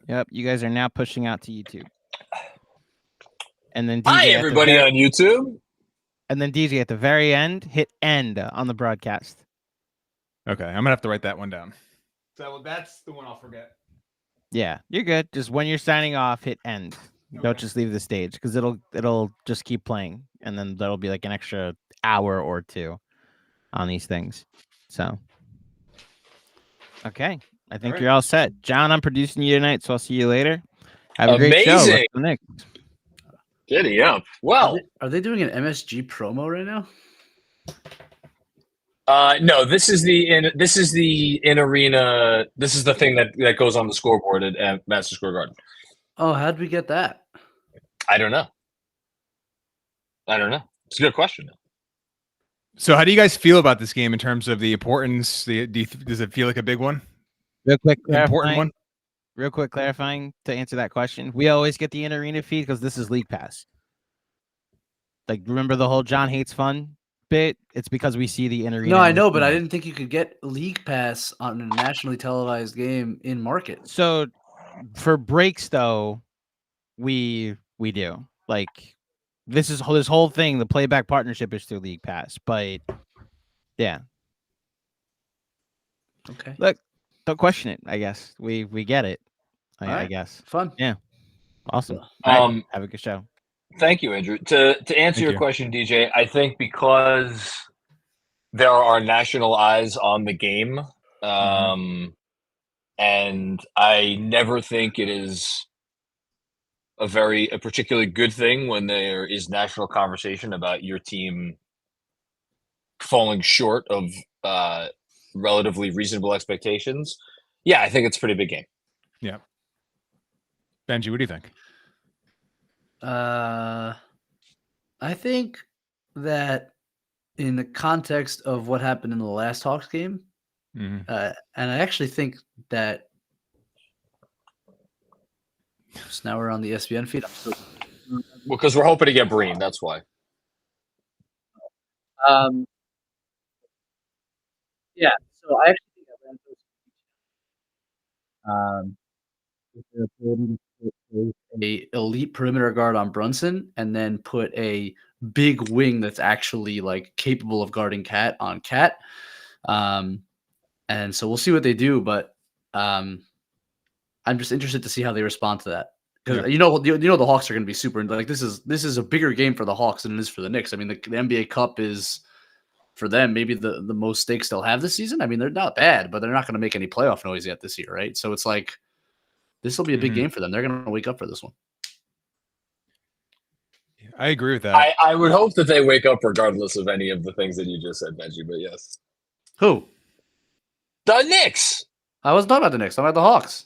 Yep, you guys are now pushing out to YouTube. And then DJ Hi, everybody on YouTube. And then DJ at the very end, hit end on the broadcast. Okay, I'm gonna have to write that one down. So that's the one I'll forget. Yeah, you're good. Just when you're signing off, hit end. Okay. Don't just leave the stage because it'll just keep playing, and then there'll be like an extra hour or two on these things. So, okay, I think you're all set. John, I'm producing you tonight, so I'll see you later. Have a great show. Nick. Giddy up. Well, are they doing an MSG promo right now? No, this is the in arena. This is the thing that goes on the scoreboard at Madison Square Garden. Oh, how'd we get that? I don't know. It's a good question. So, how do you guys feel about this game in terms of the importance? Does it feel like a big one? Real quick, important one. Real quick, clarifying to answer that question. We always get the in arena feed because this is League Pass. Like, remember the whole John hates fun bit? It's because we see the in arena. No, I know, but I didn't think you could get League Pass on a nationally televised game in market. So, for breaks though, we do. Like, this whole thing. The playback partnership is through League Pass, but yeah. Okay. Look, don't question it. I guess we get it. I guess. Fun. Yeah. Awesome. Have a good show. Thank you, Andrew. To answer your question, DJ, I think because there are national eyes on the game, and I never think it is a particularly good thing when there is national conversation about your team falling short of relatively reasonable expectations. Yeah, I think it's a pretty big game. Yeah. Benjy, what do you think? I think that in the context of what happened in the last Hawks game, and I actually think that so now we're on the ESPN feed. Because we're hoping to get Breen, that's why. Yeah, so I actually think a elite perimeter guard on Brunson, and then put a big wing that's actually like capable of guarding Cat on Cat. And so we'll see what they do, but I'm just interested to see how they respond to that. Because you know the Hawks are going to be super. Like this is a bigger game for the Hawks than it is for the Knicks. I mean, the NBA Cup is for them maybe the most stakes they'll have this season. I mean, they're not bad, but they're not going to make any playoff noise yet this year, right? So it's like this will be a big game for them. They're going to wake up for this one. I agree with that. I would hope that they wake up regardless of any of the things that you just said, Benjy. But yes, who? The Knicks. I wasn't talking about the Knicks. I'm about the Hawks.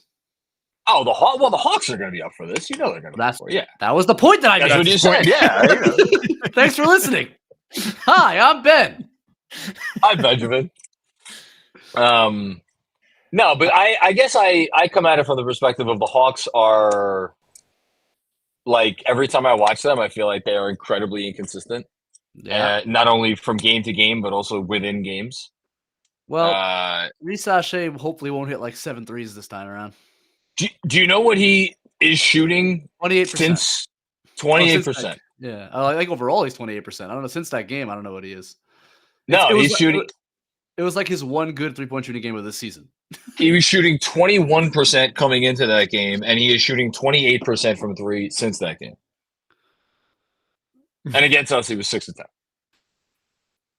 Oh, the Hawks. Well, the Hawks are going to be up for this. You know they're going to be up for it. Yeah, that was the point that I made. That's what you said. Yeah. Thanks for listening. Hi, I'm Ben. Hi, Benjamin. No, but I guess I come at it from the perspective of the Hawks are like every time I watch them, I feel like they are incredibly inconsistent. Yeah. Not only from game to game, but also within games. Well, Risache hopefully won't hit like 7 threes this time around. Do you know what he is shooting? 28%. Since 28%. Yeah, I think overall he's 28%. I don't know. Since that game, I don't know what he is. He's shooting. It was like his one good 3-point shooting game of the season. He was shooting 21% coming into that game, and he is shooting 28% from 3 since that game. And against us, he was 6 of 10.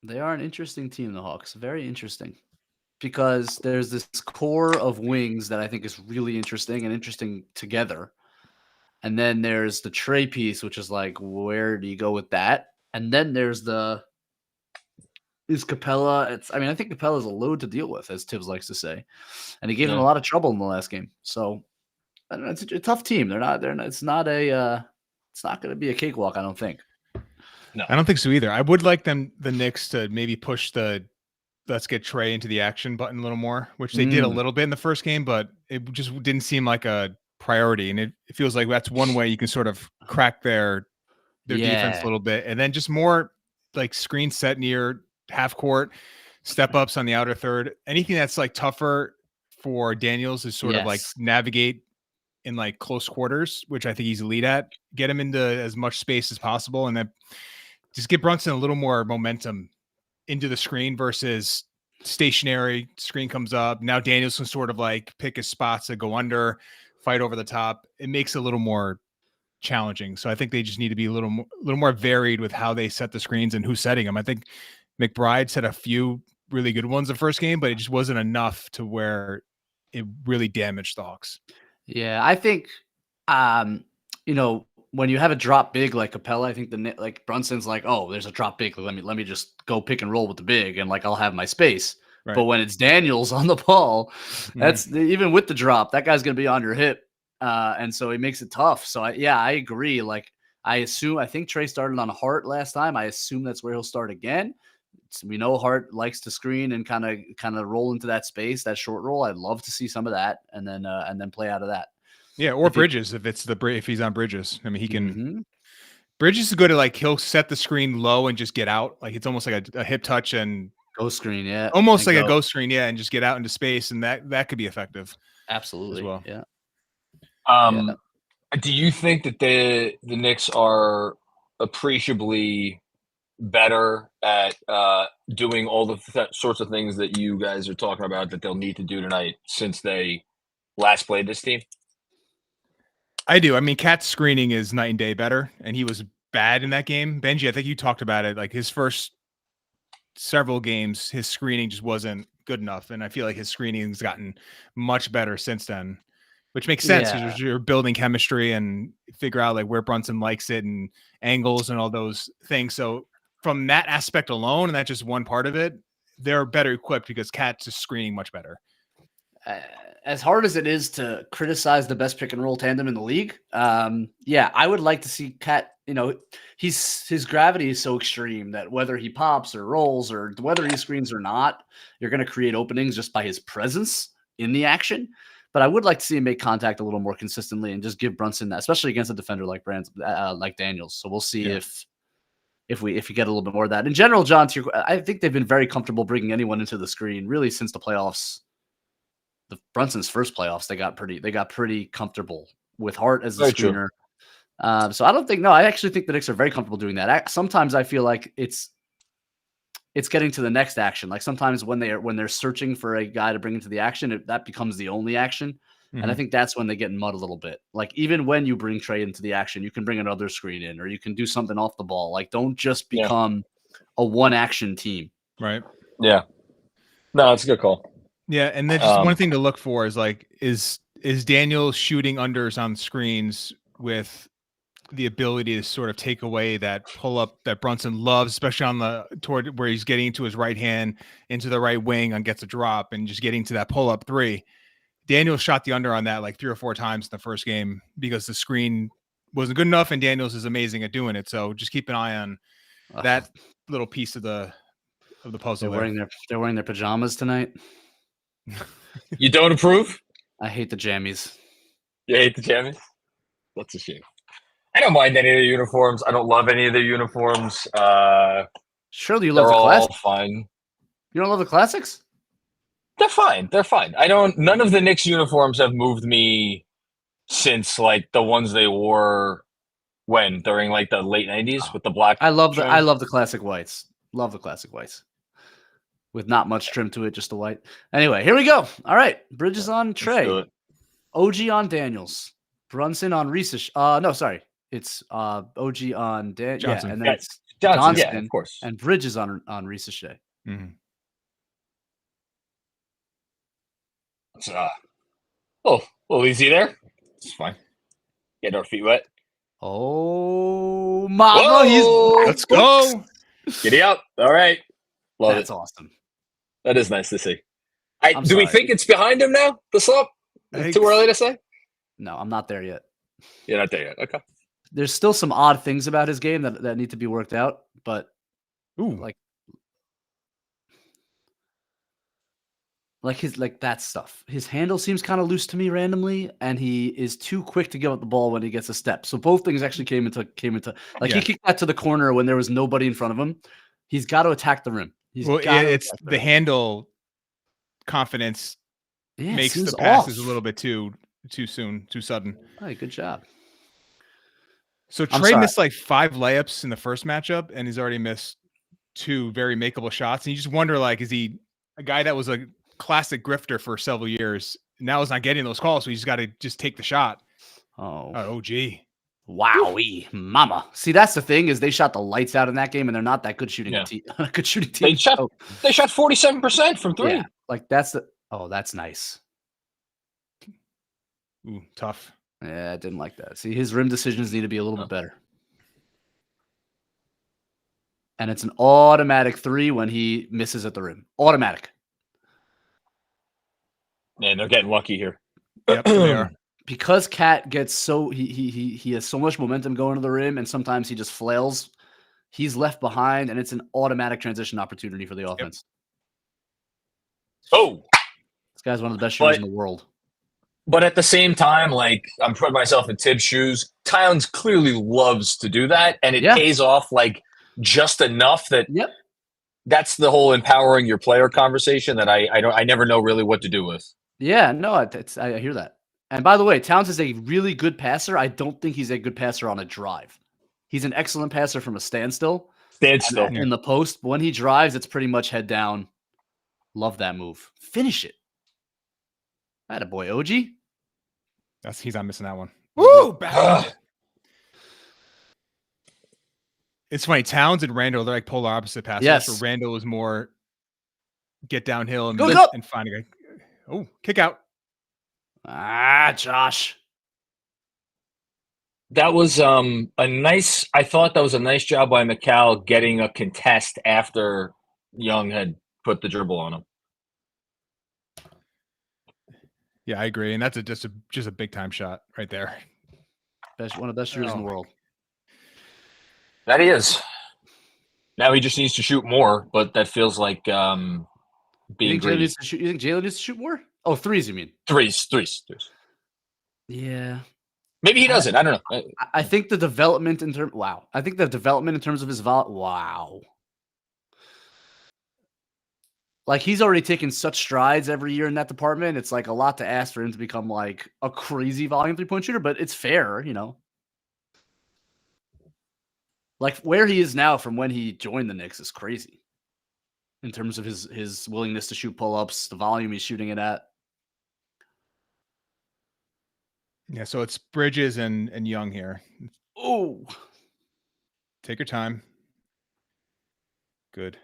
They are an interesting team, the Hawks. Very interesting. Because there's this core of wings that I think is really interesting and interesting together. And then there's the Trey piece, which is like, where do you go with that? And then there's is Capella. I think Capella's a load to deal with, as Tibbs likes to say. And he gave them a lot of trouble in the last game. So I don't know, it's a tough team. It's not going to be a cakewalk, I don't think. No. I don't think so either. I would like the Knicks to maybe push the let's get Trey into the action button a little more, which they did a little bit in the first game, but it just didn't seem like a priority. And it feels like that's one way you can sort of crack their defense a little bit. And then just more like screen set near half court, step ups on the outer third. Anything that's like tougher for Daniels is sort of like navigate in like close quarters, which I think he's elite at. Get him into as much space as possible, and then just give Brunson a little more momentum into the screen versus stationary. Screen comes up. Now Daniels can sort of like pick his spots to go under, fight over the top. It makes it a little more challenging. So I think they just need to be a little more varied with how they set the screens and who's setting them. I think McBride set a few really good ones the first game, but it just wasn't enough to where it really damaged the Hawks. Yeah, I think, when you have a drop big like Capella, I think like Brunson's like, oh, there's a drop big. Let me just go pick and roll with the big, and like I'll have my space. Right. But when it's Daniels on the ball, that's even with the drop, that guy's gonna be on your hip, and so it makes it tough. So I agree. Like I think Trey started on Hart last time. I assume that's where he'll start again. We know Hart likes to screen and kind of roll into that space, that short roll. I'd love to see some of that, and then play out of that. Yeah, or Bridges if he's on Bridges. I mean, he can. Bridges is good at like he'll set the screen low and just get out. Like it's almost like a hip touch and ghost screen. Yeah, almost like a ghost screen. Yeah, and just get out into space, and that could be effective. Absolutely. As well. Yeah. Do you think that the Knicks are appreciably better at doing all the sorts of things that you guys are talking about that they'll need to do tonight since they last played this team? I do. I mean, Cat's screening is night and day better, and he was bad in that game. Benjy, I think you talked about it. Like his first several games, his screening just wasn't good enough, and I feel like his screening's gotten much better since then, which makes sense because you're building chemistry and figure out like where Brunson likes it and angles and all those things. So from that aspect alone, and that's just one part of it, they're better equipped because Cat's is screening much better. As hard as it is to criticize the best pick and roll tandem in the league, I would like to see Cat. His gravity is so extreme that whether he pops or rolls or whether he screens or not, you're going to create openings just by his presence in the action. But I would like to see him make contact a little more consistently and just give Brunson that, especially against a defender like like Daniels. So we'll see if we get a little bit more of that. In general, John, I think they've been very comfortable bringing anyone into the screen really since the playoffs. Brunson's first playoffs, they got pretty comfortable with Hart as the screener. So I actually think the Knicks are very comfortable doing that. Sometimes I feel like it's getting to the next action. Like sometimes when they're searching for a guy to bring into the action, that becomes the only action. And I think that's when they get in mud a little bit. Like even when you bring Trey into the action, you can bring another screen in, or you can do something off the ball. Like don't just become a one action team. Right. Yeah. No, that's a good call. Yeah, and then just one thing to look for is like is Daniel shooting unders on screens with the ability to sort of take away that pull up that Brunson loves, especially on toward where he's getting into his right hand into the right wing and gets a drop and just getting to that pull up three. Daniel shot the under on that like 3 or 4 times in the first game because the screen wasn't good enough, and Daniels is amazing at doing it. So just keep an eye on that little piece of the puzzle. They're wearing their pajamas tonight. You don't approve? I hate the jammies. You hate the jammies? That's a shame. I don't mind any of the uniforms. I don't love any of the uniforms. Surely you love the classics. They're all fine. You don't love the classics? They're fine. They're fine. None of the Knicks uniforms have moved me since like the ones they wore during like the late 90s with the black. I love the classic whites. Love the classic whites. With not much trim to it, just the white. Anyway, here we go. All right. Bridges on Trey. OG on Daniels. Brunson on Reese. No, sorry. It's OG on Johnson. Yeah, and then it's Johnson, yeah, of course. And Bridges on Reese Shea. Well, easy there. It's fine. Get our feet wet. Oh, mama. Let's go. Giddy up. All right. That's awesome. That is nice to see. Do we think it's behind him now, the slump? Too early to say? No, I'm not there yet. You're not there yet. Okay. There's still some odd things about his game that need to be worked out, but like that stuff. His handle seems kind of loose to me randomly, and he is too quick to give up the ball when he gets a step. So both things actually came into he kicked that to the corner when there was nobody in front of him. He's got to attack the rim. It's the handle confidence makes the passes a little bit too too soon, too sudden. Hey, good job. So I'm Trey sorry. missed like 5 layups in the first matchup, and he's already missed 2 very makeable shots. And you just wonder, like, is he a guy that was a classic grifter for several years? Now he's not getting those calls, so he's got to just take the shot. Oh, gee. Wowie, mama. See, that's the thing is they shot the lights out in that game, and they're not that good shooting. Good shooting team. They shot 47% from 3. Yeah, like that's nice. Ooh, tough. Yeah, I didn't like that. See, his rim decisions need to be a little bit better. And it's an automatic 3 when he misses at the rim. Automatic. Man, they're getting lucky here. Yep, they are. Because Cat gets so he has so much momentum going to the rim, and sometimes he just flails. He's left behind, and it's an automatic transition opportunity for the offense. Oh, this guy's one of the best shooters in the world. But at the same time, like, I'm putting myself in Tibbs' shoes. Towns clearly loves to do that, and it pays off like just enough that that's the whole empowering your player conversation that I never know really what to do with. Yeah, no, I hear that. And by the way, Towns is a really good passer. I don't think he's a good passer on a drive. He's an excellent passer from a standstill. In the post. When he drives, it's pretty much head down. Love that move. Finish it. Attaboy, OG. He's not missing that one. Woo! It's funny. Towns and Randall, they're like polar opposite passers. Yes. So Randall is more get downhill and find a guy. Oh, kick out. Josh. That was I thought that was a nice job by McCall getting a contest after Young had put the dribble on him. Yeah, I agree. And that's just a big time shot right there. One of the best shooters in the world. That he is. Now he just needs to shoot more, but that feels like being greedy. You think Jalen needs to shoot more? Oh, threes, you mean? Threes. Yeah. Maybe he doesn't. I don't know. I think the development in terms I think the development in terms of his like he's already taken such strides every year in that department. It's like a lot to ask for him to become like a crazy volume 3-point shooter, but it's fair, you know. Like where he is now from when he joined the Knicks is crazy. In terms of his willingness to shoot pull-ups, the volume he's shooting it at. Yeah, so it's Bridges and Young here. Oh. Take your time. Good.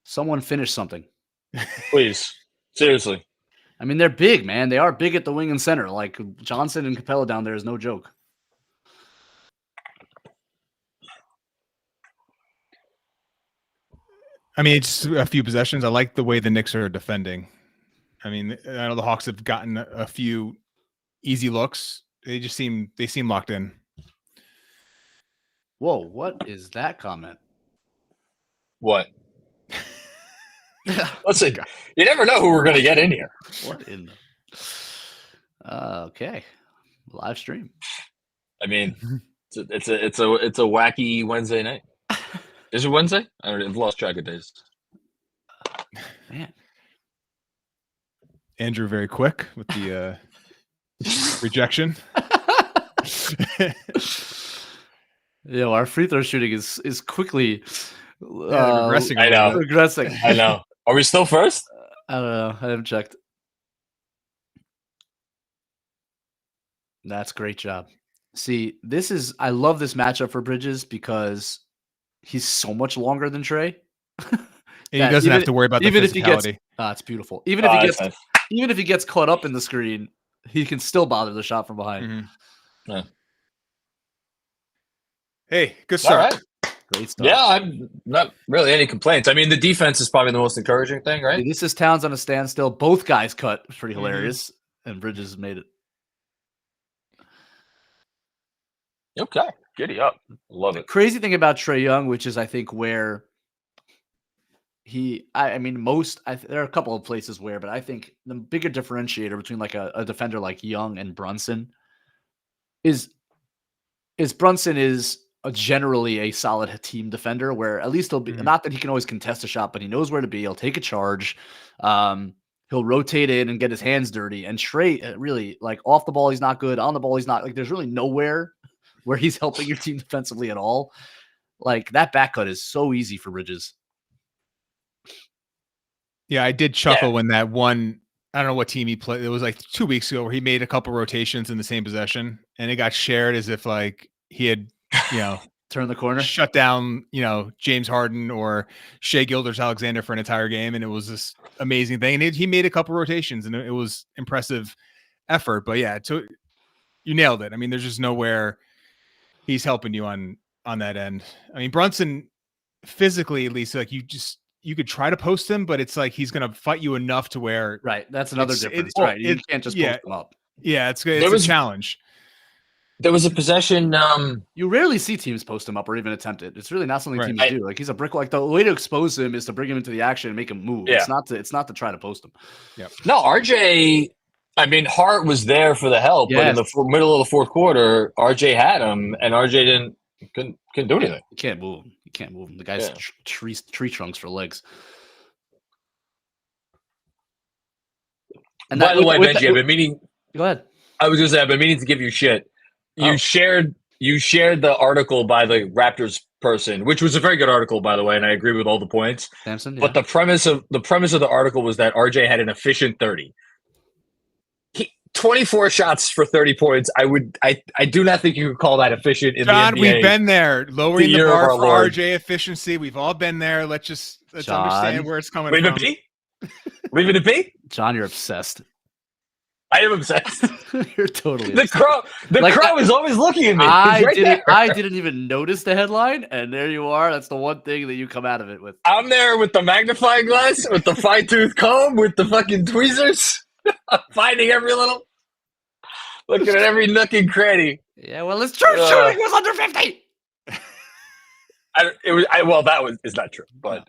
Someone finish something. Please. Seriously. I mean, they're big, man. They are big at the wing and center. Like Johnson and Capella down there is no joke. I mean, it's a few possessions. I like the way the Knicks are defending. I mean, I know the Hawks have gotten a few easy looks. They seem locked in. Whoa, what is that comment? What? Listen, you never know who we're going to get in here. What in the... okay. Live stream. I mean, it's a wacky Wednesday night. Is it Wednesday? I've lost track of days. Man. Andrew very quick with the rejection. Our free throw shooting is quickly regressing. I know. Regressing. I know. Are we still first? I don't know. I haven't checked. That's a great job. See, I love this matchup for Bridges because he's so much longer than Trey. He doesn't have to worry about the physicality. It's beautiful. Even if he gets caught up in the screen, he can still bother the shot from behind. Mm-hmm. Yeah. Hey, good start. Right. Great start. Yeah, I'm not really any complaints. I mean, the defense is probably the most encouraging thing, right? This is Towns on a standstill. Both guys cut. It's pretty hilarious. And Bridges made it. Okay. Giddy up. Love it. Crazy thing about Trae Young, which is I think where there are a couple of places where, but I think the bigger differentiator between like a defender like Young and Brunson is Brunson is generally a solid team defender where at least he'll be not that he can always contest a shot, but he knows where to be. He'll take a charge. he'll rotate in and get his hands dirty. And Trey, really, like off the ball, he's not good. On the ball, he's not. Like there's really nowhere where he's helping your team defensively at all. Like that back cut is so easy for Bridges. Yeah, I did chuckle when that one. I don't know what team he played. It was like 2 weeks ago where he made a couple rotations in the same possession, and it got shared as if like he had, turn the corner, shut down, James Harden or Shea Gilders-Alexander for an entire game, and it was this amazing thing. And he made a couple rotations, and it was impressive effort. But yeah, so you nailed it. I mean, there's just nowhere he's helping you on that end. I mean, Brunson physically, at least, like you could try to post him, but it's like he's going to fight you enough to where that's another difference, right? You can't just post him up. Yeah, it's a challenge. There was a possession. You rarely see teams post him up or even attempt it. It's really not something teams do. Like he's a brick. Like the way to expose him is to bring him into the action and make him move. Yeah. It's not to try to post him. Yep. No, RJ. I mean, Hart was there for the help, but in the middle of the fourth quarter, RJ had him, and RJ couldn't do anything. You can't move him. The guy's tree trunks for legs. And by the way, Benjy, I've been meaning. Go ahead. I was going to say I've been meaning to give you shit. You shared the article by the Raptors person, which was a very good article, by the way, and I agree with all the points. Samson, But the premise of the article was that RJ had an efficient 30. 24 shots for 30 points. I do not think you could call that efficient in John, the NBA. we've been there, lowering the bar for Lord. RJ efficiency. We've all been there. Let's understand where it's coming from. Leave it to P? John, you're obsessed. I am obsessed. You're totally the obsessed. crow is always looking at me. I didn't even notice the headline, and there you are. That's the one thing that you come out of it with. I'm there with the magnifying glass, with the fine-tooth comb, with the fucking tweezers, finding every little, looking at every nook and cranny. Yeah, well, his true shooting was under 50. Is not true, but.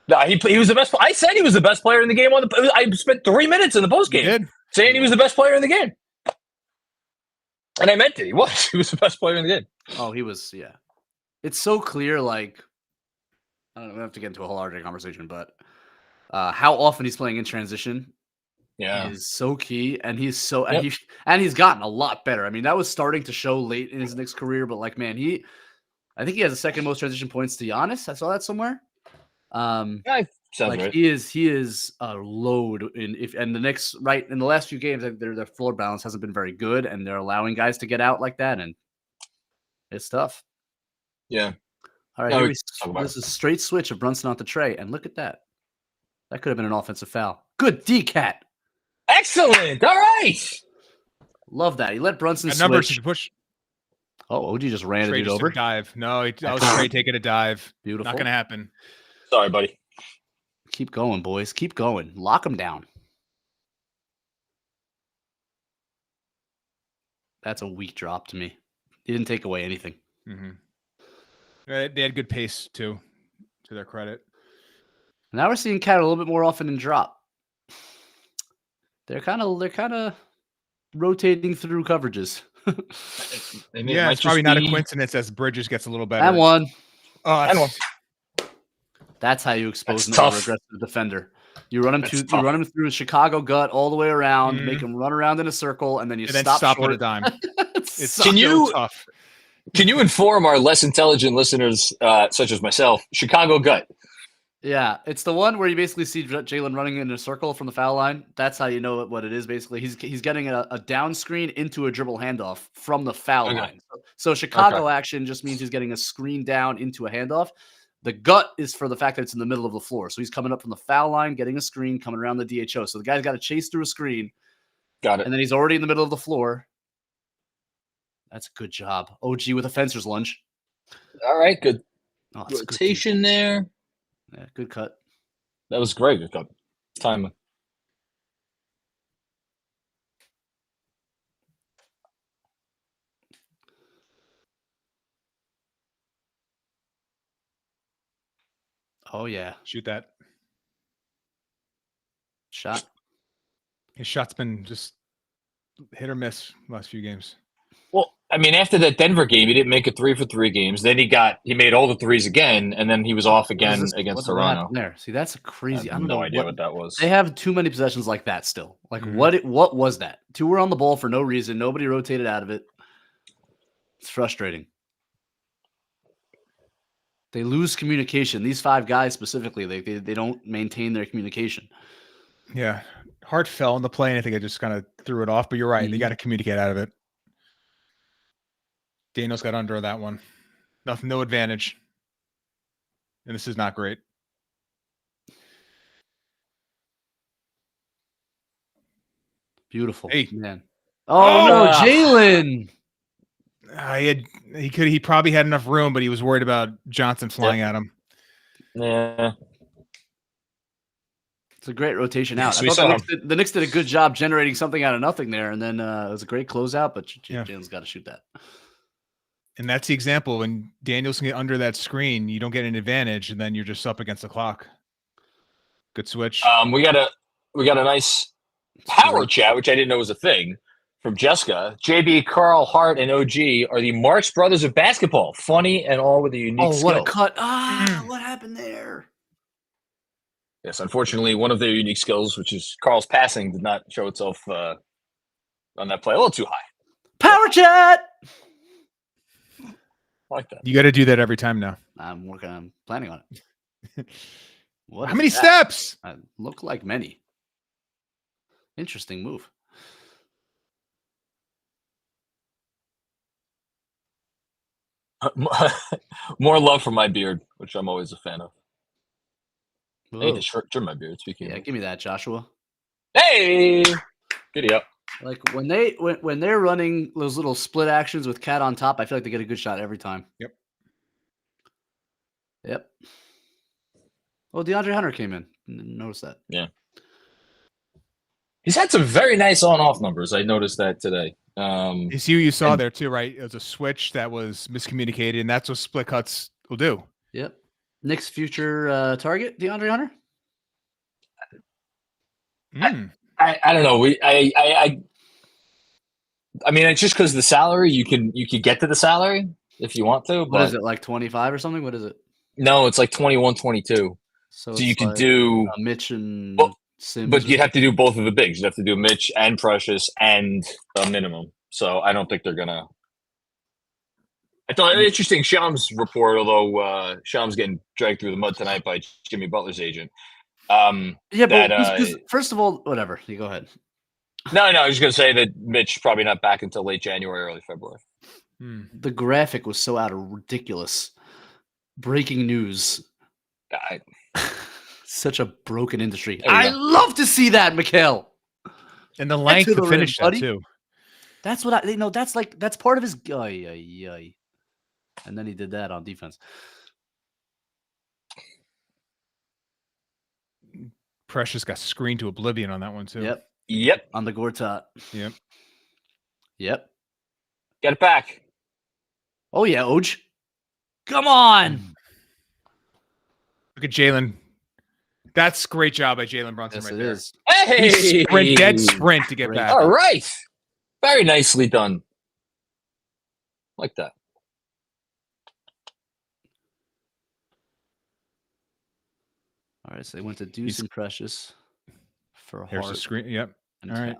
No, he was the best. I said he was the best player in the game. I spent 3 minutes in the postgame saying he was the best player in the game, and I meant it. He was. He was the best player in the game. Oh, he was. Yeah, it's so clear. Like, I don't know. We have to get into a whole RJ conversation, but how often he's playing in transition, is so key, and he's so and he's gotten a lot better. I mean, that was starting to show late in his Knicks career, but like, man, I think he has the second most transition points to Giannis. I saw that somewhere. Right. He is a load and the Knicks in the last few games their floor balance hasn't been very good, and they're allowing guys to get out like that, and it's tough. Yeah. All right, this is straight switch of Brunson onto Trey, and look at that. That could have been an offensive foul. Good D-Cat. Excellent. All right. Love that. He let Brunson switch. Numbers to push. Oh, OG just ran Trey it over. Dive. No, that was Trey taking a dive. Beautiful. Not going to happen. Sorry, buddy. Keep going, boys. Keep going. Lock them down. That's a weak drop to me. He didn't take away anything. Mm-hmm. They had good pace too, to their credit. Now we're seeing Cat a little bit more often in drop. They're kind of rotating through coverages. It's probably not a coincidence as Bridges gets a little better. And one. Oh, that's how you expose an aggressive defender. You run him through a Chicago gut all the way around, make him run around in a circle, and then you stop on a dime. It's tough. Can you inform our less intelligent listeners, such as myself, Chicago gut? Yeah, it's the one where you basically see Jalen running in a circle from the foul line. That's how you know what it is. Basically, he's getting a down screen into a dribble handoff from the foul line. So Chicago action just means he's getting a screen down into a handoff. The gut is for the fact that it's in the middle of the floor. So he's coming up from the foul line, getting a screen, coming around the DHO. So the guy's got to chase through a screen. Got it. And then he's already in the middle of the floor. That's a good job. OG with a fencer's lunge. All right, good rotation there. Yeah, good cut. That was great. Good cut. Timing. Oh, yeah. Shoot that. Shot. His shot's been just hit or miss last few games. Well, I mean, after that Denver game, he didn't make it 3 for 3 games. Then he made all the threes again, and then he was off again against Toronto. There, see, that's crazy. I have no idea what that was. They have too many possessions like that still. Like Mhm. what was that? 2 were on the ball for no reason. Nobody rotated out of it. It's frustrating. They lose communication. These 5 guys specifically, they don't maintain their communication. Yeah. Hart fell in the play, and I think I just kind of threw it off. But you're right. They got to communicate out of it. Daniels got under that one. Nothing, no advantage. And this is not great. Beautiful. Hey. Man. Oh, no, Jalen. He probably had enough room, but he was worried about Johnson flying at him. Yeah. It's a great rotation out. So I thought the Knicks did a good job generating something out of nothing there, and then it was a great closeout, but Jalen's got to shoot that. And that's the example. When Daniels can get under that screen, you don't get an advantage, and then you're just up against the clock. Good switch. We got a nice power chat, which I didn't know was a thing, from Jessica. JB, Carl, Hart, and OG are the Marx brothers of basketball. Funny and all with a unique skill. What a cut. What happened there? Yes, unfortunately, one of their unique skills, which is Carl's passing, did not show itself on that play. A little too high. Power chat! I like that. You got to do that every time now. I'm planning on it. How many steps? Look like many. Interesting move. More love for my beard, which I'm always a fan of. Whoa. I need to trim my beard. Speaking of. Give me that, Joshua. Hey, giddy up. Like when they're running those little split actions with Cat on top, I feel like they get a good shot every time. Yep. Oh, DeAndre Hunter came in. Didn't notice that. Yeah. He's had some very nice on-off numbers. I noticed that today. You see what you saw there too, right? It was a switch that was miscommunicated, and that's what split cuts will do. Yep. Knicks future target, DeAndre Hunter? I don't know. I mean, it's just because the salary, you can get to the salary if you want to. What is it, like 25 or something? What is it? No, it's like 21, 22. So you could do Mitch and Sims. But you'd have to do both of the bigs. You'd have to do Mitch and Precious and a minimum. So I don't think they're gonna. I thought an interesting Shams report, although Shams getting dragged through the mud tonight by Jimmy Butler's agent. First of all, whatever. You go ahead. No, I was just going to say that Mitch probably not back until late January, early February. The graphic was so out of ridiculous. Breaking news. Such a broken industry. I love to see that, Mikhail. And the length to finish that too. That's what that's part of his guy. And then he did that on defense. Precious got screened to oblivion on that one too. Yep. On the Gortat. Yep. Get it back. Oh yeah, Oj. Come on. Look at Jalen. That's great job by Jalen Brunson right there. Is. Hey! Dead sprint to get back. All right. Very nicely done. Like that. All right, so they went to Deuce and Precious for Hart. Here's the screen. Yep. And all right.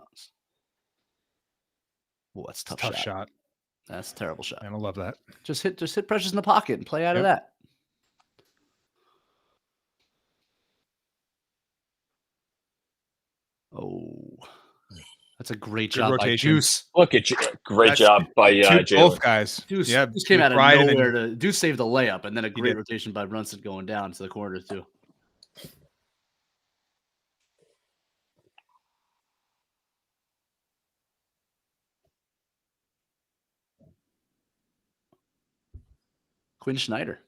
Well, that's a tough shot. That's a terrible shot. I don't love that. Just hit Precious in the pocket and play out of that. Oh, that's a great job by Deuce. Look at you. Great job by Jalen. Both guys. Deuce came out of nowhere. Deuce saved the layup, and then a great rotation by Brunson going down to the corner too. Quinn Snyder.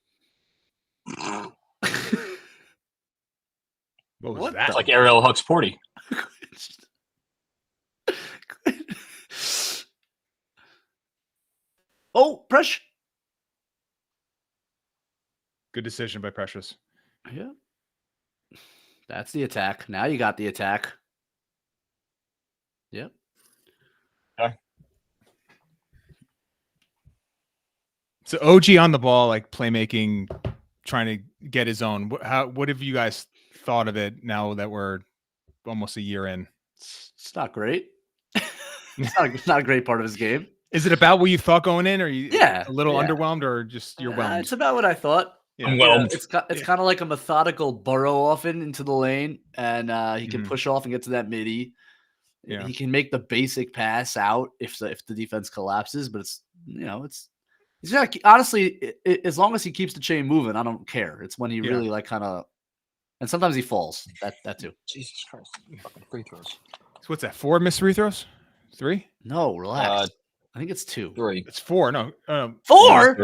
What was that? It's like Ariel Hux-Porty. Oh, Precious. Good decision by Precious. Yeah. That's the attack. Now you got the attack. Yep. What So OG on the ball, like playmaking, trying to get his own. What have you guys thought of it now that we're almost a year in? It's not great. It's not a great part of his game. Is it about what you thought going in, or you Yeah, a little yeah. underwhelmed, or just you're whelmed? It's about what I thought. Yeah. I'm whelmed. It's kind of like a methodical burrow often into the lane, and he can push off and get to that midi. Yeah. He can make the basic pass out if the defense collapses, but it's he's got honestly, as long as he keeps the chain moving, I don't care. It's when he really like kind of, and sometimes he falls. That too. Jesus Christ! Fucking free throws. So what's that? 4 missed free throws? 3? No, relax. I think it's 2. 3. It's 4. No, 4.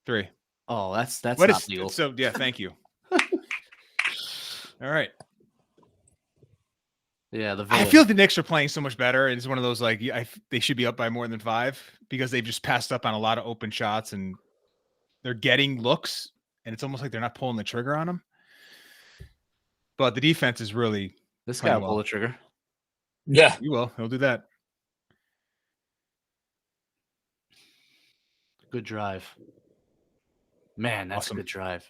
3. Oh, that's What not is legal. so? Yeah, thank you. All right. Yeah, the I villain. feel like the Knicks are playing so much better. It's one of those like they should be up by more than 5 because they've just passed up on a lot of open shots and they're getting looks, and it's almost like they're not pulling the trigger on them. But the defense is really This guy will well. pull the trigger. Yeah. You will. He'll do that. Good drive. Man, that's Awesome. a good drive.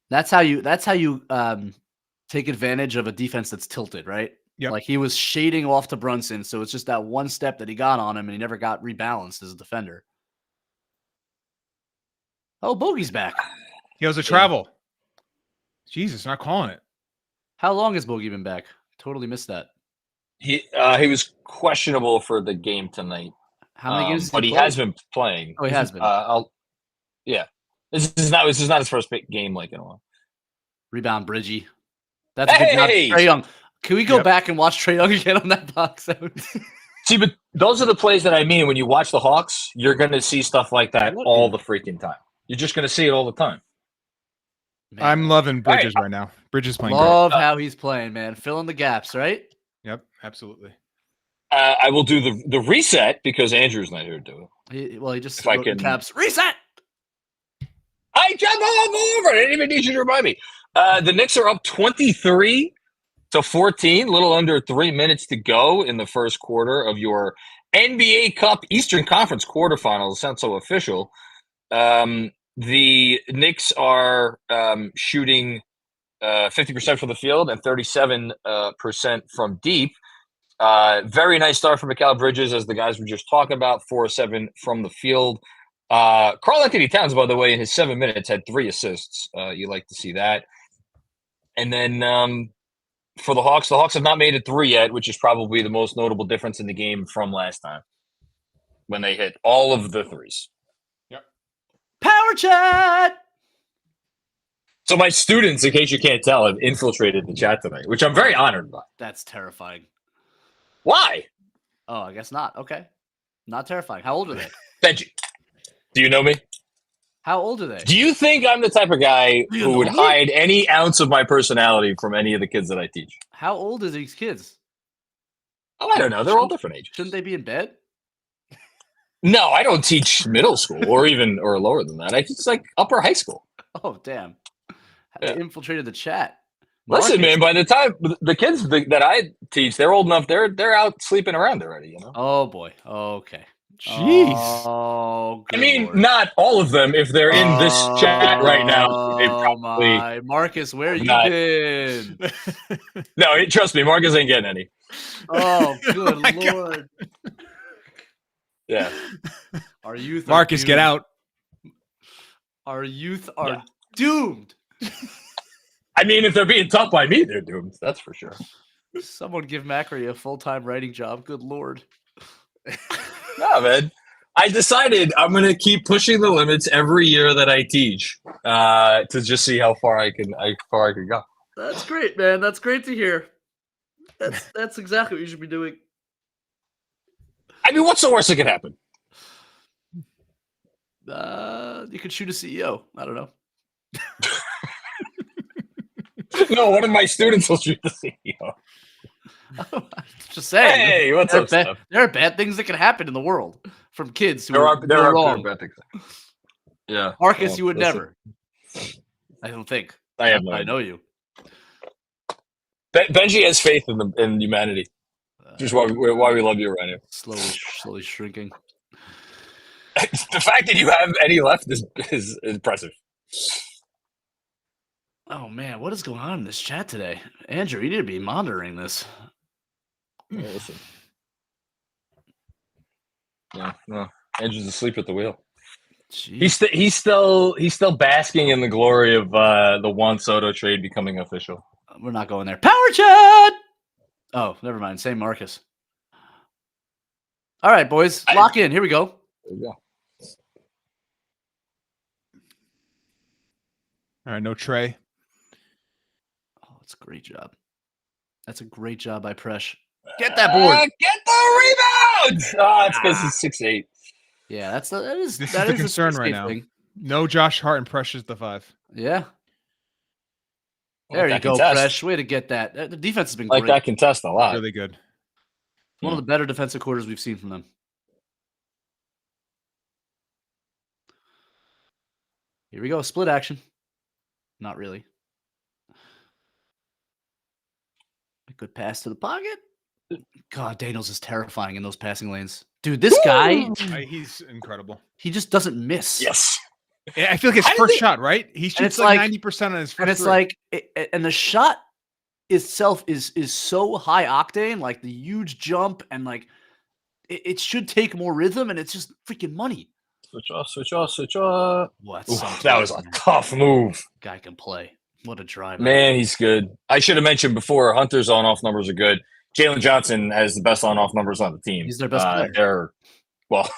That's how you take advantage of a defense that's tilted, right? Yep. Like he was shading off to Brunson, so it's just that one step that he got on him, and he never got rebalanced as a defender. Oh, Bogey's back. He has a travel. Jesus, not calling it. How long has Bogey been back? Totally missed that. He was questionable for the game tonight. How many games? But he has been playing. Oh, he has been. Yeah. This is not his first big game like in a while. Rebound, Bridgie. That's a good job. Trae Young. Can we go back and watch Trae Young again on that box out? See, but those are the plays that I mean. When you watch the Hawks, you're going to see stuff like that all the freaking time. You're just going to see it all the time. Man. I'm loving Bridges right now. Bridges playing Love how he's playing, man. Filling the gaps, right? Yep, absolutely. I will do the reset because Andrew's not here to do it. He just If I wrote in can- caps. Reset! I jump all over. I didn't even need you to remind me. The Knicks are up 23-14, a little under 3 minutes to go in the first quarter of your NBA Cup Eastern Conference quarterfinals. Sounds so official. The Knicks are shooting 50% from the field and 37% from deep. Very nice start from Mikal Bridges, as the guys were just talking about, 4-7 from the field. Karl Anthony Towns, by the way, in his 7 minutes had 3 assists. You like to see that. And then for the Hawks have not made a 3 yet, which is probably the most notable difference in the game from last time when they hit all of the 3s. Power chat! So my students, in case you can't tell, have infiltrated the chat tonight, which I'm very honored by. That's terrifying. Why? Oh, I guess not. Okay. Not terrifying. How old are they? Benjy, do you know me? How old are they? Do you think I'm the type of guy You who would know me? hide any ounce of my personality from any of the kids that I teach? How old are these kids? Oh, I don't know. They're all different ages. Shouldn't they be in bed? No, I don't teach middle school or lower than that. I teach like upper high school. Oh, damn. Yeah. They infiltrated the chat. Listen, man, by the time the kids that I teach, they're old enough, they're out sleeping around already, you know? Oh, boy. Okay. Jeez. Oh, I good mean, Lord. not all of them. If they're in this chat right now, they probably... My. Marcus, where you not. been? No, trust me, Marcus ain't getting any. Oh, good my Lord. Yeah. Our youth are Marcus, get doomed. out. Our youth are doomed. I mean, if they're being taught by me, they're doomed. That's for sure. Someone give Macri a full-time writing job. Good Lord. No, man. I decided I'm going to keep pushing the limits every year that I teach to just see how far I can go. That's great, man. That's great to hear. That's exactly what you should be doing. I mean, what's the worst that could happen? You could shoot a CEO. I don't know. No, one of my students will shoot the CEO. Just saying. Hey, what's up, Steph? There are bad things that can happen in the world from kids who There are are wrong. bad things. Yeah. Marcus, Well, you would listen, never. I don't think. I have no I idea. know you. Benjy has faith in humanity. Just why we love you right now. Slowly shrinking. The fact that you have any left is impressive. Oh man, what is going on in this chat today? Andrew, you need to be monitoring this. Yeah, listen. No. Andrew's asleep at the wheel. Jeez. He's still basking in the glory of the Juan Soto trade becoming official. We're not going there. Power chat! Oh, never mind. Same Marcus. All right, boys. Lock in. Here we go. There you go. All right, no Trey. Oh, that's a great job. That's a great job by Presh. Get that board. Get the rebound. Oh, it's because he's 6'8". Yeah, that is This that is the is concern 6'8" right now. thing. No Josh Hart and Precious the 5. Yeah. Like There you that go, contest. Presh. Way to get that. The defense has been Like great. that contest a lot. Really good. One of the better defensive quarters we've seen from them. Here we go. Split action. Not really. A good pass to the pocket. God, Daniels is terrifying in those passing lanes. Dude, this guy, He's incredible. he just doesn't miss. Yes. I feel like his first shot, right? He shoots it's like like- 90% on his first And it's three. like, and the shot itself is so high octane, like the huge jump, and like it should take more rhythm, and it's just freaking money. Switch off. What? Oof, that was a tough move. Guy can play. What a driver. Man, he's good. I should have mentioned before, Hunter's on-off numbers are good. Jalen Johnson has the best on-off numbers on the team. He's their best player. They're, well,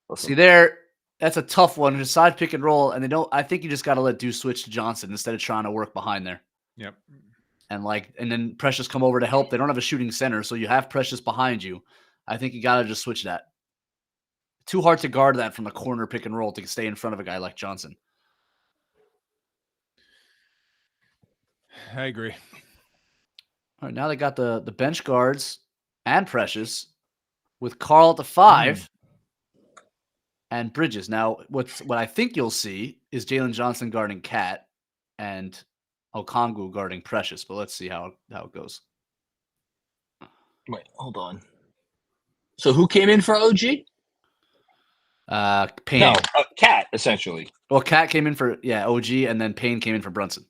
listen, See there, that's a tough one. Just side pick and roll, and they don't. I think you just got to let Deuce switch to Johnson instead of trying to work behind there. Yep. And then Precious come over to help. They don't have a shooting center, so you have Precious behind you. I think you got to just switch that. Too hard to guard that from a corner pick and roll to stay in front of a guy like Johnson. I agree. All right, now they got the bench guards and Precious with Carl at the 5 and Bridges. Now, what I think you'll see is Jalen Johnson guarding Cat and Okongwu guarding Precious, but let's see how it goes. wait, hold on. So who came in for OG? Payne. No, Cat, essentially. Well, Cat came in for OG, and then Payne came in for Brunson.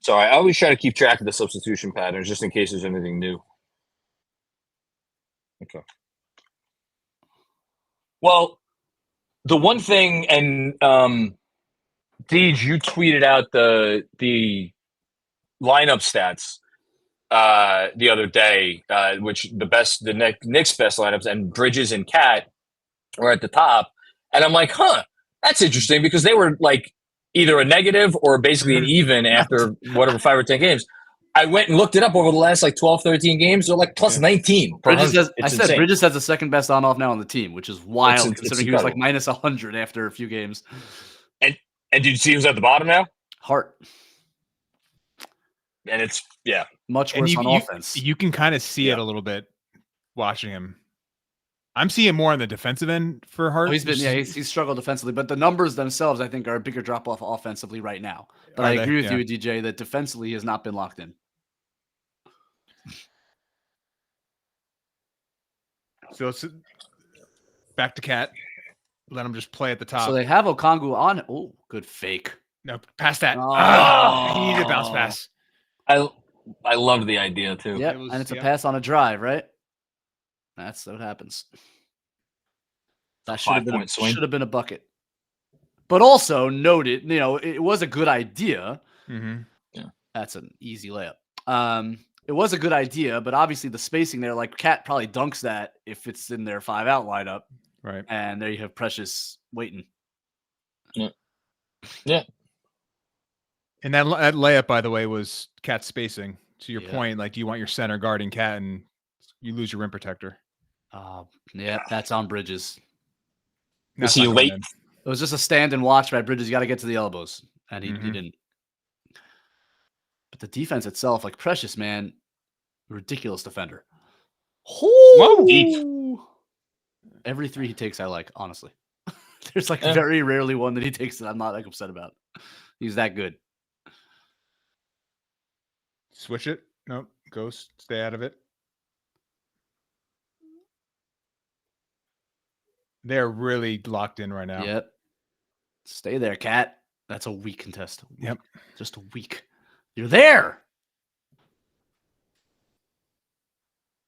So I always try to keep track of the substitution patterns just in case there's anything new. Okay. Well, the one thing, and Deej, you tweeted out the lineup stats the other day, which the Knicks best lineups, and Bridges and Cat were at the top, and I'm like, that's interesting because they were like either a negative or basically an even after whatever 5 or 10 games. I went and looked it up over the last like 12, 13 games. They're like plus 19. Bridges has, insane. Bridges has the second best on-off now on the team, which is wild It's considering he was like incredible. minus 100 after a few games. And did you see who's at the bottom now? Hart, And it's much And worse you, on you, offense. you can kind of see it a little bit watching him. I'm seeing more on the defensive end for Hart. He's struggled defensively, but the numbers themselves, I think, are a bigger drop off offensively right now. But Are I they? agree with Yeah. you, DJ, that defensively he has not been locked in. So it's back to Cat. Let him just play at the top. So they have Okongwu on. Oh, good fake. No, pass that. Oh. He needed a bounce pass. I loved the idea too. Yep, and it's a pass on a drive, right? That's what happens. That should have 5-point swing. been a bucket. But also noted, it was a good idea. Mm-hmm. That's an easy layup. It was a good idea, but obviously the spacing there, like Cat probably dunks that if it's in their 5-out lineup. Right. And there you have Precious waiting. Yeah. And that layup, by the way, was Cat spacing. To your Yeah. point, like, do you want your center guarding Cat and you lose your rim protector? Yeah, that's on Bridges. Was he not going late? in. It was just a stand and watch by Bridges. You got to get to the elbows, and he didn't. But the defense itself, like Precious, man, ridiculous defender. Whoa, deep. Every 3 he takes, I like, honestly. There's like very rarely one that he takes that I'm not like upset about. He's that good. Switch it. Nope. Stay out of it. They're really locked in right now. Yep. Stay there, Cat. That's a weak contest. Yep. Just a weak. You're there.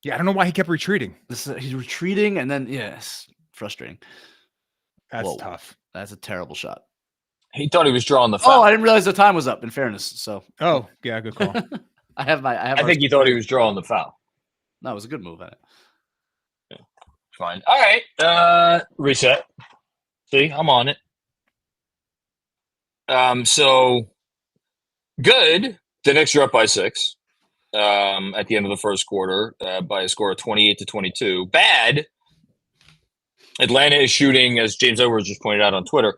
Yeah, I don't know why he kept retreating. He's retreating, and then yes, frustrating. That's Whoa. tough. That's a terrible shot. He thought he was drawing the Oh, foul. I didn't realize the time was up. In fairness, so Oh, yeah, good call. I think he thought he was drawing the foul. No, it was a good move at it. Yeah. Fine. All right. Reset. See, I'm on it. So good. The Knicks are up by 6 at the end of the first quarter by a score of 28-22. Bad. Atlanta is shooting, as James Edwards just pointed out on Twitter,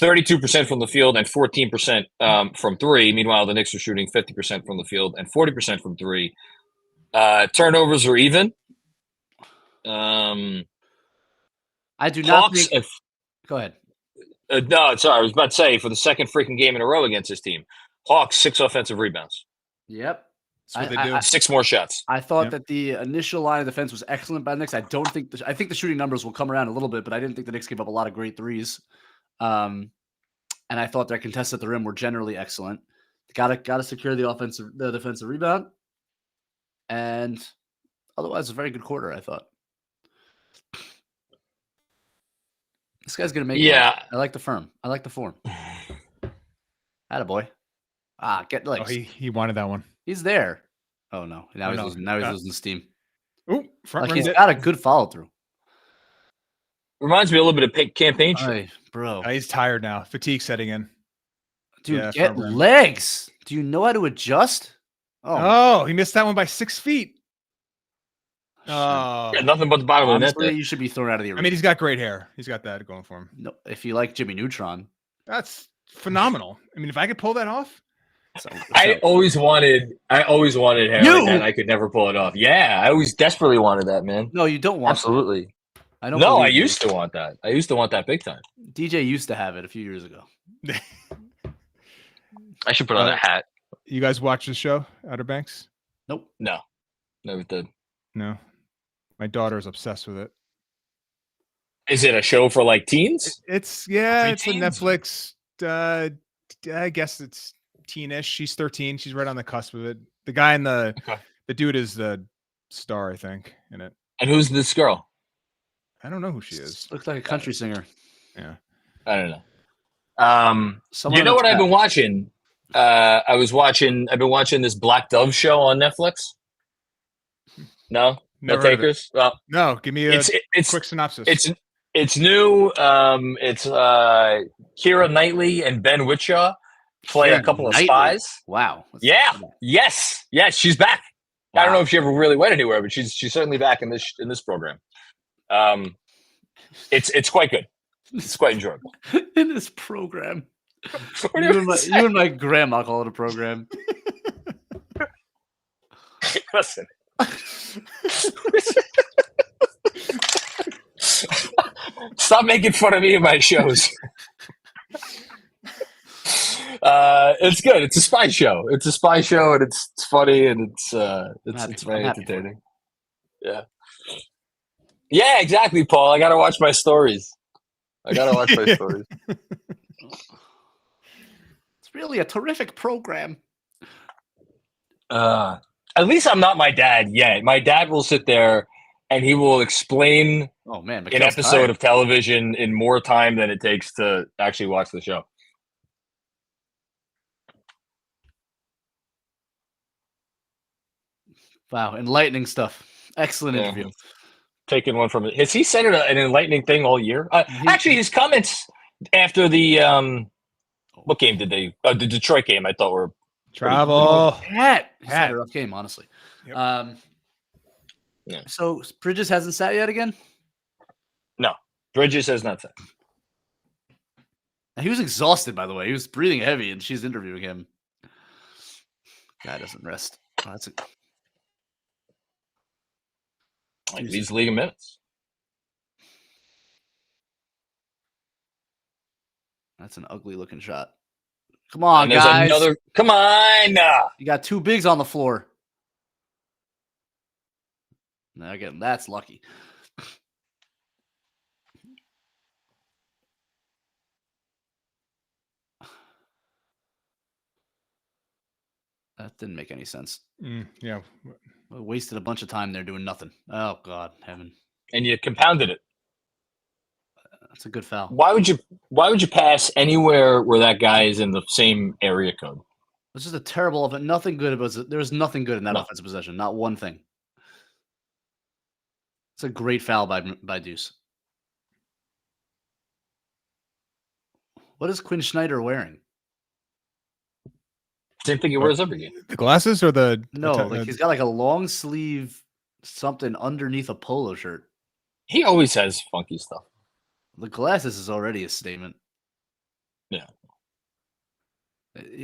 32% from the field and 14% from 3. Meanwhile, the Knicks are shooting 50% from the field and 40% from 3. Turnovers are even. I do not think. Go ahead. No, sorry. I was about to say, for the second freaking game in a row against this team, Hawks 6 offensive rebounds. Yep. That's what they do. 6 more shots. I thought that the initial line of defense was excellent by the Knicks. I think the shooting numbers will come around a little bit, but I didn't think the Knicks gave up a lot of great threes. And I thought their contests at the rim were generally excellent. Gotta secure the defensive rebound. And otherwise, a very good quarter, I thought. This guy's gonna make. Yeah, one. I like the firm. I like the form. Attaboy. Get legs. Oh, he wanted that one. He's there. Oh no! Now he's losing steam. Oh, front Like he's rim. got a good follow through. Reminds me a little bit of campaign shit. Hey, bro. He's tired now. Fatigue setting in. Dude, Yeah, get front rim. legs. Do you know how to adjust? Oh, he missed that one by 6 feet. Oh, Yeah, nothing but the bottom of the net honestly, there. you should be thrown out of the arena. I mean, he's got great hair. He's got that going for him. No, if you like Jimmy Neutron. That's phenomenal. I mean, if I could pull that off, I always wanted hair like that. And I could never pull it off. Yeah, I always desperately wanted that, man. No, you don't want Absolutely. that. I don't. No, I believe you. used to want that. I used to want that big time. DJ used to have it a few years ago. I should put on a hat. you guys watch the show, Outer Banks? Nope. No, never did. No. My daughter's obsessed with it. Is it a show for like teens? It's a Preteens? Netflix. I guess it's teenish. She's 13. She's right on the cusp of it. The guy in the dude is the star, I think, in it. And who's this girl? I don't know who she is. Looks like a country singer. Yeah. I don't know. Someone You know in the what I've chat. been watching? I've been watching this Black Dove show on Netflix. No Never heard of it. takers. Well, No, give me a it's quick synopsis. It's new. It's Keira Knightley and Ben Whishaw play a couple of Knightley. spies. Wow. Yeah. Yes. She's back. I don't know if she ever really went anywhere, but she's certainly back in this program. It's quite good. It's quite enjoyable. In this program. What You do and, you and my grandma call it a program. Listen. Stop making fun of me and my shows. It's good. It's a spy show. And it's funny, and it's very entertaining. Yeah. Yeah, exactly, Paul. I gotta watch my stories. It's really a terrific program. At least I'm not my dad yet. My dad will sit there and he will explain Oh man, an episode of television in more time than it takes to actually watch the show. Wow, enlightening stuff. Excellent interview. Taking one from it. Has he said an enlightening thing all year? Actually, his comments after the what game did they? The Detroit game. I thought were Travel. Hat. He's had a rough game, honestly. Yep. Yeah. So Bridges hasn't sat yet again? No. Bridges has not said. He was exhausted, by the way. He was breathing heavy, and she's interviewing him. Guy doesn't rest. Oh, He leads the league in minutes. That's an ugly looking shot. Come on, And there's guys. Come on. You got two bigs on the floor. Now again, that's lucky. That didn't make any sense. Yeah. I wasted a bunch of time there doing nothing. Oh God, heaven! And you compounded it. That's a good foul. Why would you pass anywhere where that guy is in the same area code? This is a terrible offense. Nothing good about it. There was nothing good in that offensive possession. Not one thing. It's a great foul by Deuce. What is Quinn Snyder wearing? Same thing he wears every game. The glasses or the No, like he's got like a long sleeve something underneath a polo shirt. He always has funky stuff. The glasses is already a statement. Yeah.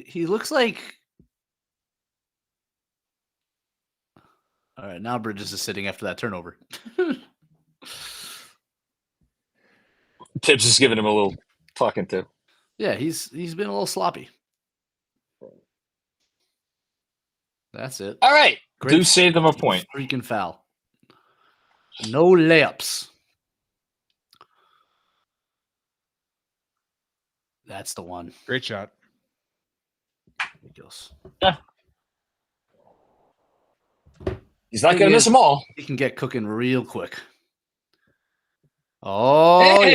He looks like. All right, now Bridges is sitting after that turnover. Tibbs is giving him a little talking to. Yeah, he's been a little sloppy. That's it. All right. Great. Do save them a point. Freaking foul. No layups. That's the one. Great shot. Ridiculous. Yeah. He's not going to miss them all. He can get cooking real quick. Oh, hey!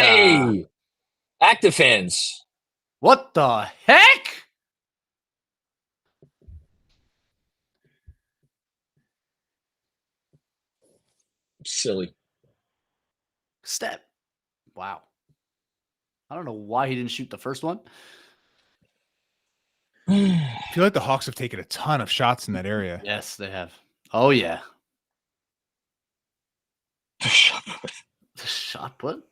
yeah. Active fans. What the heck? Silly. Step. Wow. I don't know why he didn't shoot the first one. I feel like the Hawks have taken a ton of shots in that area. Yes, they have. Oh, yeah. The shot put. The shot put?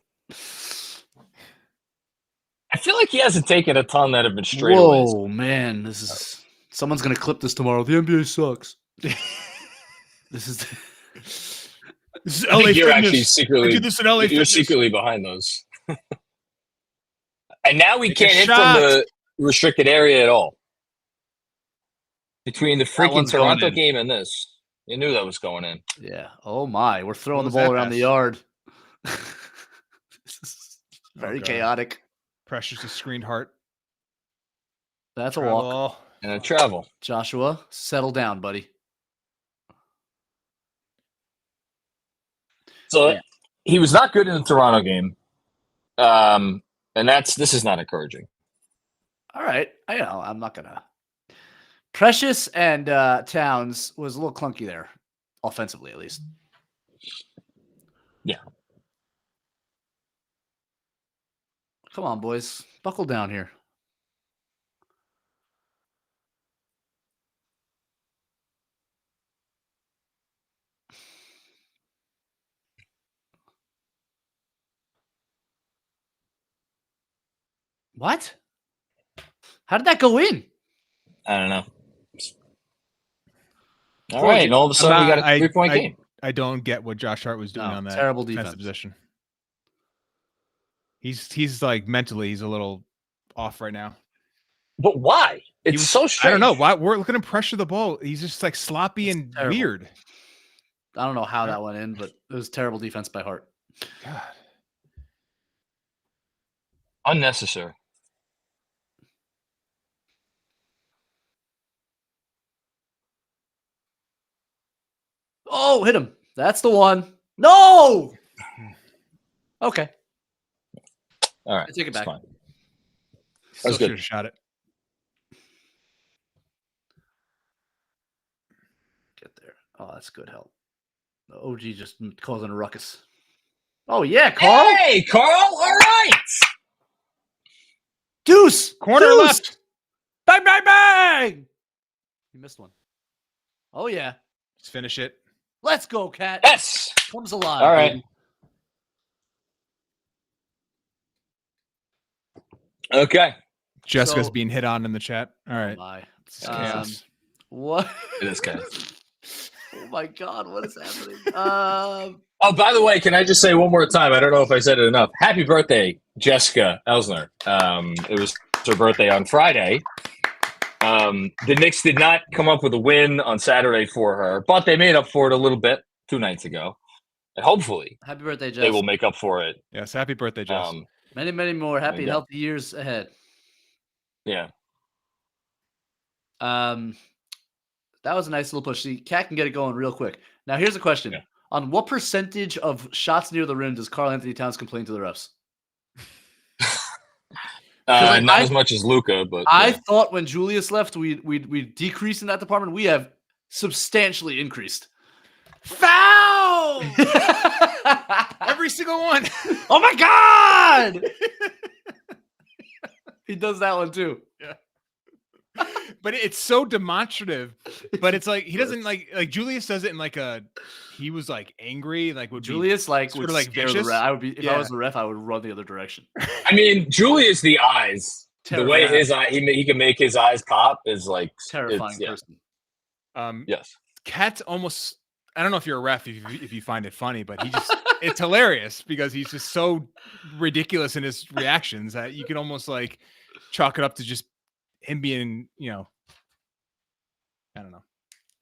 I feel like he hasn't taken a ton that have been straightaways. Whoa, man. This is. Someone's going to clip this tomorrow. The NBA sucks. This is. This is I LA think you're Fitness. actually secretly. I do this in LA You're Fitness. secretly behind those. And now we Take a can't hit shot. from the restricted area at all. Between the freaking one's going Toronto in. game and this, you knew that was going in. Yeah. Oh, my. We're throwing the What was ball that around the pass? yard. This is very God. chaotic. Precious to screened heart. That's a walk. Travel. And a travel. Joshua, settle down, buddy. So Yeah. he was not good in the Toronto game. And this is not encouraging. All right. I'm not going to. Precious and Towns was a little clunky there, offensively at least. Yeah. Come on, boys. Buckle down here. What? How did that go in? I don't know. All right. And all of a sudden, we got a 3-point game. I don't get what Josh Hart was doing No, on that terrible defensive defense. position. He's like mentally, he's a little off right now. But why? It's so strange. I don't know why. We're looking to pressure the ball. He's just like sloppy and terrible. weird. I don't know how that went in, but it was terrible defense by Hart. God. Unnecessary. Oh, hit him. That's the one. No. Okay. All right. I take it it's back. fine. Still good. should have shot it. Get there. Oh, that's good help. The OG just causing a ruckus. Oh, yeah, Carl. Hey, Carl. All right. Deuce. Corner Deuce. left. Bang, bang, bang. You missed one. Oh, yeah. Let's finish it. Let's go, Cat. Yes. Comes alive. All right. baby. Okay. Jessica's So- being hit on in the chat. All Oh, right. my. This is chaos. What? It is kind Oh, my God. What is happening? Oh, by the way, can I just say one more time? I don't know if I said it enough. Happy birthday, Jessica Elsner. It was her birthday on Friday. The Knicks did not come up with a win on Saturday for her, but they made up for it a little bit 2 nights ago. And hopefully Happy birthday, Jess. they will make up for it. Yes. Happy birthday, Jess. Many, many more happy and Yeah. healthy years ahead. Yeah. That was a nice little push. See, Cat can get it going real quick. Now, here's a question. Yeah. On what percentage of shots near the rim does Karl Anthony Towns complain to the refs? Not as much as Luka, but I thought when Julius left, we decreased in that department. We have substantially increased. Foul! Every single one. Oh my God! He does that one too. Yeah. But it's so demonstrative. But it's like he doesn't like Julius does it in like he was like angry, like would Julius would like scare vicious. the ref. I would be if I was the ref, I would run the other direction. I mean, Julius, the eyes, Terrifying. the way his eye he can make his eyes pop is like Terrifying person. Yes. Cat's almost. I don't know if you're a ref if you find it funny, but it's hilarious because he's just so ridiculous in his reactions that you can almost like chalk it up to just him being, I don't know,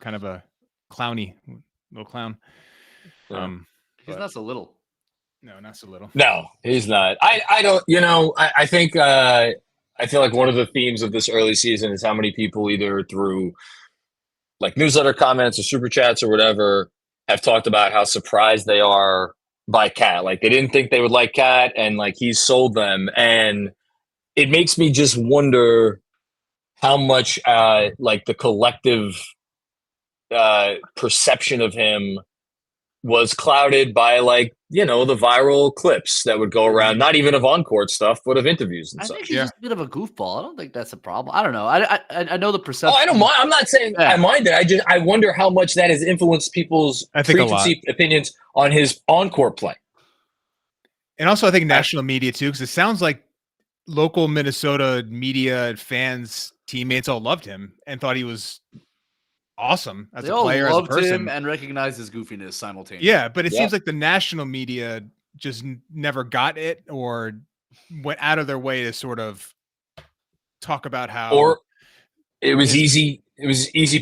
kind of a clowny little clown. He's not so little. No, not so little. No, he's not. I don't, I think I feel like one of the themes of this early season is how many people either through like newsletter comments or super chats or whatever have talked about how surprised they are by Cat. Like they didn't think they would like Cat and like he's sold them. And it makes me just wonder how much like the collective perception of him was clouded by like, the viral clips that would go around, not even of on-court stuff, but of interviews and I stuff. think he's just a bit of a goofball. I don't think that's a problem. I don't know. I know the perception. Oh, I don't mind. I'm not saying I mind it. I wonder how much that has influenced people's preconceived opinions on his on-court play. And also I think national media too, because it sounds like local Minnesota media, fans, teammates all loved him and thought he was awesome as a player, as a person, him and recognized his goofiness simultaneously. Yeah, but it seems like the national media just never got it or went out of their way to sort of talk about how, or it was easy. It was easy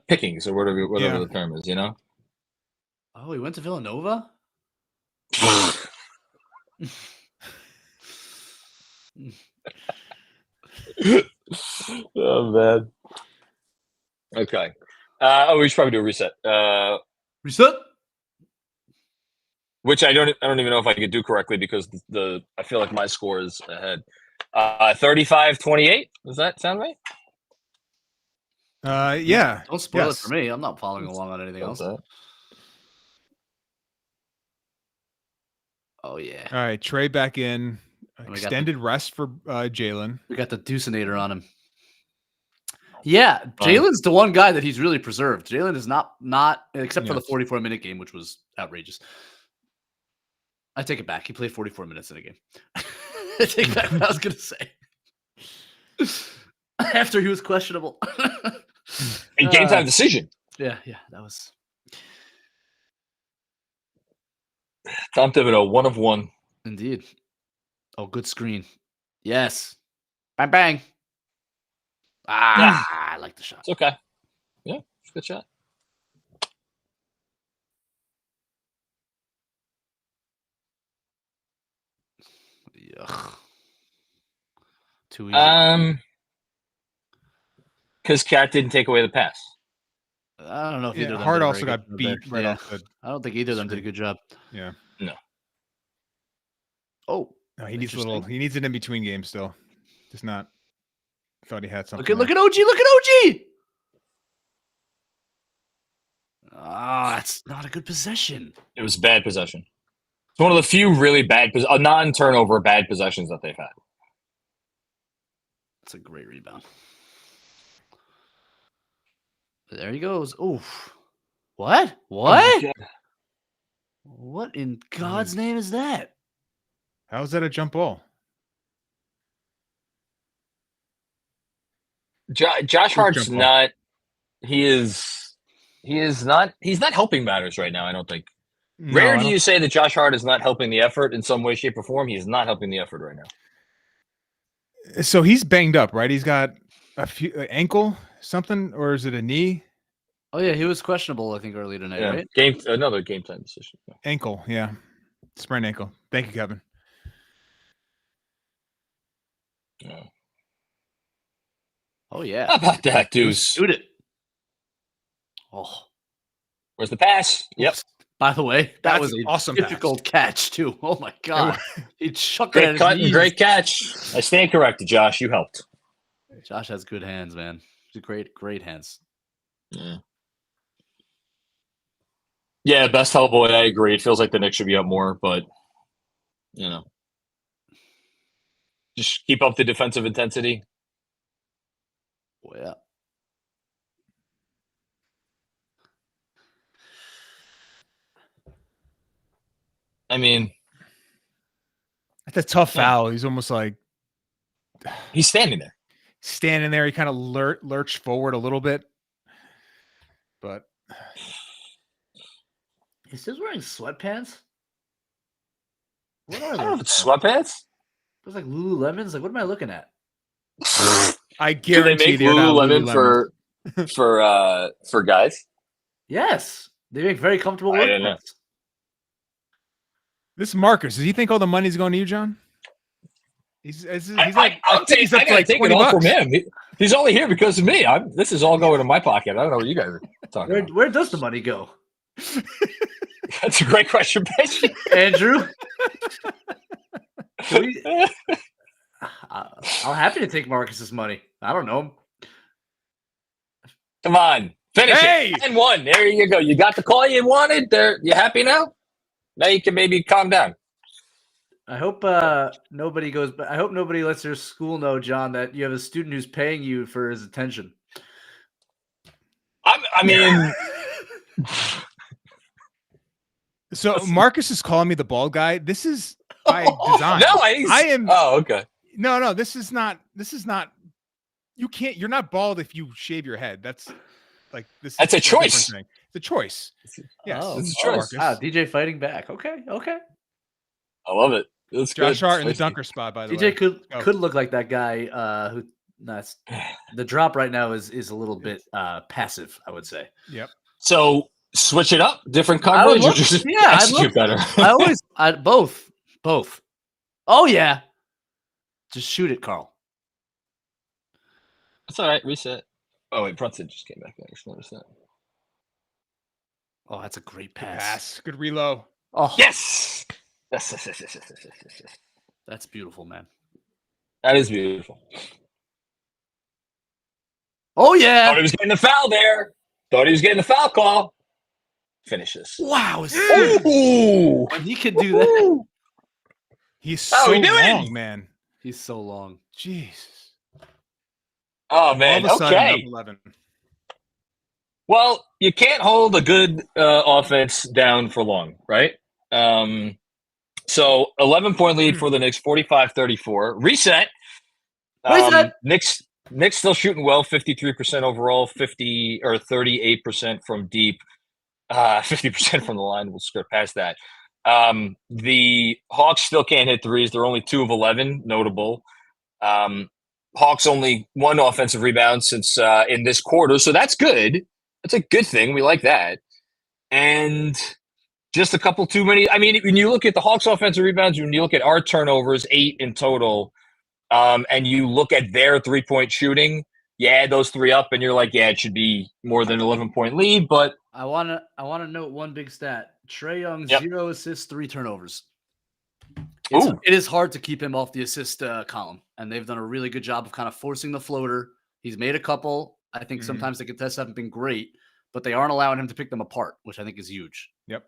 pickings or whatever the term is. Oh, he went to Villanova. Oh man. Okay. We should probably do a reset. Reset. Which I don't even know if I could do correctly because I feel like my score is ahead. 35-28. Does that sound right? Yeah. Don't spoil it for me. I'm not following along on anything else. Oh yeah. All right, Trey back in. Extended rest for Jalen. We got the Deucinator on him. Yeah, Jalen's the one guy that he's really preserved. Jalen is not except for the 44-minute game, which was outrageous. I take it back. He played 44 minutes in a game. I take back what I was going to say. After he was questionable. A game time decision. Yeah, that was. Tom Thibodeau, 1 of 1. Indeed. Oh, good screen. Yes. Bang, bang. I like the shot. It's okay. Yeah, it's a good shot. Yuck. Too easy. Because Cat didn't take away the pass. I don't know if either of them Hart did a also very got good beat job right there. off the. I don't think either of them did a good job. Yeah. No. Oh. No, he needs an in between game still. Just not. Thought he had something. Look at OG. Look at OG. That's not a good possession. It was bad possession. It's one of the few really bad, non-turnover bad possessions that they've had. That's a great rebound. There he goes. Oof. What? What? Oh, what in God's name is that? How is that a jump ball? Josh Hart's not. He's not helping matters right now. I don't think. No, Rare do you say that Josh Hart is not helping the effort in some way, shape, or form? He is not helping the effort right now. So he's banged up, right? He's got a few ankle something, or is it a knee? Oh yeah, he was questionable. I think earlier tonight, right? Another game time decision. Yeah. Ankle, yeah, sprained ankle. Thank you, Kevin. Yeah. Oh yeah. How about that, Deuce? Shoot it. Oh, Where's the pass? Yep. by the way, that That's was an awesome difficult catch too. Oh my god, he chucked it Great at his cut and knees. great catch. I stand corrected, Josh. You helped. Josh has good hands, man. He's great hands. Yeah, best Hellboy. I agree. It feels like the Knicks should be up more, but just keep up the defensive intensity. Oh, yeah. I mean, That's a tough foul. He's almost like he's standing there. He kind of lurched forward a little bit, but He's still wearing sweatpants. What are I don't they? know if it's sweatpants. Those like Lululemons. Like, what am I looking at? I Do they guarantee make they're not Lululemon Lululemon. for guys? Yes, they make very comfortable I work didn't know. clothes. This Marcus, does he think all the money's going to you, John? He's like, I think he's up to gotta like take it 20 all from bucks. him. He's only here because of me. This is all going in my pocket. I don't know what you guys are talking about. Where does the money go, That's a great question, Benjy. Andrew? I'm happy to take Marcus's money. I don't know him. Come on, finish Hey! it. And one. There you go. You got the call you wanted. There. You happy now? Now you can maybe calm down. I hope nobody goes. I hope nobody lets their school know, John, that you have a student who's paying you for his attention. I mean, So Marcus is calling me the bald guy. This is by design. no, I am. Oh, okay. No. This is not. You can't. You're not bald if you shave your head. That's like this. That's a is different choice. thing. It's a choice. Yes, Oh, It's a choice. Marcus. DJ fighting back. Okay. I love it. It's Josh good. Hart in the Spicy. dunker spot. By the DJ way, could look like that guy who. That's the drop right now is a little bit passive, I would say. Yep. So switch it up, different I would coverage, or love- just yeah, I'd execute better. both. Oh yeah, just shoot it, Carl. That's all right. Reset. Oh wait, Brunson just came back. I just noticed that. Oh, that's a great Good pass. pass. Good reload. Oh, Yes. Yes. that's beautiful, man. That is beautiful. Oh Thought yeah. he was getting the foul there. Thought he was getting the foul call. Finish this. Wow. Ooh. When he could do that, He's How so we doing? long, man. he's so long. Jesus. Oh man. All of a sudden, Okay. up 11. Well, you can't hold a good offense down for long, right? So 11-point lead for the Knicks, 45-34. Reset. Reset. Knicks still shooting well, 53% overall, 38% from deep, 50% from the line. We'll skirt past that. The Hawks still can't hit threes. They're only 2 of 11, notable. Hawks only 1 offensive rebound since in this quarter, so that's good. That's a good thing. We like that. And just a couple too many. I mean, when you look at the Hawks' offensive rebounds, when you look at our turnovers, 8 in total, and you look at their 3-point shooting, you add those 3 up, and you're like, yeah, it should be more than an 11-point lead. But I wanna note one big stat. Trae Young, Yep. 0 assists, 3 turnovers. Ooh. It is hard to keep him off the assist column, and they've done a really good job of kind of forcing the floater. He's made a couple. I think sometimes the contests haven't been great, but they aren't allowing him to pick them apart, which I think is huge. Yep.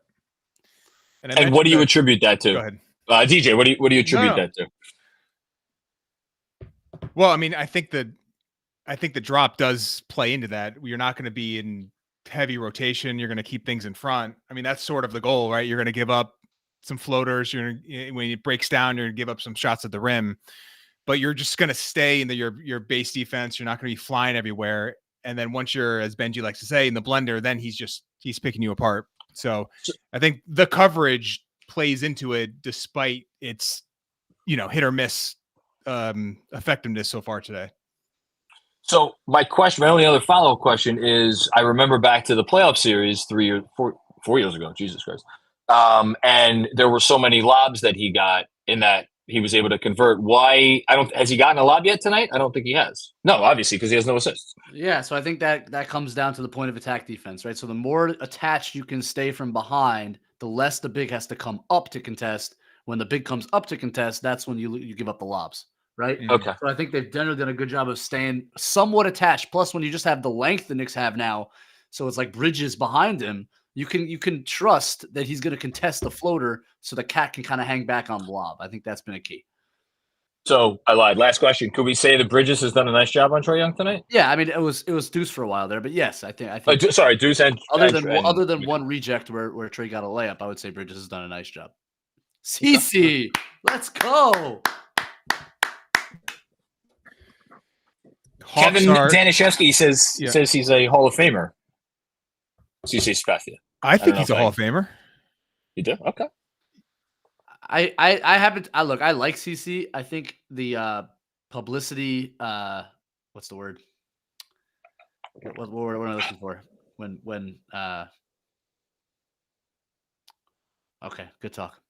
and what do you attribute that to? Go ahead. DJ, what do you attribute No. that to? Well, I mean, I think the drop does play into that. You're not going to be in heavy rotation. You're going to keep things in front. I mean, that's sort of the goal, right? You're going to give up some floaters. When it breaks down, you're going to give up some shots at the rim, but you're just going to stay in your base defense. You're not going to be flying everywhere. And then once you're, as Benjy likes to say, in the blender, then he's picking you apart. So I think the coverage plays into it, despite its, hit or miss effectiveness so far today. So my only other follow-up question is, I remember back to the playoff series 4 years ago, Jesus Christ. And there were so many lobs that he got in that he was able to convert. Why? Has he gotten a lob yet tonight? I don't think he has. No, obviously, because he has no assists. Yeah, so I think that comes down to the point of attack defense, right? So the more attached you can stay from behind, the less the big has to come up to contest. When the big comes up to contest, that's when you give up the lobs, right? Okay. So I think they've generally done a good job of staying somewhat attached. Plus, when you just have the length the Knicks have now, so it's like Bridges behind him, you can trust that he's going to contest the floater, so the cat can kind of hang back on the lob. I think that's been a key. So I lied. Last question. Could we say that Bridges has done a nice job on Trae Young tonight? Yeah, I mean it was Deuce for a while there, but yes, I think Sorry, Deuce and other than one reject where Trae got a layup, I would say Bridges has done a nice job. CC, let's go. Kevin Danishevsky says he's a Hall of Famer. CC Spezia. I think he's a Hall of Famer. You do? Okay. I haven't. I like CC. I think the publicity. What's the word? What am I looking for? When. Okay, good talk.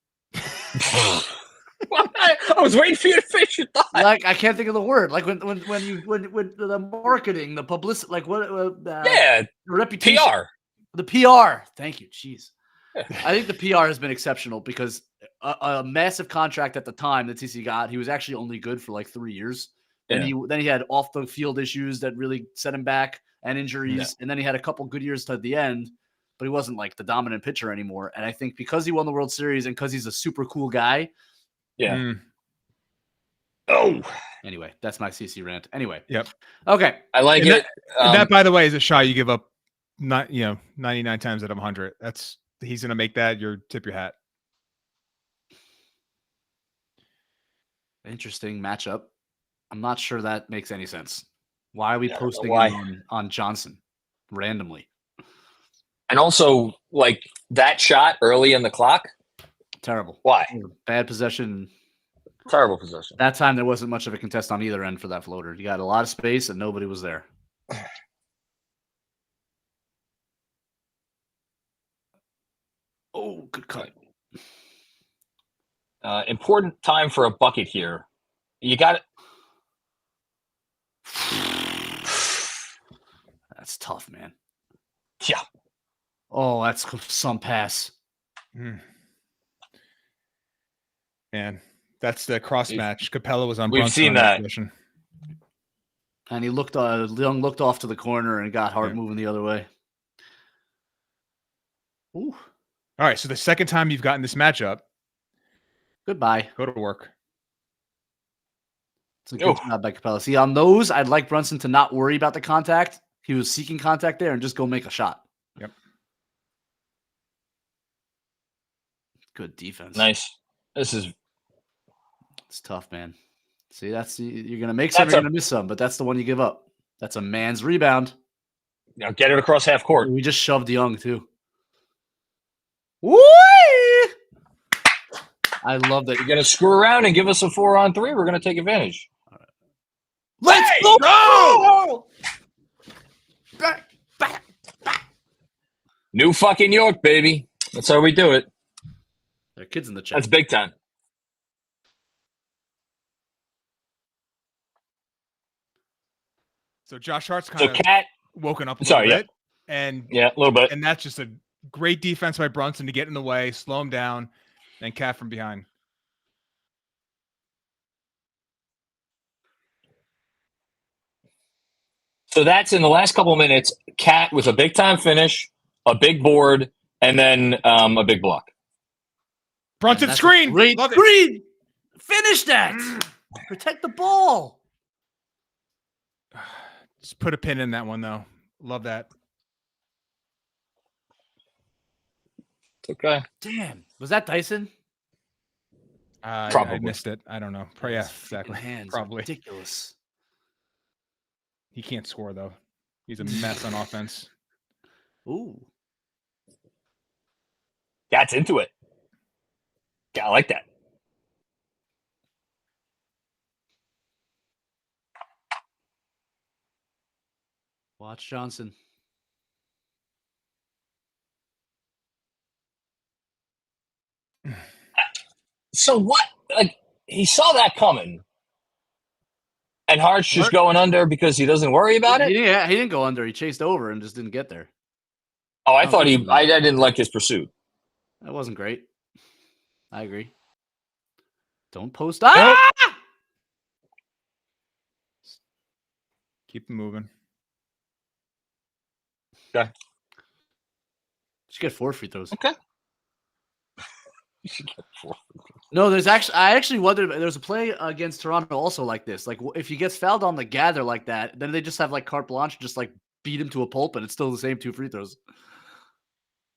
I was waiting for you to finish your thought. Like I can't think of the word. Like when the marketing, the publicity, like what? The reputation. PR. The PR. Thank you. Jeez. I think the PR has been exceptional because a massive contract at the time that TC got, he was actually only good for like 3 years. And then he had off the field issues that really set him back and injuries. Yeah. And then he had a couple good years to the end, but he wasn't like the dominant pitcher anymore. And I think because he won the World Series and because he's a super cool guy. Yeah. Oh. Anyway, that's my CC rant. Anyway. Yep. Okay. I like it. That, by the way, is a shot you give up 99 times out of 100. He's going to make that. Tip your hat. Interesting matchup. I'm not sure that makes any sense. Why are we posting on Johnson randomly? And also, like that shot early in the clock. Terrible. Why? Bad possession. Terrible possession. That time there wasn't much of a contest on either end for that floater. You got a lot of space and nobody was there. Oh, good cut. Important time for a bucket here. You got it. That's tough, man. Yeah. Oh, that's some pass. Man, that's the cross match. Capella was on. We've seen that. Position. And he looked. Young looked off to the corner and got Hart moving the other way. Ooh. All right, so the second time you've gotten this matchup, goodbye. Go to work. It's a good job by Capella. See, on those, I'd like Brunson to not worry about the contact. He was seeking contact there and just go make a shot. Yep. Good defense. Nice. It's tough, man. See, you're gonna make some, you're gonna miss some, but that's the one you give up. That's a man's rebound. Now get it across half court. We just shoved Young too. Woo! I love that. You're gonna screw around and give us a 4-on-3. We're gonna take advantage. All right. Let's go! Back. New fucking York, baby. That's how we do it. There are kids in the chat. That's big time. So Josh Hart's kind of woken up a little bit. And a little bit. And that's just a great defense by Brunson to get in the way, slow him down, and Cat from behind. So that's in the last couple of minutes. Cat with a big time finish, a big board, and then a big block. Brunson screen. Great screen. Finish that. Protect the ball. Just put a pin in that one, though. Love that. Okay. Damn. Was that Dyson? Probably. I missed it. I don't know. Yeah, exactly. Hands probably. Ridiculous. He can't score, though. He's a mess on offense. Ooh. That's into it. Yeah, I like that. Watch Johnson. So what? Like, he saw that coming. And Hart's just going under because he doesn't worry about it? He didn't go under. He chased over and just didn't get there. Oh, I didn't like his pursuit. That wasn't great. I agree. Don't post. Ah! Keep them moving. Okay. Should get 4 free throws. Okay. You should get 4 free throws. No, I actually wondered. There's a play against Toronto also like this. Like if he gets fouled on the gather like that, then they just have like carte blanche, just like beat him to a pulp, and it's still the same 2 free throws.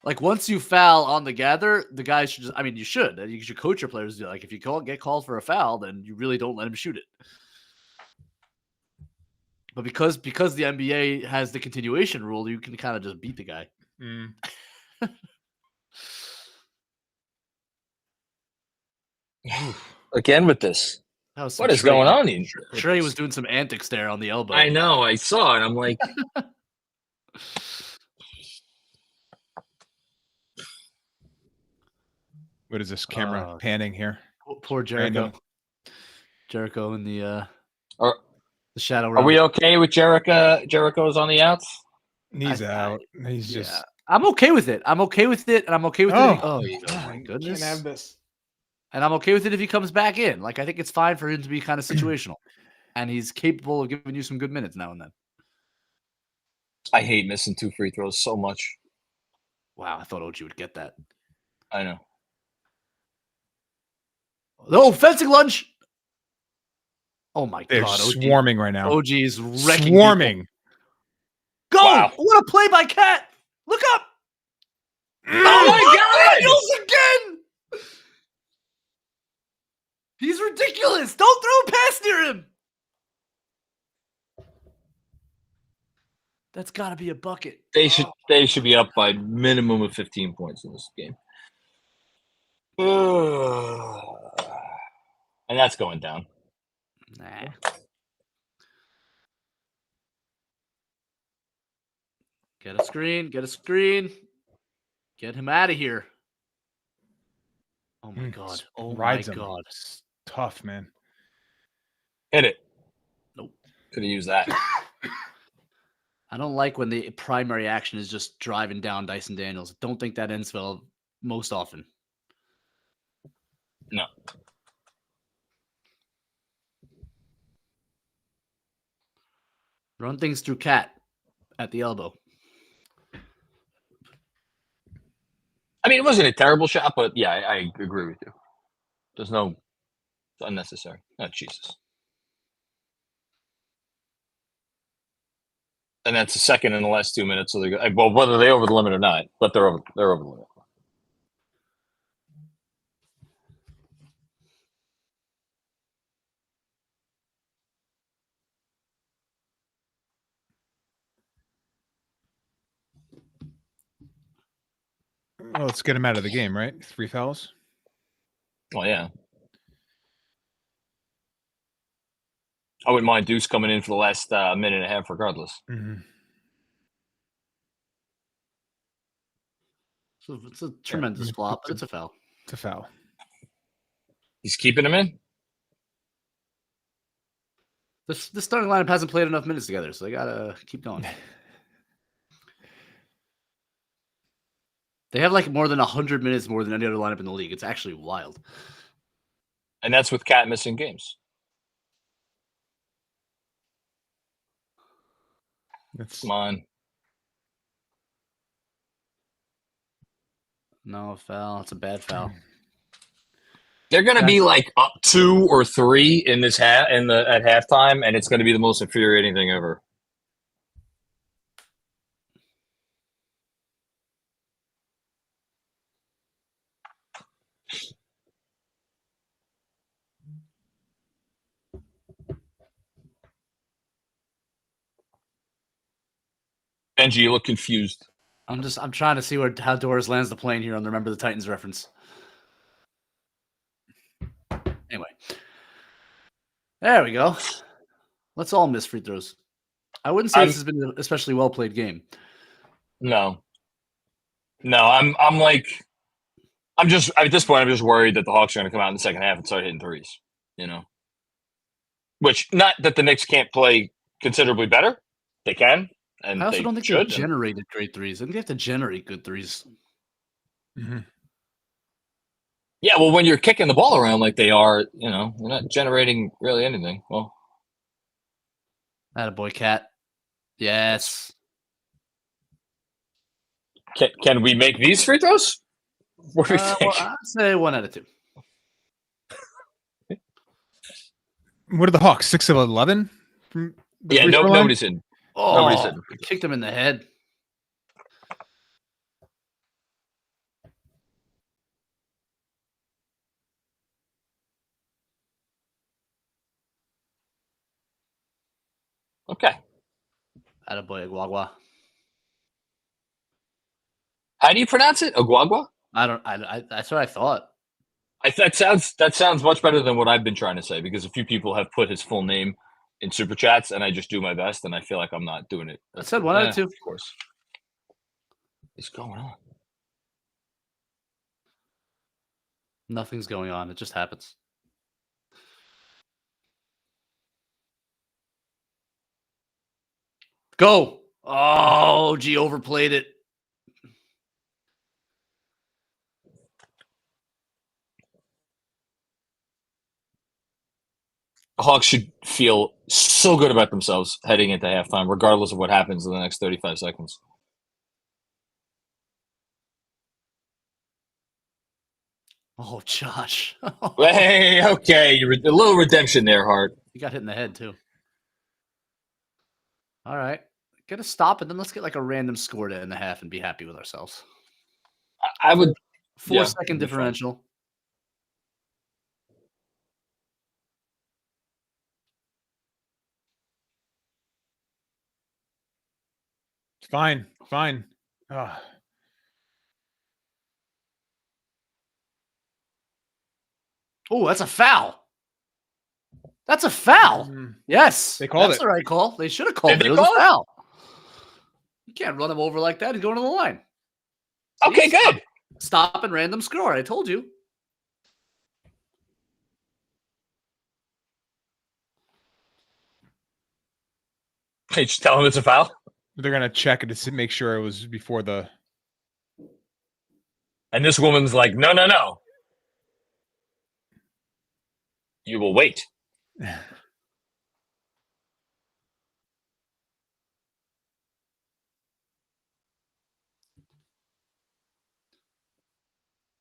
Like once you foul on the gather, the guys should just. I mean, you should coach your players. Like if you get called for a foul, then you really don't let him shoot it. But because the NBA has the continuation rule, you can kind of just beat the guy. Mm. Again with this. What is going on here? Trey was doing some antics there on the elbow. I know. I saw it. I'm like. What is this camera panning here? Poor Jericho. Jericho in the shadow. Are we okay with Jericho? Jericho's on the outs. He's out. He's just. I'm okay with it. I'm okay with it, and I'm okay with it. Oh my goodness! Can't have this. And I'm okay with it if he comes back in. Like I think it's fine for him to be kind of situational, and he's capable of giving you some good minutes now and then. I hate missing 2 free throws so much. Wow, I thought OG would get that. I know. No, fencing lunge. Oh my They're God. swarming right now. OG is wrecking. Swarming. People. Go. Wow. What a play by Cat. Look up. Oh my God. Daniels again. He's ridiculous. Don't throw a pass near him. That's got to be a bucket. They should be up by minimum of 15 points in this game. And that's going down. Nah. Get a screen. Get him out of here. Oh my God. Oh my God. It's tough, man. Hit it. Nope. Could have used that. I don't like when the primary action is just driving down Dyson Daniels. Don't think that ends well most often. No. Run things through Cat at the elbow. I mean, it wasn't a terrible shot, but yeah, I agree with you. It's unnecessary. Oh, Jesus. And that's the second in the last 2 minutes. So well, whether they over the limit or not, but they're over the limit. Well, let's get him out of the game, right? 3 fouls. Well, yeah. I wouldn't mind Deuce coming in for the last minute and a half, regardless. Mm-hmm. So it's a tremendous flop, but it's a foul. It's a foul. He's keeping him in? The starting lineup hasn't played enough minutes together, so they got to keep going. They have like more than 100 minutes more than any other lineup in the league. It's actually wild. And that's with Cat missing games. Come on. No foul. It's a bad foul. They're going to be like up 2 or 3 in this at halftime, and it's going to be the most infuriating thing ever. Benjy, you look confused. I'm trying to see how Doris lands the plane here on the Remember the Titans reference. Anyway. There we go. Let's all miss free throws. I wouldn't say this has been an especially well played game. No. I'm just at this point I'm just worried that the Hawks are going to come out in the second half and start hitting threes. Which, not that the Knicks can't play considerably better. They can. And I also don't think they've should. generated great threes. I think they have to generate good threes. Mm-hmm. Yeah, well, when you're kicking the ball around like they are, you're not generating really anything. Well, Attaboy, Cat. Yes. can we make these free throws? What do we think? Well, I'd say 1 out of 2. What are the Hawks? 6 of 11? Yeah, nobody's in. Oh, Nobody's in. I kicked him in the head. Okay. Attaboy, Aguagua. How do you pronounce it? Aguagua? I that's what I thought. That sounds much better than what I've been trying to say, because a few people have put his full name in super chats, and I just do my best, and I feel like I'm not doing it. I said 1 out of 2. Of course. What's going on? Nothing's going on. It just happens. Go. Oh, G overplayed it. The Hawks should feel so good about themselves heading into halftime, regardless of what happens in the next 35 seconds. Oh, Josh. Hey, okay. A little redemption there, Hart. You got hit in the head, too. All right. Get a stop, and then let's get like a random score to end the half and be happy with ourselves. I would. 4-second differential. Fine. Oh, that's a foul. That's a foul. Yes. They called that's it. the right call. They should have called Did it. they It was call a it? foul. You can't run him over like that. He's going to the line. Okay, good. Stop and random score. I told you. Hey, just tell him it's a foul. They're going to check it to make sure it was before the... And this woman's like, no. You will wait.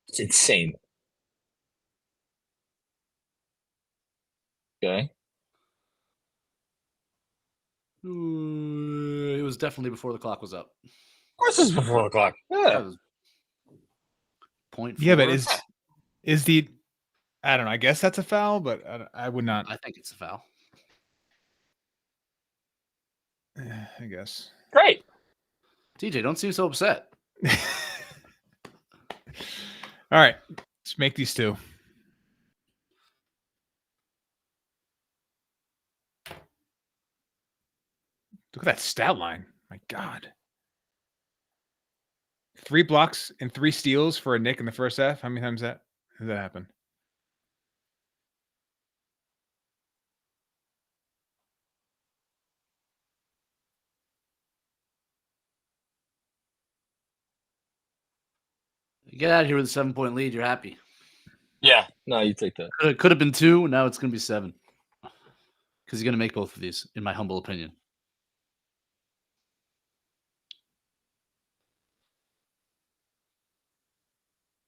It's insane. Okay. It was definitely before the clock was up. Of course it's before the clock. That Yeah. was 0.4. Yeah, but is the... I don't know. I guess that's a foul, but I would not... I think it's a foul. I guess. Great. TJ, don't seem so upset. All right. Let's make these 2. Look at that stat line. My God. 3 blocks and 3 steals for a Knick in the first half. How many times has that happened? You get out of here with a 7-point lead. You're happy. Yeah. No, you take that. Could have been 2. Now it's going to be 7. Because he's going to make both of these, in my humble opinion.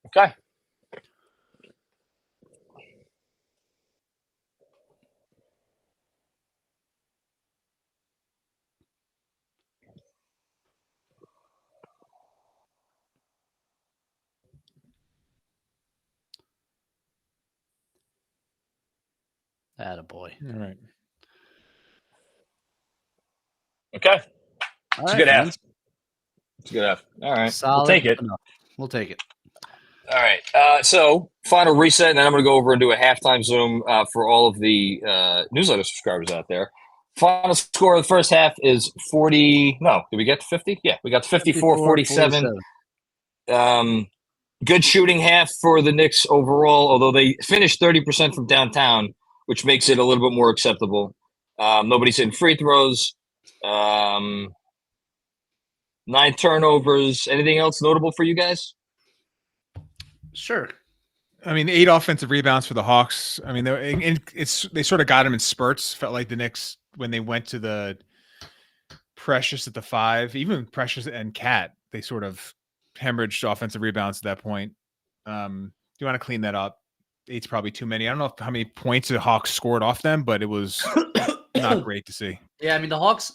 Okay. Attaboy. All right. Okay. All It's a right, good half. friends. It's a good half. All right. Solid We'll take it. enough. We'll take it. All right. So final reset, and then I'm going to go over and do a halftime Zoom for all of the newsletter subscribers out there. Final score of the first half is 40. No, did we get to 50? Yeah, we got to 54-47. Good shooting half for the Knicks overall, although they finished 30% from downtown, which makes it a little bit more acceptable. Nobody's hitting free throws. 9 turnovers. Anything else notable for you guys? Sure. I mean, 8 offensive rebounds for the Hawks. I mean, they sort of got them in spurts. Felt like the Knicks, when they went to the Precious at the 5, even Precious and Cat, they sort of hemorrhaged offensive rebounds at that point. You want to clean that up. 8's probably too many. I don't know how many points the Hawks scored off them, but it was not great to see. Yeah, I mean, the Hawks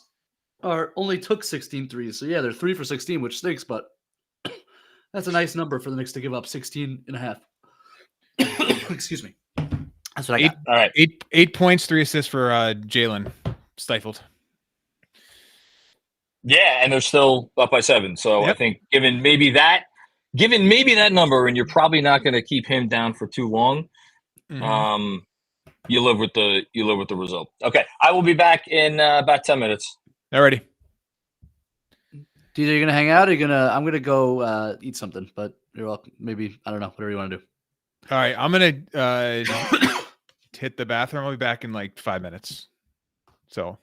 only took 16 threes. So, yeah, they're 3 for 16, which stinks, but that's a nice number for the Knicks to give up 16 and a half. Excuse me. That's what I got. All right. 8 points, 3 assists for Jalen. Stifled. Yeah, and they're still up by 7. So Yep. I think given maybe that number, and you're probably not going to keep him down for too long, you live with the result. Okay, I will be back in about 10 minutes. Alrighty. DJ, you gonna hang out? Or I'm gonna go eat something, but you're welcome. Maybe, I don't know, whatever you want to do. All right, I'm gonna hit the bathroom. I'll be back in like 5 minutes. So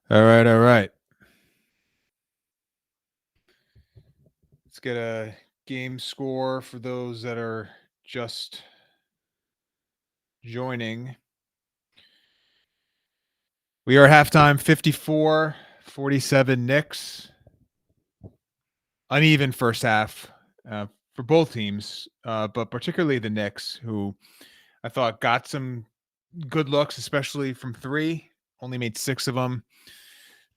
All right. Let's get a game score for those that are just joining. We are halftime 54-47 Knicks. Uneven first half for both teams, but particularly the Knicks, who I thought got some good looks, especially from three. Only made 6 of them.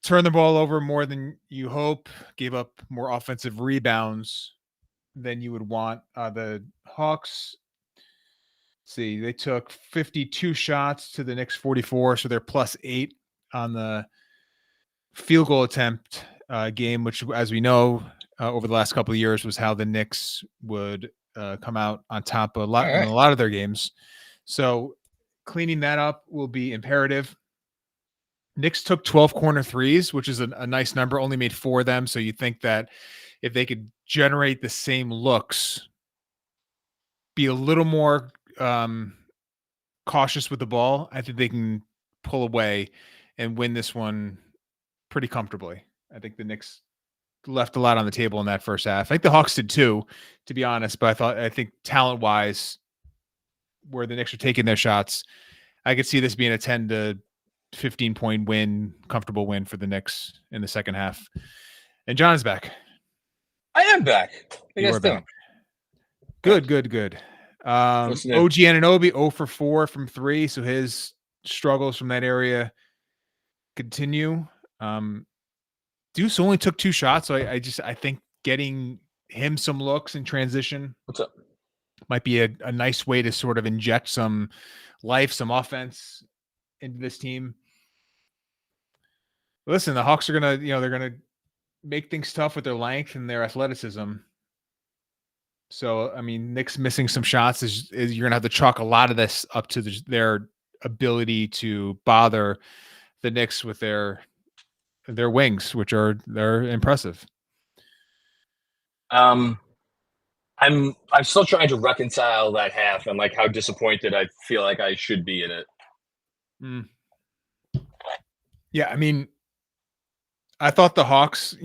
Turned the ball over more than you hope. Gave up more offensive rebounds than you would want. The Hawks, see, they took 52 shots to the Knicks 44, so they're +8 on the field goal attempt game, which, as we know, over the last couple of years was how the Knicks would come out on top in a lot of their games. So cleaning that up will be imperative. Knicks took 12 corner threes, which is a nice number, only made 4 of them. So you think that if they could generate the same looks, be a little more cautious with the ball, I think they can pull away and win this one pretty comfortably. I think the Knicks left a lot on the table in that first half. I think the Hawks did too, to be honest, but I think talent-wise, where the Knicks are taking their shots, I could see this being a 10 to 15 point win, comfortable win for the Knicks in the second half. And John is back. I am back. You are back. Good. OG Anunoby 0 for 4 from 3, so his struggles from that area continue. Deuce only took 2 shots, so I think getting him some looks in transition might be a nice way to sort of inject some life, some offense into this team. Listen, the Hawks are gonna, they're gonna make things tough with their length and their athleticism. So, I mean, Knicks missing some shots is you're gonna have to chalk a lot of this up to their ability to bother the Knicks with their wings, which they're impressive. I'm still trying to reconcile that half and like how disappointed I feel like I should be in it. Yeah, I mean, I thought the Hawks,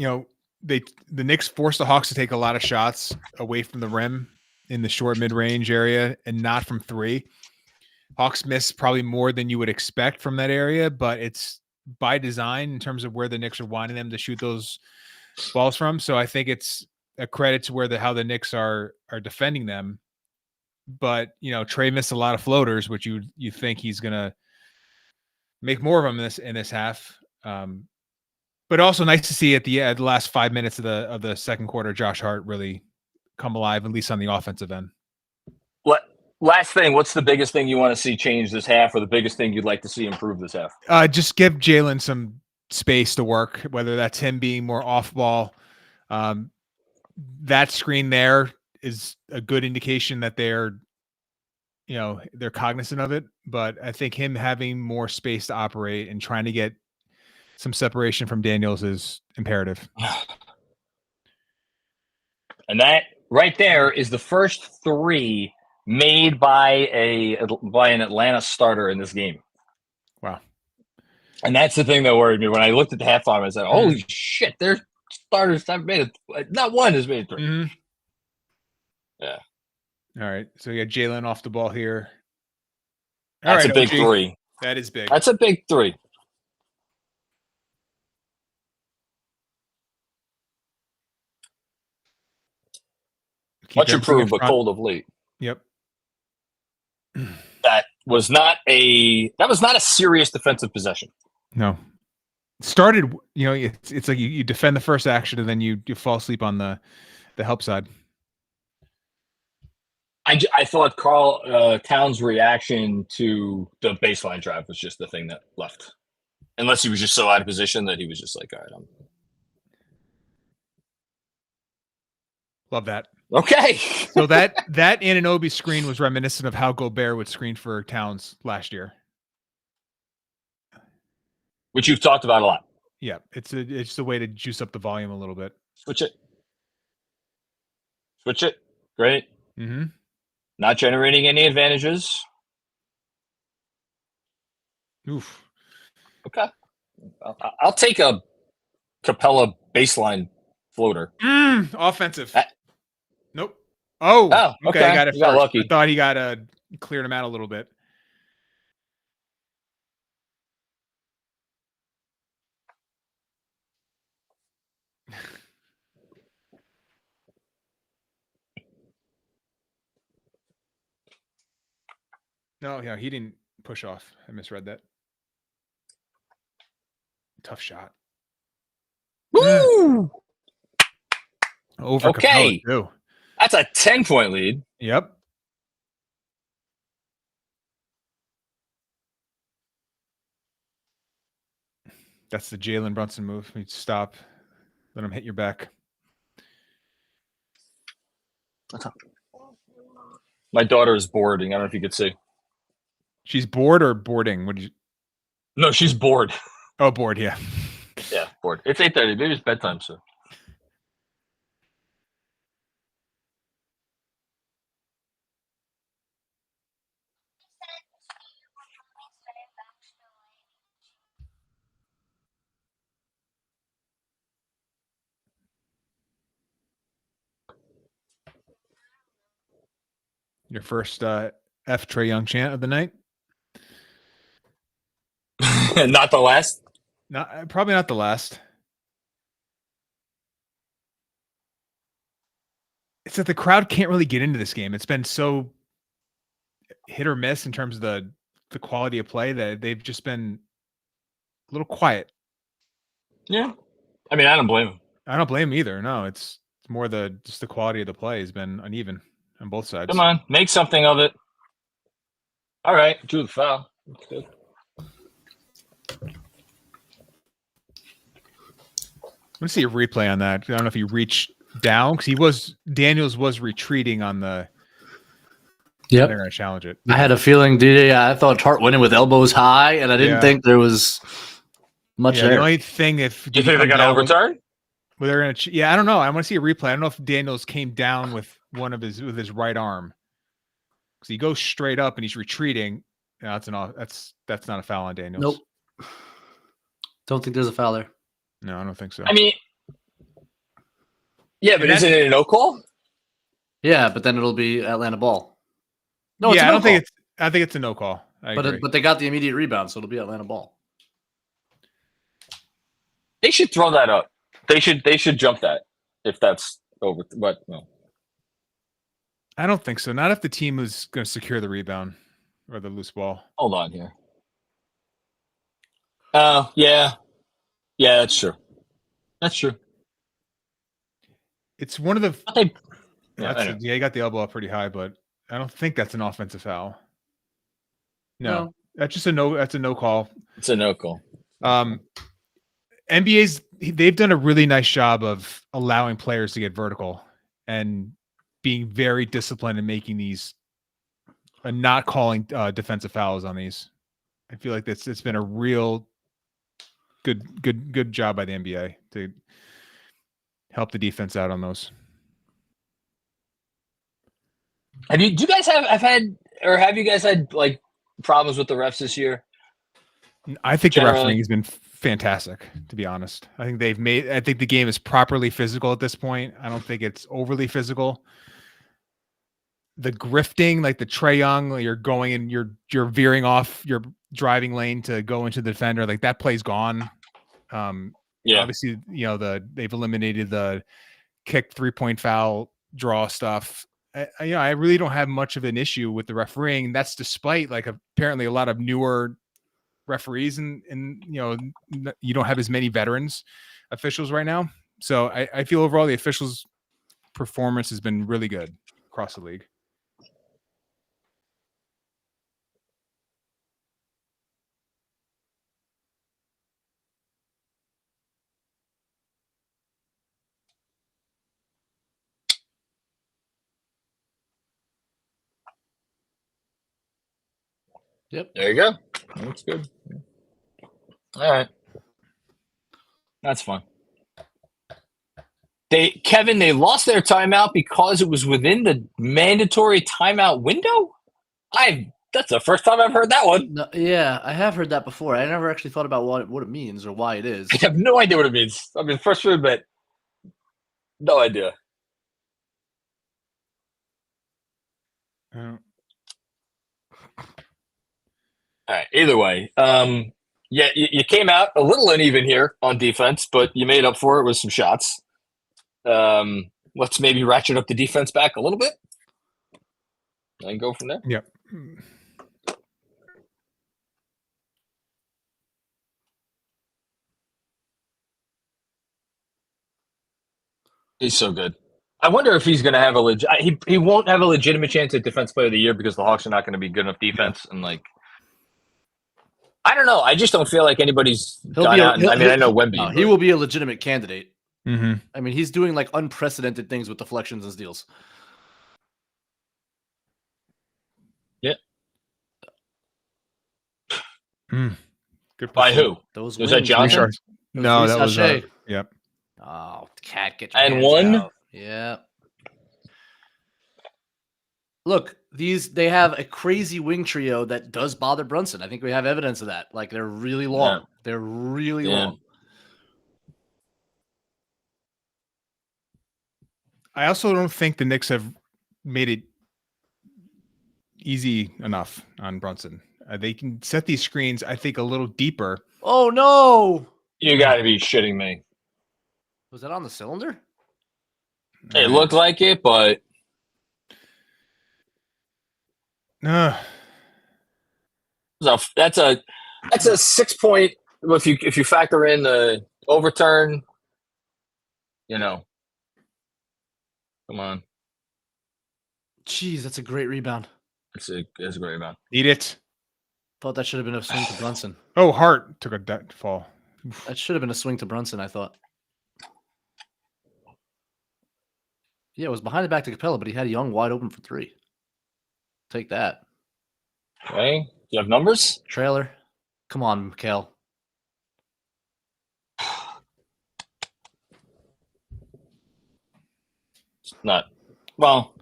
the Knicks forced the Hawks to take a lot of shots away from the rim in the short mid-range area and not from 3. Hawks missed probably more than you would expect from that area, but it's by design in terms of where the Knicks are wanting them to shoot those balls from. So I think it's a credit to how the Knicks are defending them. But, Trey missed a lot of floaters, which you think he's going to make more of them in this half. But also nice to see at the last 5 minutes of the second quarter, Josh Hart really come alive, at least on the offensive end. Last thing, what's the biggest thing you want to see change this half, or the biggest thing you'd like to see improve this half? Just give Jalen some space to work, whether that's him being more off ball. That screen there is a good indication that they're cognizant of it. But I think him having more space to operate and trying to get some separation from Daniels is imperative. And that right there is the first 3 made by an Atlanta starter in this game. Wow. And that's the thing that worried me when I looked at the halftime. I said, "Holy shit! Their starters have made it. Not one has made it 3." Mm-hmm. Yeah. All right. So you got Jalen off the ball here. That's a big OG. 3. That is big. That's a big 3. Much improved, but cold of late. Yep. That was not a serious defensive possession. No. Started, it's like you defend the first action and then you fall asleep on the help side. I thought Carl Towns' reaction to the baseline drive was just the thing that left. Unless he was just so out of position that he was just like, all right, Love that. Okay. So that Anunoby screen was reminiscent of how Gobert would screen for Towns last year. Which you've talked about a lot. Yeah, it's a way to juice up the volume a little bit. Switch it. Great. Mm-hmm. Not generating any advantages. Oof. Okay. I'll take a Capella baseline floater. Offensive. Nope. Oh, okay. I got it. You got lucky. I thought he got cleared him out a little bit. No, yeah, he didn't push off. I misread that. Tough shot. Woo! Over okay. Capella too. That's a 10-point lead. Yep. That's the Jalen Brunson move. You stop. Let him hit your back. My daughter is boarding. I don't know if you could see. She's bored or boarding? What did you? No, she's bored. Oh, bored. Yeah. Yeah, bored. It's 8:30. Maybe it's bedtime soon. Your first F Trae Young chant of the night? Not the last? Probably not the last. It's that the crowd can't really get into this game. It's been so hit or miss in terms of the quality of play that they've just been a little quiet. Yeah. I mean, I don't blame them. I don't blame them either. No, it's more just the quality of the play has been uneven on both sides. Come on, make something of it. All right, drew the foul. That's good. Let's see a replay on that. I don't know if he reached down because Daniels was retreating on the. Yep. They're gonna challenge it. I had a feeling, I thought Hart went in with elbows high, and I didn't think there was much there. The only thing, if you think they're gonna overturn? Well, they're gonna. I don't know. I want to see a replay. I don't know if Daniels came down with with his right arm because he goes straight up and he's retreating. That's not a foul on Daniels. Nope. Don't think there's a foul there. No, I don't think so. I mean, yeah, but isn't it a no call? Yeah, but then it'll be Atlanta ball. No, yeah, I think it's a no call. But they got the immediate rebound, so it'll be Atlanta ball. They should throw that up. They should jump that if that's over. But no, I don't think so. Not if the team is going to secure the rebound or the loose ball. Hold on here. Yeah, that's true. That's true. It's one of the. You got the elbow up pretty high, but I don't think that's an offensive foul. No. That's just a no. That's a no call. It's a no call. they've done a really nice job of allowing players to get vertical and being very disciplined in making these and not calling defensive fouls on these. I feel like it's been a real good job by the NBA to help the defense out on those. Have you guys have you guys had like problems with the refs this year? I think Generally. the refereeing has been fantastic, to be honest. I think the game is properly physical at this point. I don't think it's overly physical. The grifting, like the Trae Young, you're going and you're veering off your driving lane to go into the defender, like that play's gone. Obviously, they've eliminated the kick 3-point foul draw stuff. I really don't have much of an issue with the refereeing. That's despite like apparently a lot of newer referees and you don't have as many veterans officials right now. So I feel overall the officials' performance has been really good across the league. Yep. There you go. That's good. All right. That's fun. They lost their timeout because it was within the mandatory timeout window? That's the first time I've heard that one. No, yeah, I have heard that before. I never actually thought about what it means or why it is. I have no idea what it means. I mean, first word, but no idea. All right. Either way, you came out a little uneven here on defense, but you made up for it with some shots. Let's maybe ratchet up the defense back a little bit and go from there. Yep. He's so good. I wonder if he's going to have he won't have a legitimate chance at Defense Player of the Year because the Hawks are not going to be good enough defense. And I don't know. I just don't feel like anybody's gone out. I know Wemby. He will be a legitimate candidate. Mm-hmm. I mean, he's doing like unprecedented things with deflections and steals. Yeah. Good. By who? Those was that Johnson? No, that was yep. Oh, Cat, get your and hands one. out. Yeah. Look, they have a crazy wing trio that does bother Brunson. I think we have evidence of that. Like they're really long. Yeah. They're really long. I also don't think the Knicks have made it easy enough on Brunson. They can set these screens, I think, a little deeper. Oh, no. You got to be shitting me. Was that on the cylinder? It looked like it, but... That's a 6-point... If you factor in the overturn, come on. Jeez, that's a great rebound. It's a great rebound. Eat it. Thought that should have been a swing to Brunson. Oh, Hart took a fall. That should have been a swing to Brunson, I thought. Yeah, it was behind the back to Capella, but he had Young wide open for 3. Take that. Okay. Do you have numbers? Trailer. Come on, Mikhail. It's not. Well.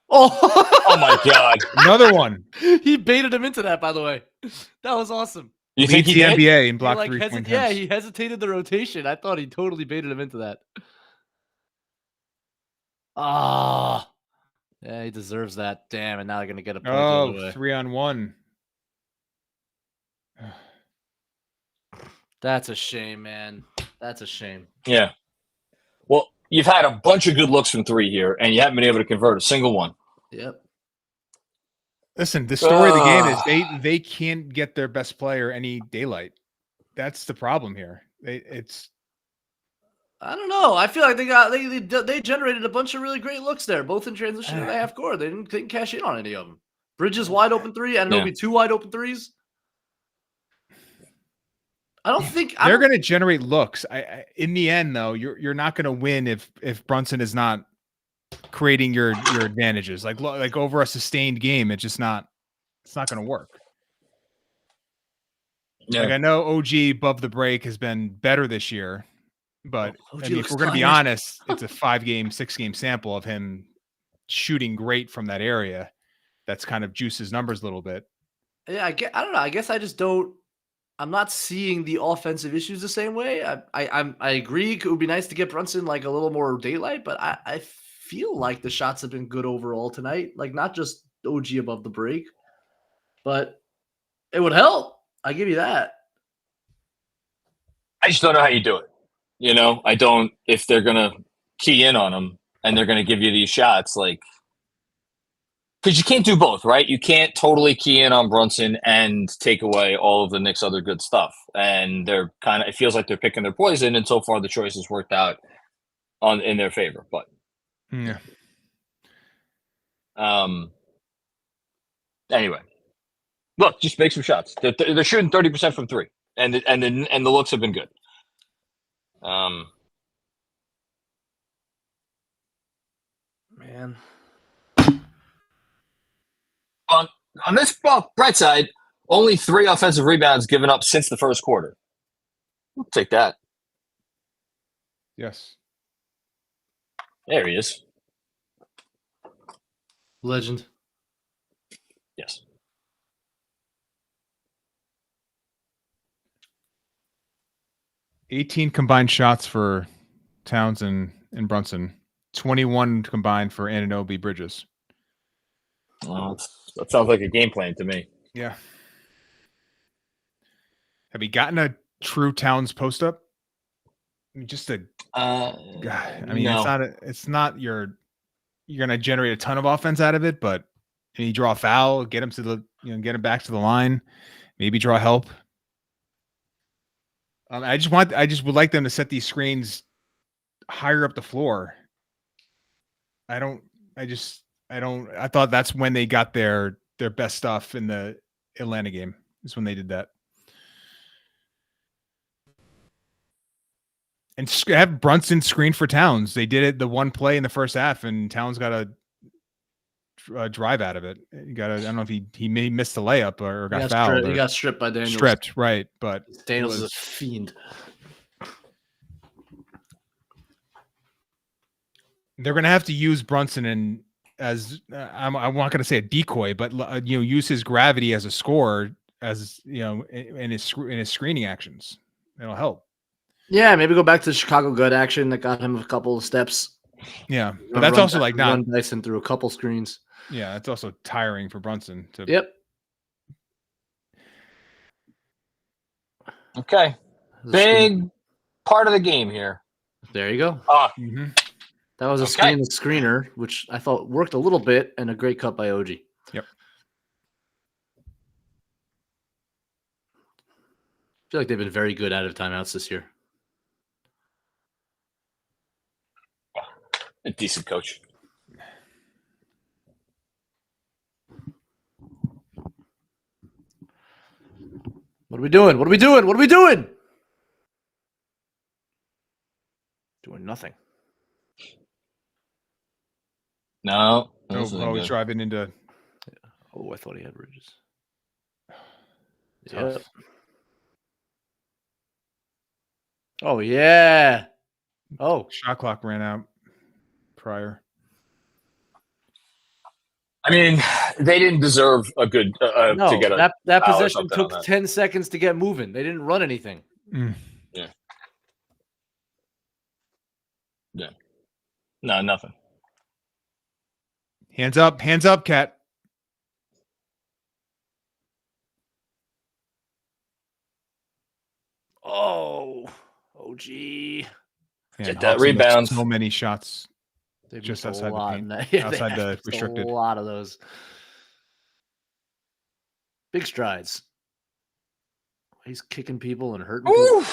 Oh my God. Another one. He baited him into that, by the way. That was awesome. You think he did? NBA in block 3 point Yeah, he hesitated the rotation. I thought he totally baited him into that. Ah. Yeah, he deserves that. Damn, and now they're going to get a point. Oh, 3-on-1. That's a shame, man. That's a shame. Yeah. Well, you've had a bunch of good looks from 3 here, and you haven't been able to convert a single one. Yep. Listen, the story of the game is they can't get their best player any daylight. That's the problem here. I don't know. I feel like they generated a bunch of really great looks there, both in transition and half court. They didn't cash in on any of them. Bridges wide open 3, and maybe 2 wide open 3s. I don't think they're going to generate looks. In the end, though, you're not going to win if Brunson is not creating your advantages. Like over a sustained game, it's not going to work. Yeah. Like I know OG above the break has been better this year, but I mean, if we're going to be honest, it's a 5-game, 6-game sample of him shooting great from that area. That's kind of juices numbers a little bit. Yeah, I don't know. I guess I just don't. I'm not seeing the offensive issues the same way. I agree. It would be nice to get Brunson like a little more daylight, but I feel like the shots have been good overall tonight. Like not just OG above the break, but it would help. I give you that. I just don't know how you do it. You know, I don't. If they're gonna key in on them and they're gonna give you these shots, like, because you can't do both, right? You can't totally key in on Brunson and take away all of the Knicks' other good stuff. And they're kind of. It feels like they're picking their poison, and so far the choice has worked out in their favor. But Yeah. Anyway, look, just make some shots. They're shooting 30% from three, and the looks have been good. Man. On this bright side, only 3 offensive rebounds given up since the first quarter. We'll take that. Yes. There he is. Legend. Yes. $18 combined shots for Towns and Brunson. 21 combined for Anunoby Bridges. Well, that sounds like a game plan to me. Yeah. Have you gotten a true Towns post up? I mean, just a. God, I mean, no. it's not you're gonna generate a ton of offense out of it, but you draw a foul, get him to the, get him back to the line, maybe draw help. I just would like them to set these screens higher up the floor. I thought that's when they got their best stuff in the Atlanta game, is when they did that. And have Brunson screen for Towns. They did it the one play in the first half, and Towns got a drive out of it. I don't know if he may missed the layup or got fouled. He got stripped by Daniels. Stripped, right? But Daniels is a fiend. They're going to have to use Brunson as I'm not going to say a decoy, but use his gravity as a scorer, as in his screening actions. It'll help. Yeah, maybe go back to the Chicago good action that got him a couple of steps. Yeah, but that's also like not run Dyson through a couple screens. Yeah, it's also tiring for Brunson to. Yep. Okay. Big part of the game here. There you go. That was a screener, which I thought worked a little bit, and a great cut by OG. Yep. I feel like they've been very good out of timeouts this year. A decent coach. What are we doing? What are we doing? What are we doing? Doing nothing. No. He's driving into. Oh, I thought he had Bridges. Tough. Yep. Oh, yeah. Oh. Shot clock ran out prior. I mean, they didn't deserve a good no, to get a that possession took 10 seconds to get moving. They didn't run anything. Yeah. No, nothing. Hands up, Cat. Oh, OG. Get that rebound. So many shots. They've just outside the paint. Yeah, outside the restricted. A lot of those. Big strides. He's kicking people and hurting people.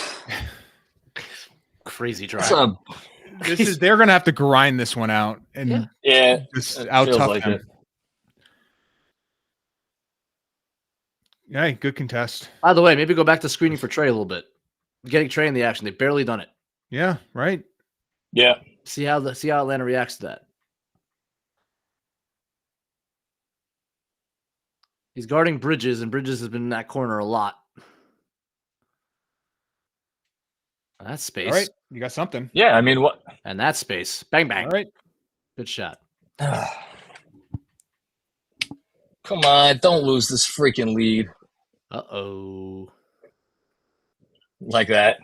Crazy drive. They're gonna have to grind this one out and just out tough like them. Yeah, good contest. By the way, maybe go back to screening for Trey a little bit. Getting Trey in the action. They've barely done it. Yeah, right. Yeah. See how Atlanta reacts to that. He's guarding Bridges, and Bridges has been in that corner a lot. That's space. All right, you got something. Yeah, I mean, what? And that space. Bang, bang. All right. Good shot. Come on, don't lose this freaking lead. Uh-oh. Like that.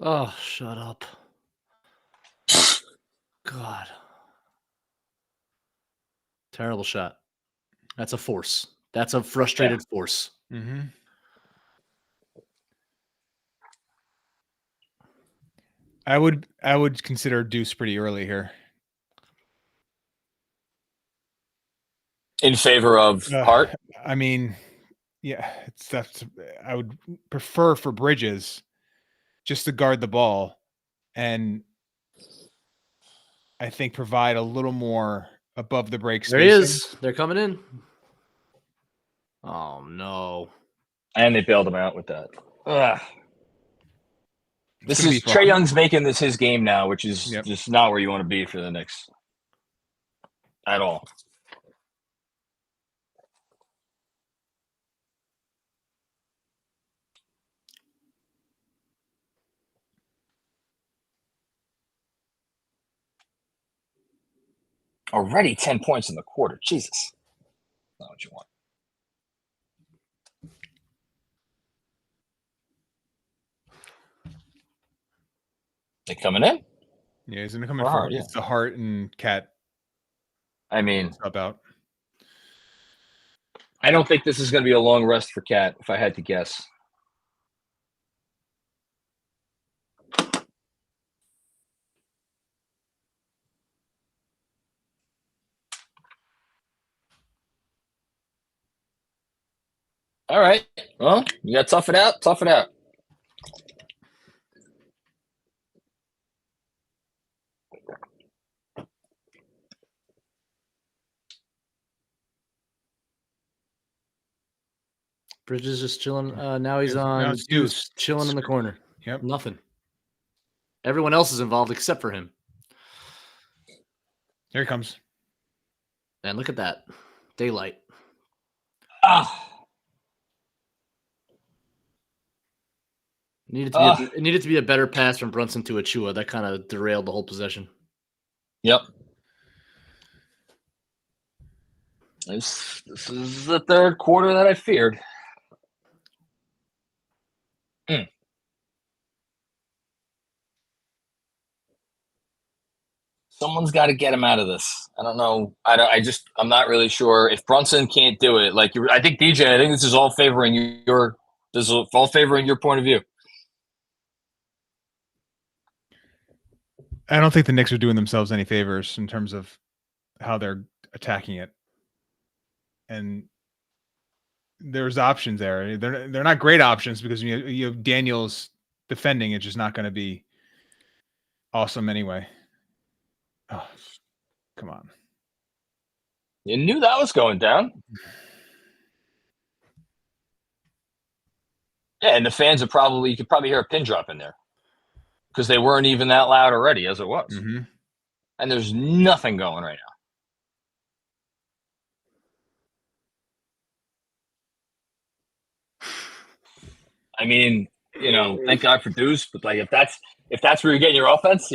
Oh, shut up. God. Terrible shot. That's a force. That's a frustrated force. Mm-hmm. I would consider deuce pretty early here. In favor of Hart? I mean, yeah, I would prefer for Bridges just to guard the ball and I think provide a little more above the break spacing. There he is. They're coming in. Oh, no. And they bailed him out with that. Ugh. This is Trae Young's making this his game now, which is just not where you want to be for the Knicks at all. Already 10 points in the quarter. Jesus. Not what you want. They coming in? Yeah, he's gonna come in for it's the Hart and Cat. I mean, about. I don't think this is going to be a long rest for Cat, if I had to guess. All right. Well, you got to tough it out. Tough it out. Bridges just chilling. Now he's on deuce, chilling in the corner. Yep. Nothing. Everyone else is involved except for him. Here he comes. And look at that. Daylight. It needed to be a better pass from Brunson to Achua. That kind of derailed the whole possession. Yep. This is the third quarter that I feared. Someone's got to get him out of this. I don't know. I'm not really sure if Brunson can't do it. I think DJ. I think this is all favoring your point of view. I don't think the Knicks are doing themselves any favors in terms of how they're attacking it. And there's options there. They're not great options because you have Daniels defending. It's just not going to be awesome anyway. Oh, come on. You knew that was going down. Yeah, and the fans you could probably hear a pin drop in there because they weren't even that loud already as it was. Mm-hmm. And there's nothing going right now. I mean, thank God for Deuce, but if that's where you're getting your offense,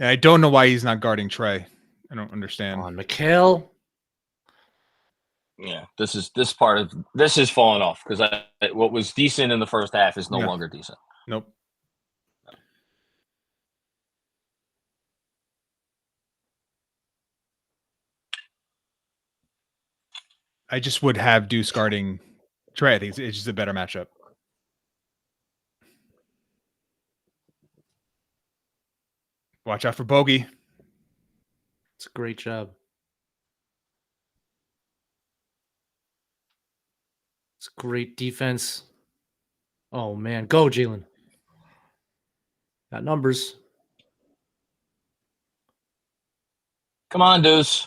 I don't know why he's not guarding Trae. I don't understand. On Mikhail. Yeah, this is falling off because what was decent in the first half is no longer decent. Nope. I just would have Deuce guarding Trae. I think it's just a better matchup. Watch out for Bogey. It's a great job. It's great defense. Oh, man. Go, Jalen. Got numbers. Come on, Deuce.